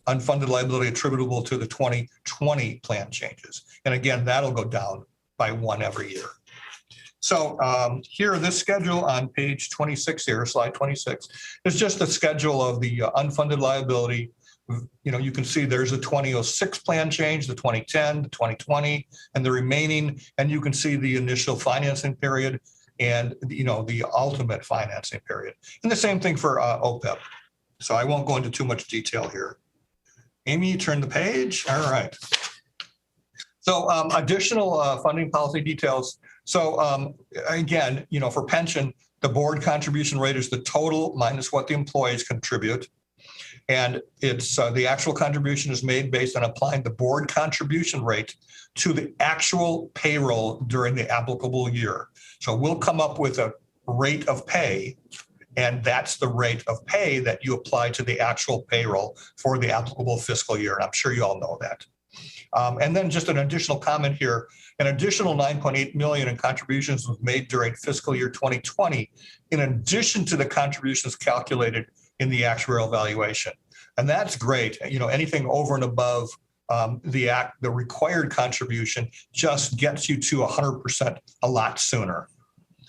unfunded liability attributable to the 2020 plan changes. And again, that'll go down by one every year. So here, this schedule on page 26 here, slide 26, is just a schedule of the unfunded liability. You can see there's a 2006 plan change, the 2010, the 2020, and the remaining, and you can see the initial financing period and, the ultimate financing period. And the same thing for Opeb. So I won't go into too much detail here. Amy, turn the page. All right. So additional funding policy details. So again, for pension, the board contribution rate is the total minus what the employees contribute. And it's the actual contribution is made based on applying the board contribution rate to the actual payroll during the applicable year. So we'll come up with a rate of pay, and that's the rate of pay that you apply to the actual payroll for the applicable fiscal year. And I'm sure you all know that. And then just an additional comment here, an additional $9.8 million in contributions was made during fiscal year 2020, in addition to the contributions calculated in the actuarial evaluation. And that's great. Anything over and above the required contribution just gets you to 100% a lot sooner.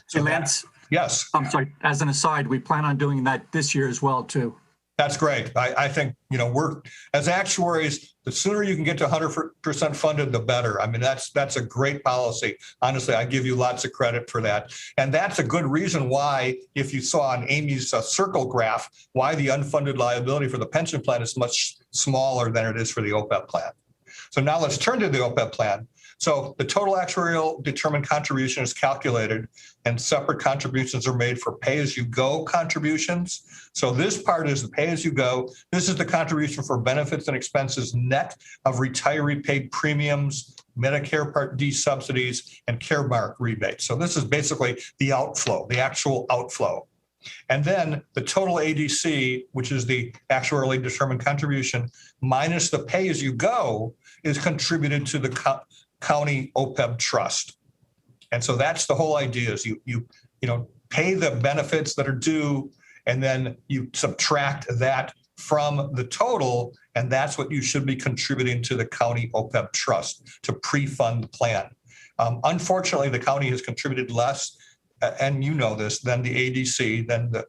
So hey, Lance. Yes. I'm sorry. As an aside, we plan on doing that this year as well, too. That's great. I think, we're, as actuaries, the sooner you can get to 100% funded, the better. I mean, that's a great policy. Honestly, I give you lots of credit for that. And that's a good reason why, if you saw on Amy's circle graph, why the unfunded liability for the pension plan is much smaller than it is for the Opeb plan. So now let's turn to the Opeb plan. So the total actuarial determined contribution is calculated, and separate contributions are made for pay-as-you-go contributions. So this part is the pay-as-you-go. This is the contribution for benefits and expenses net of retiree paid premiums, Medicare Part D subsidies, and Caremark rebates. So this is basically the outflow, the actual outflow. And then the total ADC, which is the actuarially determined contribution, minus the pay-as-you-go, is contributed to the county Opeb trust. And so that's the whole idea is you pay the benefits that are due, and then you subtract that from the total, and that's what you should be contributing to the county OPEB trust to pre-fund the plan. Unfortunately, the county has contributed less, and you know this, than the ADC, than the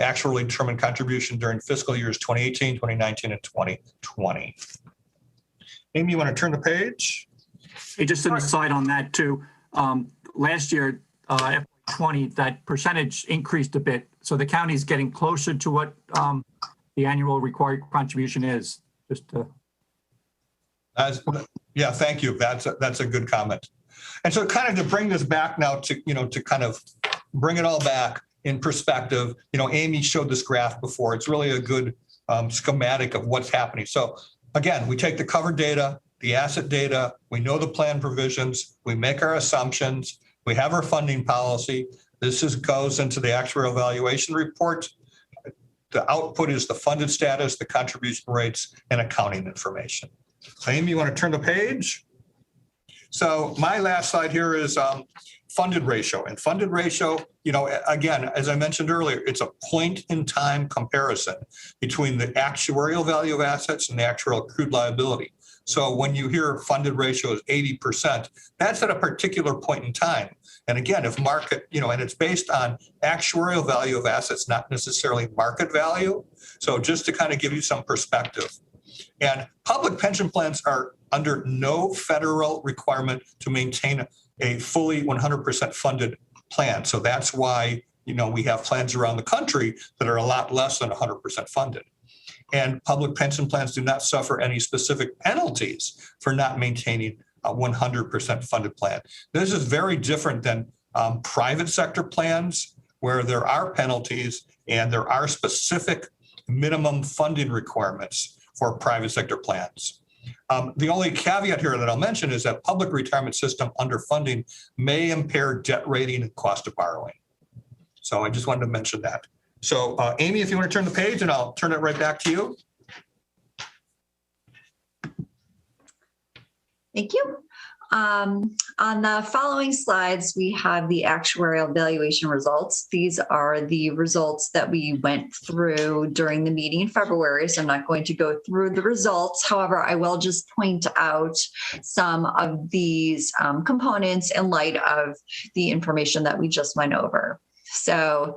actually determined contribution during fiscal years 2018, 2019, and 2020. Amy, you want to turn the page? Hey, just an aside on that too. Last year, FY20, that percentage increased a bit. So the county is getting closer to what the annual required contribution is. Just to... Yeah, thank you. That's a good comment. And so kind of to bring this back now to, to kind of bring it all back in perspective, Amy showed this graph before. It's really a good schematic of what's happening. So again, we take the cover data, the asset data, we know the plan provisions, we make our assumptions, we have our funding policy. This goes into the actuarial evaluation report. The output is the funded status, the contribution rates, and accounting information. So Amy, you want to turn the page? So my last slide here is funded ratio. And funded ratio, again, as I mentioned earlier, it's a point in time comparison between the actuarial value of assets and the actuarial accrued liability. So when you hear funded ratio is 80%, that's at a particular point in time. And again, if market, and it's based on actuarial value of assets, not necessarily market value. So just to kind of give you some perspective. And public pension plans are under no federal requirement to maintain a fully 100% funded plan. So that's why, we have plans around the country that are a lot less than 100% funded. And public pension plans do not suffer any specific penalties for not maintaining a 100% funded plan. This is very different than private sector plans, where there are penalties and there are specific minimum funding requirements for private sector plans. The only caveat here that I'll mention is that public retirement system underfunding may impair debt rating and cost of borrowing. So I just wanted to mention that. So Amy, if you want to turn the page, and I'll turn it right back to you. Thank you. On the following slides, we have the actuarial evaluation results. These are the results that we went through during the meeting in February, so I'm not going to go through the results. However, I will just point out some of these components in light of the information that we just went over. So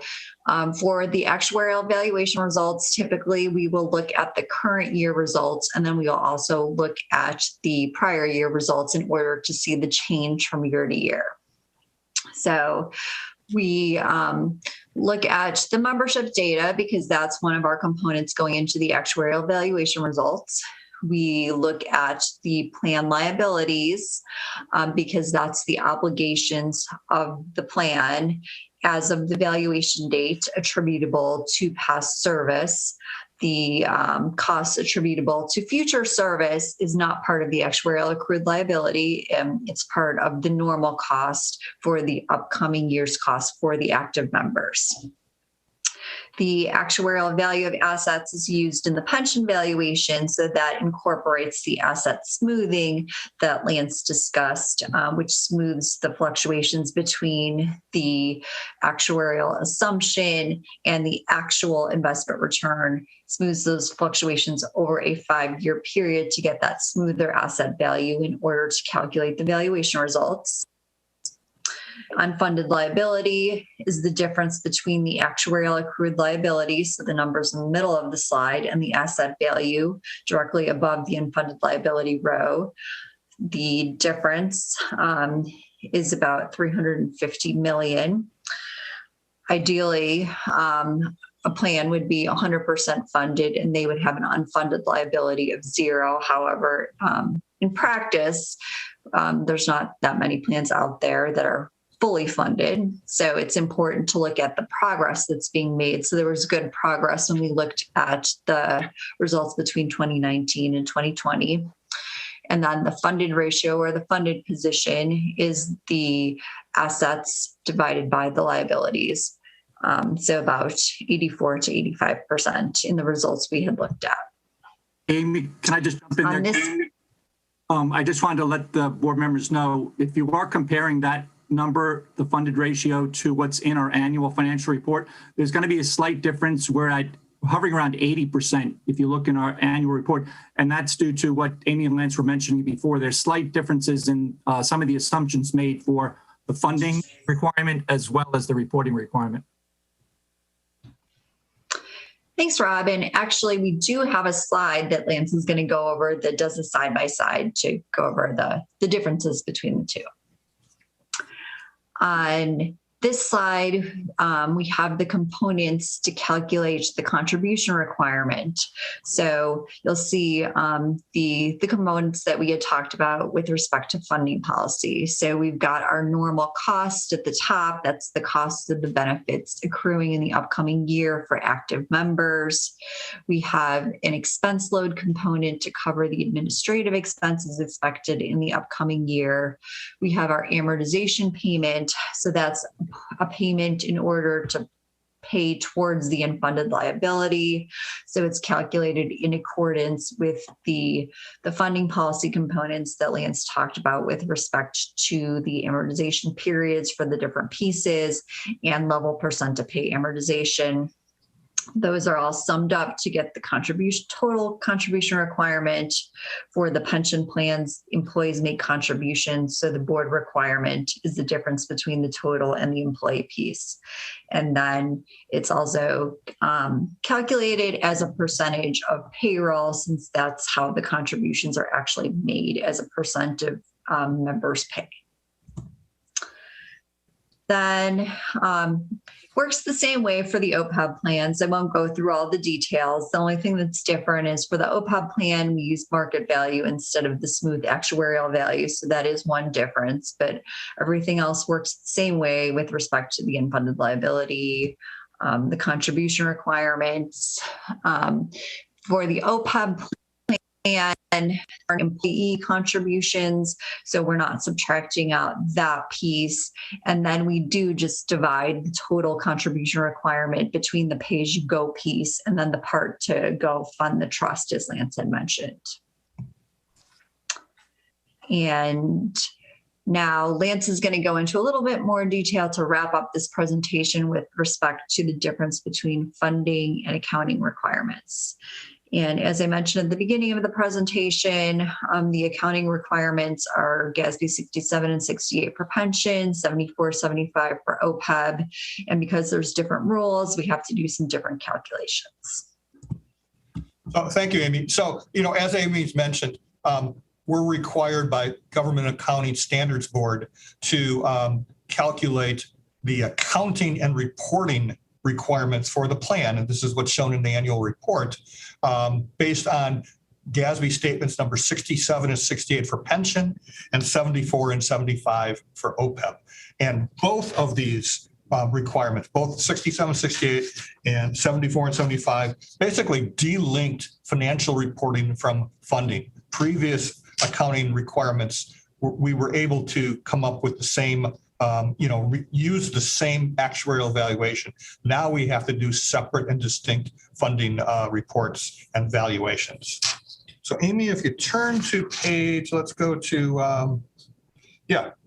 for the actuarial evaluation results, typically we will look at the current year results, and then we will also look at the prior year results in order to see the change from year to year. So we look at the membership data because that's one of our components going into the actuarial evaluation results. We look at the plan liabilities because that's the obligations of the plan as of the valuation date attributable to past service. The costs attributable to future service is not part of the actuarial accrued liability. It's part of the normal cost for the upcoming year's cost for the active members. The actuarial value of assets is used in the pension valuation, so that incorporates the asset smoothing that Lance discussed, which smooths the fluctuations between the actuarial assumption and the actual investment return, smooths those fluctuations over a 5-year period to get that smoother asset value in order to calculate the valuation results. Unfunded liability is the difference between the actuarial accrued liability, so the numbers in the middle of the slide, and the asset value directly above the unfunded liability row. The difference is about $350 million. Ideally, a plan would be 100% funded and they would have an unfunded liability of 0. However, in practice, there's not that many plans out there that are fully funded. So it's important to look at the progress that's being made. So there was good progress when we looked at the results between 2019 and 2020. And then the funded ratio, or the funded position, is the assets divided by the liabilities. So about 84 to 85% in the results we had looked at. Amy, can I just jump in there? I just wanted to let the board members know, if you are comparing that number, the funded ratio, to what's in our annual financial report, there's going to be a slight difference where hovering around 80% if you look in our annual report. And that's due to what Amy and Lance were mentioning before. There's slight differences in some of the assumptions made for the funding requirement as well as the reporting requirement. Thanks, Rob. And actually, we do have a slide that Lance is going to go over that does a side-by-side to go over the differences between the two. On this slide, we have the components to calculate the contribution requirement. So you'll see the components that we had talked about with respect to funding policy. So we've got our normal cost at the top. That's the cost of the benefits accruing in the upcoming year for active members. We have an expense load component to cover the administrative expenses expected in the upcoming year. We have our amortization payment. So that's a payment in order to pay towards the unfunded liability. So it's calculated in accordance with the funding policy components that Lance talked about with respect to the amortization periods for the different pieces and level percent of pay amortization. Those are all summed up to get the total contribution requirement. For the pension plans, employees make contributions. So the board requirement is the difference between the total and the employee piece. And then it's also calculated as a percentage of payroll, since that's how the contributions are actually made as a percent of members' pay. Then works the same way for the Opeb plans. I won't go through all the details. The only thing that's different is for the Opeb plan, we use market value instead of the smooth actuarial value. So that is one difference, but everything else works the same way with respect to the unfunded liability, the contribution requirements. For the Opeb plan, and our employee contributions. So we're not subtracting out that piece. And then we do just divide the total contribution requirement between the pay-as-you-go piece and then the part to go fund the trust, as Lance had mentioned. And now Lance is going to go into a little bit more detail to wrap up this presentation with respect to the difference between funding and accounting requirements. And as I mentioned at the beginning of the presentation, the accounting requirements are GASB 67 and 68 for pension, 74, 75 for Opeb. And because there's different rules, we have to do some different calculations. Oh, thank you, Amy. So, as Amy's mentioned, we're required by Government Accounting Standards Board to calculate the accounting and reporting requirements for the plan. And this is what's shown in the annual report, based on GASB statements number 67 and 68 for pension and 74 and 75 for Opeb. And both of these requirements, both 67, 68 and 74 and 75, basically delinked financial reporting from funding. Previous accounting requirements, we were able to come up with the same use the same actuarial valuation. Now we have to do separate and distinct funding reports and valuations. So Amy, if you turn to page, let's go to,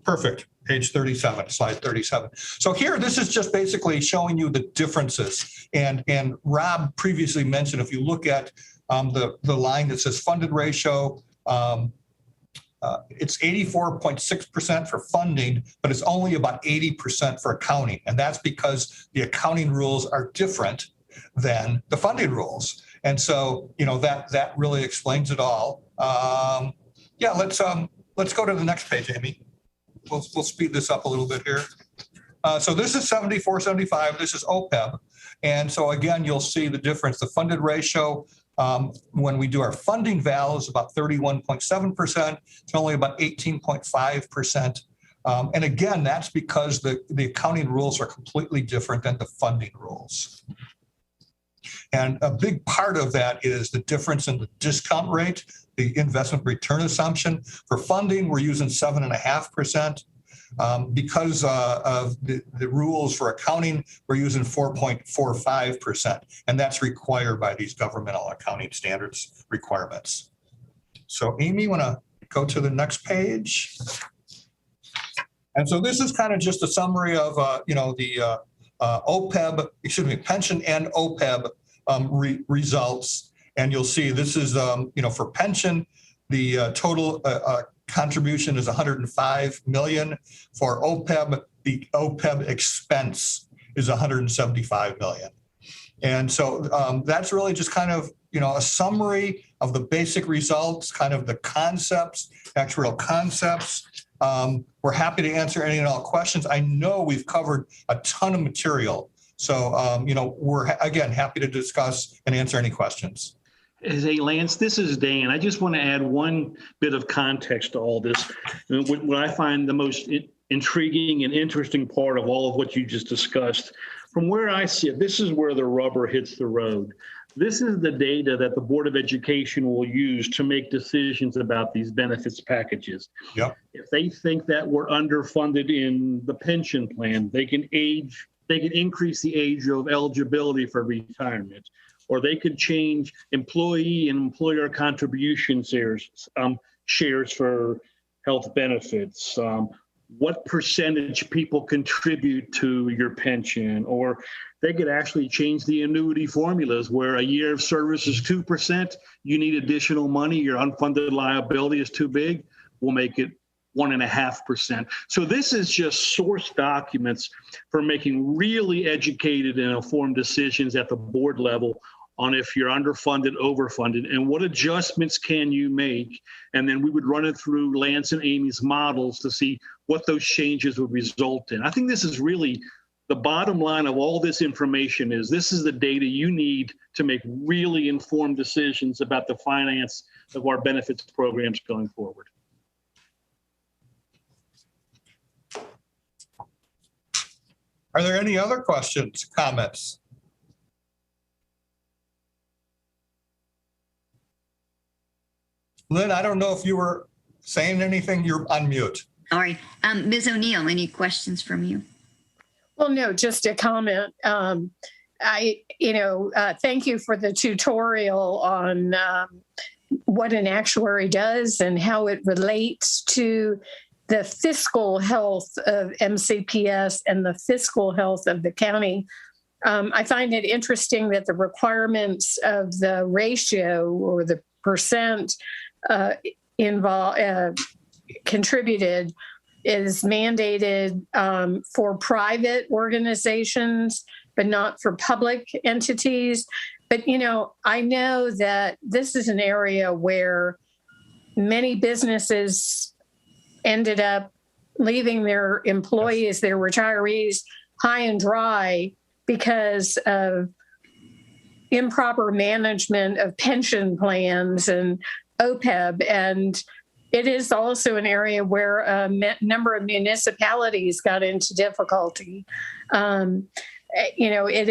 perfect. Page 37, slide 37. So here, this is just basically showing you the differences. And Rob previously mentioned, if you look at the line that says funded ratio, it's 84.6% for funding, but it's only about 80% for accounting. And that's because the accounting rules are different than the funding rules. And so, that really explains it all. Let's go to the next page, Amy. We'll speed this up a little bit here. So this is 74, 75. This is Opeb. And so again, you'll see the difference. The funded ratio, when we do our funding val, is about 31.7%. It's only about 18.5%. And again, that's because the accounting rules are completely different than the funding rules. And a big part of that is the difference in the discount rate, the investment return assumption. For funding, we're using 7.5%. Because of the rules for accounting, we're using 4.45%, and that's required by these governmental accounting standards requirements. So Amy, want to go to the next page? And so this is kind of just a summary of, the Opeb, pension and Opeb results. And you'll see this is, for pension, the total contribution is 105 million. For Opeb, the Opeb expense is 175 million. And so that's really just kind of, a summary of the basic results, kind of the concepts, actuarial concepts. We're happy to answer any and all questions. I know we've covered a ton of material. So, we're, again, happy to discuss and answer any questions. Hey, Lance, this is Dan. I just want to add one bit of context to all this. What I find the most intriguing and interesting part of all of what you just discussed, from where I see it, this is where the rubber hits the road. This is the data that the Board of Education will use to make decisions about these benefits packages. Yep. If they think that we're underfunded in the pension plan, they can increase the age of eligibility for retirement, or they could change employee and employer contribution shares for health benefits. What percentage people contribute to your pension, or they could actually change the annuity formulas where a year of service is 2%, you need additional money, your unfunded liability is too big, we'll make it 1.5%. So this is just source documents for making really educated and informed decisions at the board level on if you're underfunded, overfunded, and what adjustments can you make. And then we would run it through Lance and Amy's models to see what those changes would result in. I think this is really the bottom line of all this information is this is the data you need to make really informed decisions about the finance of our benefits programs going forward. Are there any other questions, comments? Lynn, I don't know if you were saying anything. You're on mute. All right. Ms. O'Neill, any questions from you? Well, no, just a comment. Thank you for the tutorial on what an actuary does and how it relates to the fiscal health of MCPS and the fiscal health of the county. I find it interesting that the requirements of the ratio or the percent contributed is mandated for private organizations, but not for public entities. But, I know that this is an area where many businesses ended up leaving their employees, their retirees, high and dry because of improper management of pension plans and Opeb. And it is also an area where a number of municipalities got into difficulty. It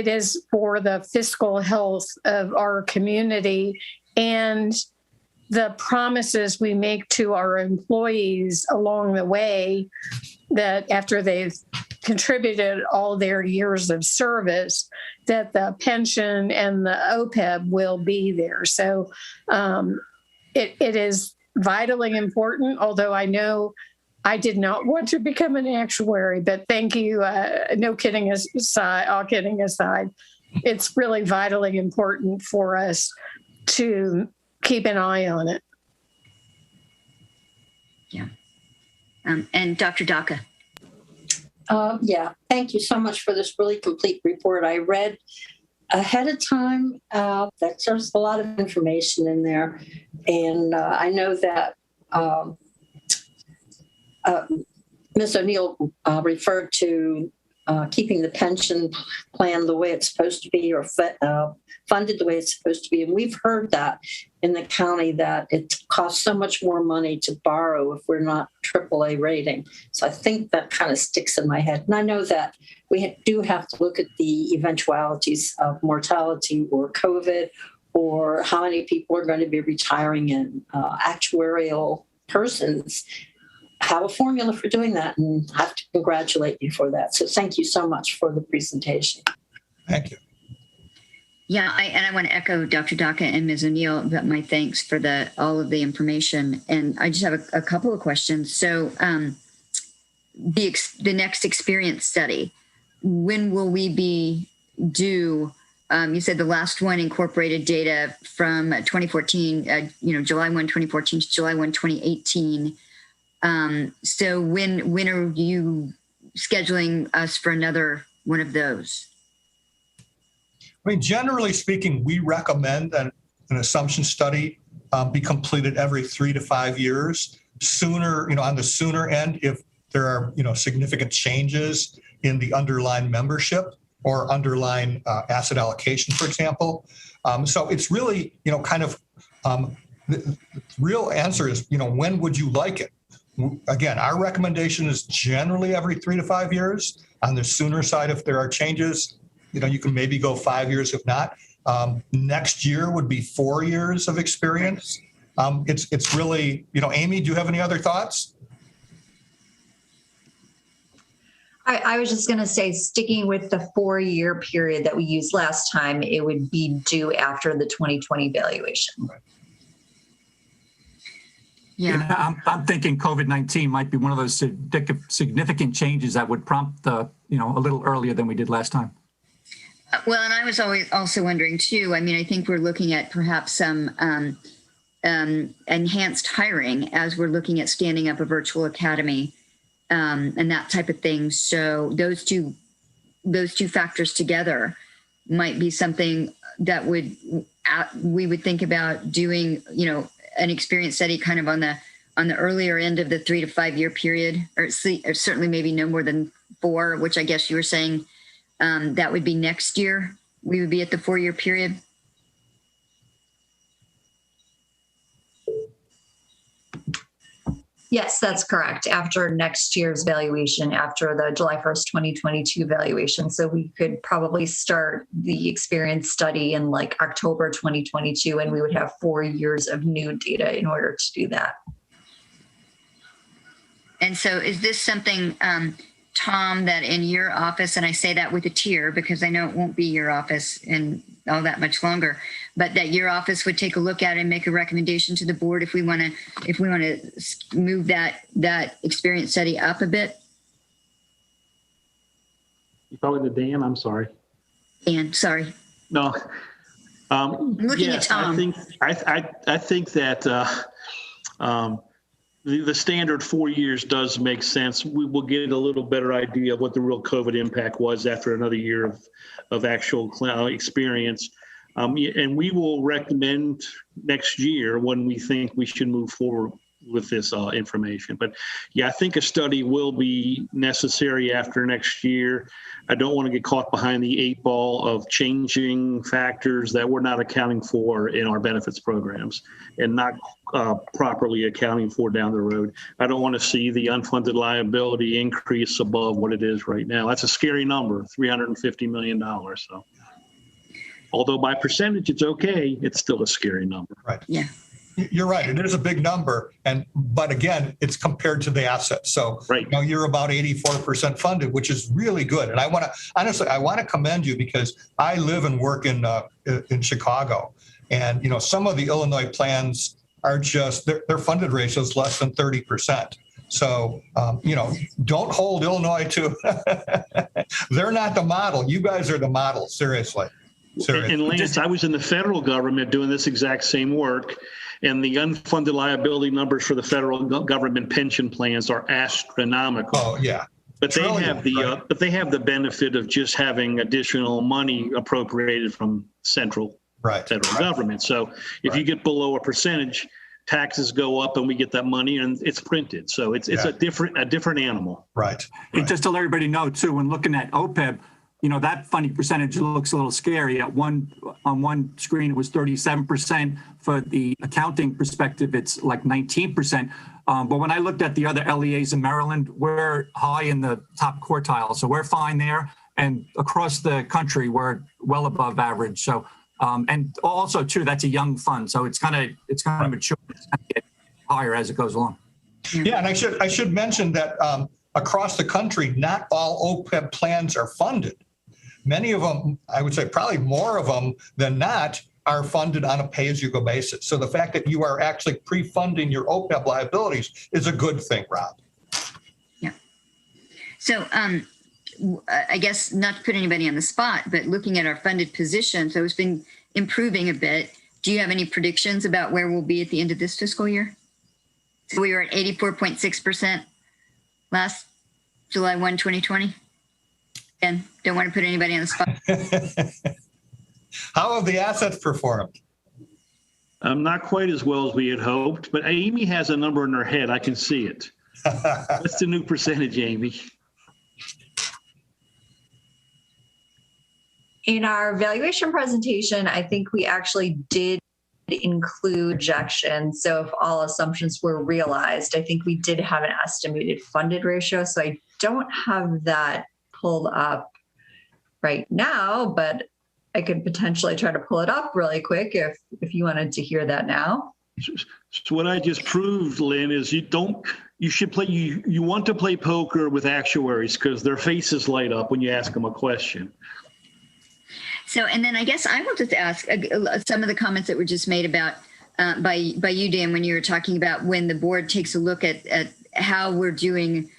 is for the fiscal health of our community and the promises we make to our employees along the way that after they've contributed all their years of service, that the pension and the Opeb will be there. So it is vitally important, although I know I did not want to become an actuary, but thank you. No kidding aside, all kidding aside, it's really vitally important for us to keep an eye on it. Yeah. And Dr. Daka. Thank you so much for this really complete report. I read ahead of time. There's a lot of information in there. And I know that Ms. O'Neill referred to keeping the pension plan the way it's supposed to be, or funded the way it's supposed to be. And we've heard that in the county, that it costs so much more money to borrow if we're not AAA rating. So I think that kind of sticks in my head. And I know that we do have to look at the eventualities of mortality or COVID, or how many people are going to be retiring, and actuarial persons have a formula for doing that, and I have to congratulate you for that. So thank you so much for the presentation. Thank you. Yeah, I want to echo Dr. Daka and Ms. O'Neill about my thanks for all of the information. And I just have a couple of questions. So the next experience study. When will we be due? You said the last one incorporated data from 2014, July 1, 2014 to July 1, 2018. So when are you scheduling us for another one of those? I mean, generally speaking, we recommend that an assumption study be completed every 3 to 5 years. Sooner, on the sooner end, if there are, significant changes in the underlying membership or underlying asset allocation, for example. So it's really, the real answer is, when would you like it? Again, our recommendation is generally every 3 to 5 years. On the sooner side, if there are changes, you can maybe go 5 years if not. Next year would be 4 years of experience. It's really, Amy, do you have any other thoughts? I was just going to say, sticking with the 4-year period that we used last time, it would be due after the 2020 valuation. Yeah, I'm thinking COVID-19 might be one of those significant changes that would prompt a little earlier than we did last time. Well, and I was also wondering too, I think we're looking at perhaps some enhanced hiring as we're looking at standing up a virtual academy and that type of thing. So those two factors together might be something that we would think about doing, an experience study kind of on the earlier end of the 3 to 5 year period, or certainly maybe no more than 4, which I guess you were saying that would be next year. We would be at the 4-year period. Yes, that's correct. After next year's valuation, after the July 1st, 2022 valuation. So we could probably start the experience study in like October 2022, and we would have 4 years of new data in order to do that. And so is this something, Tom, that in your office, and I say that with a tear because I know it won't be your office in all that much longer, but that your office would take a look at it and make a recommendation to the board if we want to move that experience study up a bit? You calling it Dan? I'm sorry. Dan, sorry. No. I'm looking at Tom. I think that the standard 4 years does make sense. We will get a little better idea of what the real COVID impact was after another year of actual experience. And we will recommend next year when we think we should move forward with this information. But yeah, I think a study will be necessary after next year. I don't want to get caught behind the 8 ball of changing factors that we're not accounting for in our benefits programs and not properly accounting for down the road. I don't want to see the unfunded liability increase above what it is right now. That's a scary number, $350 million. So, although by percentage it's okay, it's still a scary number. Right. Yeah. You're right. It is a big number, but again, it's compared to the assets. So right. You're about 84% funded, which is really good. And I want to commend you because I live and work in Chicago, and some of the Illinois plans are just their funded ratio is less than 30%. So don't hold Illinois to they're not the model. You guys are the model. Seriously. And Lance, I was in the federal government doing this exact same work. And the unfunded liability numbers for the federal government pension plans are astronomical. Oh yeah, but they have the benefit of just having additional money appropriated from federal government. So if you get below a percentage, taxes go up, and we get that money, and it's printed. So it's a different animal. Right. And just to let everybody know too, when looking at Opeb, that funding percentage looks a little scary. On one screen, it was 37%. For the accounting perspective, it's like 19%. But when I looked at the other LEAs in Maryland, we're high in the top quartile. So we're fine there. And across the country, we're well above average. So, and also too, that's a young fund. So it's kind of mature. It's going to get higher as it goes along. Yeah, and I should mention that across the country, not all Opeb plans are funded. Many of them, I would say probably more of them than not, are funded on a pay-as-you-go basis. So the fact that you are actually pre-funding your Opeb liabilities is a good thing, Rob. Yeah. So I guess not to put anybody on the spot, but looking at our funded position, so it's been improving a bit. Do you have any predictions about where we'll be at the end of this fiscal year? So we were at 84.6% last July 1, 2020. And don't want to put anybody on the spot. How have the assets performed? Not quite as well as we had hoped, but Amy has a number in her head. I can see it. What's the new percentage, Amy? In our valuation presentation, I think we actually did include projections. So if all assumptions were realized, I think we did have an estimated funded ratio. So I don't have that pulled up right now, but I could potentially try to pull it up really quick if you wanted to hear that now. So what I just proved, Lynn, is you want to play poker with actuaries because their faces light up when you ask them a question. So, and then I guess I wanted to ask some of the comments that were just made about by you, Dan, when you were talking about when the board takes a look at how we're doing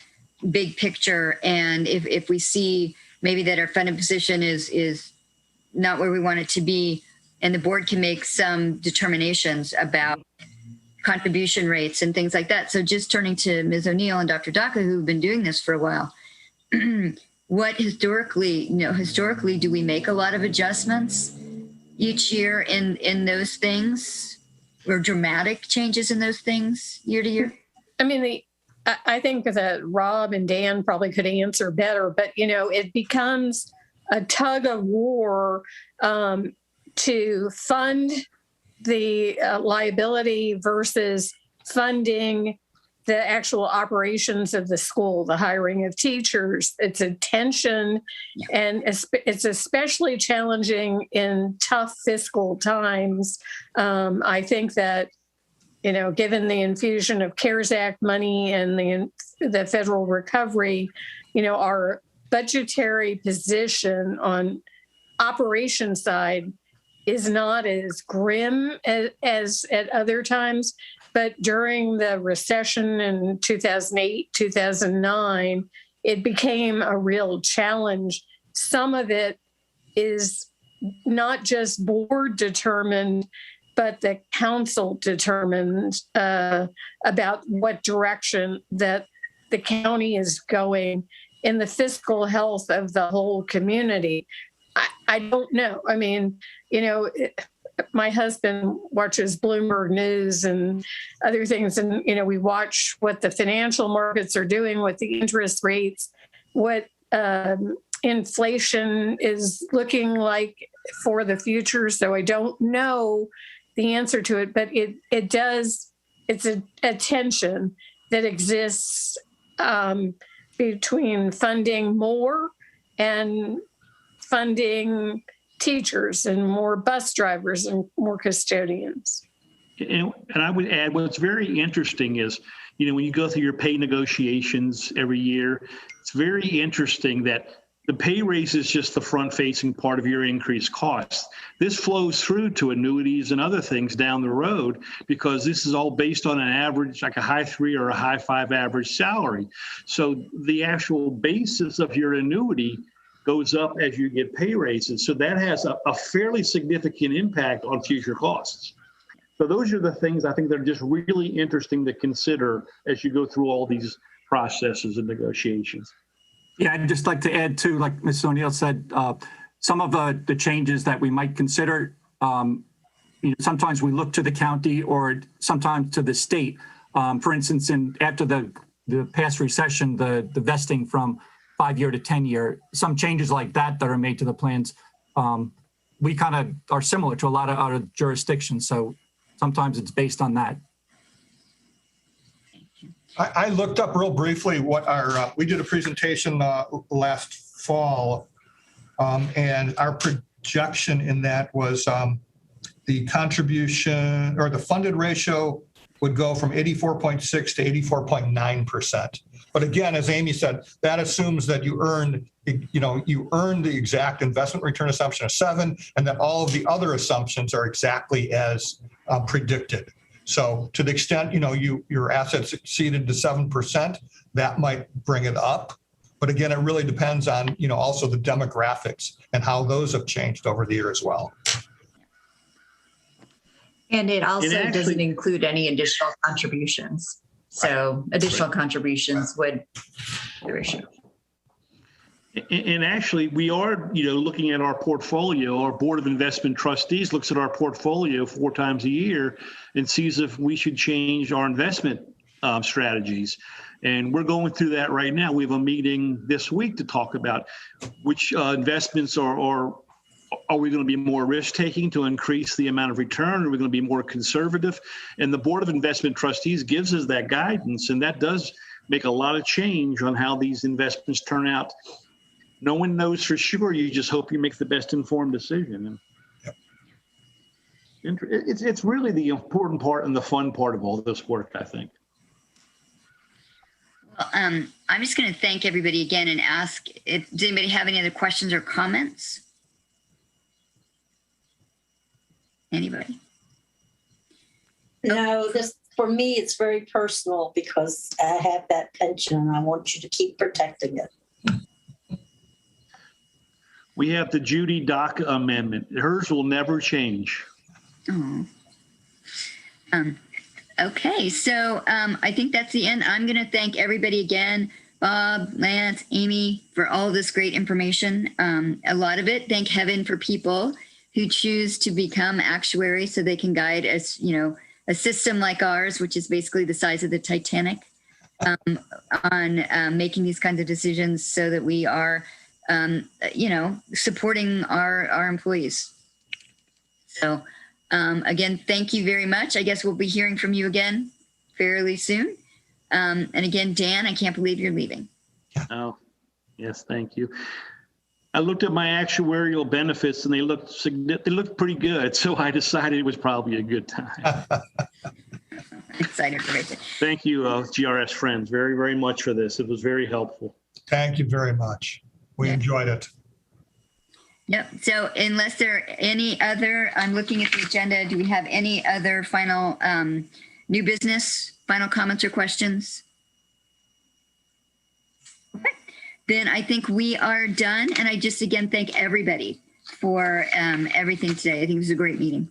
big picture, and if we see maybe that our funded position is not where we want it to be, and the board can make some determinations about contribution rates and things like that. So just turning to Ms. O'Neill and Dr. Daka, who've been doing this for a while, what historically do we make a lot of adjustments each year in those things, or dramatic changes in those things year to year? I mean, I think that Rob and Dan probably could answer better, but it becomes a tug of war to fund the liability versus funding the actual operations of the school, the hiring of teachers. It's a tension, and it's especially challenging in tough fiscal times. I think that, given the infusion of CARES Act money and the federal recovery, our budgetary position on operation side is not as grim as at other times. But during the recession in 2008, 2009, it became a real challenge. Some of it is not just board determined, but the council determined about what direction that the county is going in the fiscal health of the whole community. I don't know. I mean, my husband watches Bloomberg News and other things, and we watch what the financial markets are doing with the interest rates, what inflation is looking like for the future. So I don't know the answer to it, but it's a tension that exists between funding more and funding teachers and more bus drivers and more custodians. And I would add, what's very interesting is, when you go through your pay negotiations every year, it's very interesting that the pay raise is just the front-facing part of your increased costs. This flows through to annuities and other things down the road, because this is all based on an average, like a high 3 or a high 5 average salary. So the actual basis of your annuity goes up as you get pay raises. So that has a fairly significant impact on future costs. So those are the things I think that are just really interesting to consider as you go through all these processes and negotiations. Yeah, I'd just like to add too, like Ms. O'Neill said, some of the changes that we might consider, sometimes we look to the county or sometimes to the state. For instance, after the past recession, the vesting from 5-year to 10-year, some changes like that are made to the plans, we kind of are similar to a lot of other jurisdictions. So sometimes it's based on that. I looked up real briefly what we did a presentation last fall, and our projection in that was the contribution or the funded ratio would go from 84.6 to 84.9%. But again, as Amy said, that assumes that you earned the exact investment return assumption of 7, and that all of the other assumptions are exactly as predicted. So to the extent, your assets exceeded to 7%, that might bring it up. But again, it really depends on, also the demographics and how those have changed over the year as well. And it also doesn't include any additional contributions. So additional contributions would be the ratio. And actually, we are, looking at our portfolio. Our Board of Investment Trustees looks at our portfolio 4 times a year and sees if we should change our investment strategies. And we're going through that right now. We have a meeting this week to talk about which investments are we going to be more risk-taking to increase the amount of return? Are we going to be more conservative? And the Board of Investment Trustees gives us that guidance, and that does make a lot of change on how these investments turn out. No one knows for sure. You just hope you make the best informed decision. Yep. It's really the important part and the fun part of all this work, I think. Well, I'm just going to thank everybody again and ask if does anybody have any other questions or comments? Anybody? No, for me, it's very personal because I have that pension and I want you to keep protecting it. We have the Judy DACA amendment. Hers will never change. Oh. Okay, so I think that's the end. I'm going to thank everybody again, Bob, Lance, Amy, for all this great information. A lot of it, thank heaven for people who choose to become actuaries so they can guide us, a system like ours, which is basically the size of the Titanic, on making these kinds of decisions so that we are supporting our employees. So again, thank you very much. I guess we'll be hearing from you again fairly soon. And again, Dan, I can't believe you're leaving. Oh, yes, thank you. I looked at my actuarial benefits and they looked pretty good. So I decided it was probably a good time. Excited for it. Thank you, GRS friends, very, very much for this. It was very helpful. Thank you very much. We enjoyed it. Yep. So unless there are any other, I'm looking at the agenda. Do we have any other final new business, final comments or questions? Okay. Then I think we are done. And I just, again, thank everybody for everything today. I think it was a great meeting.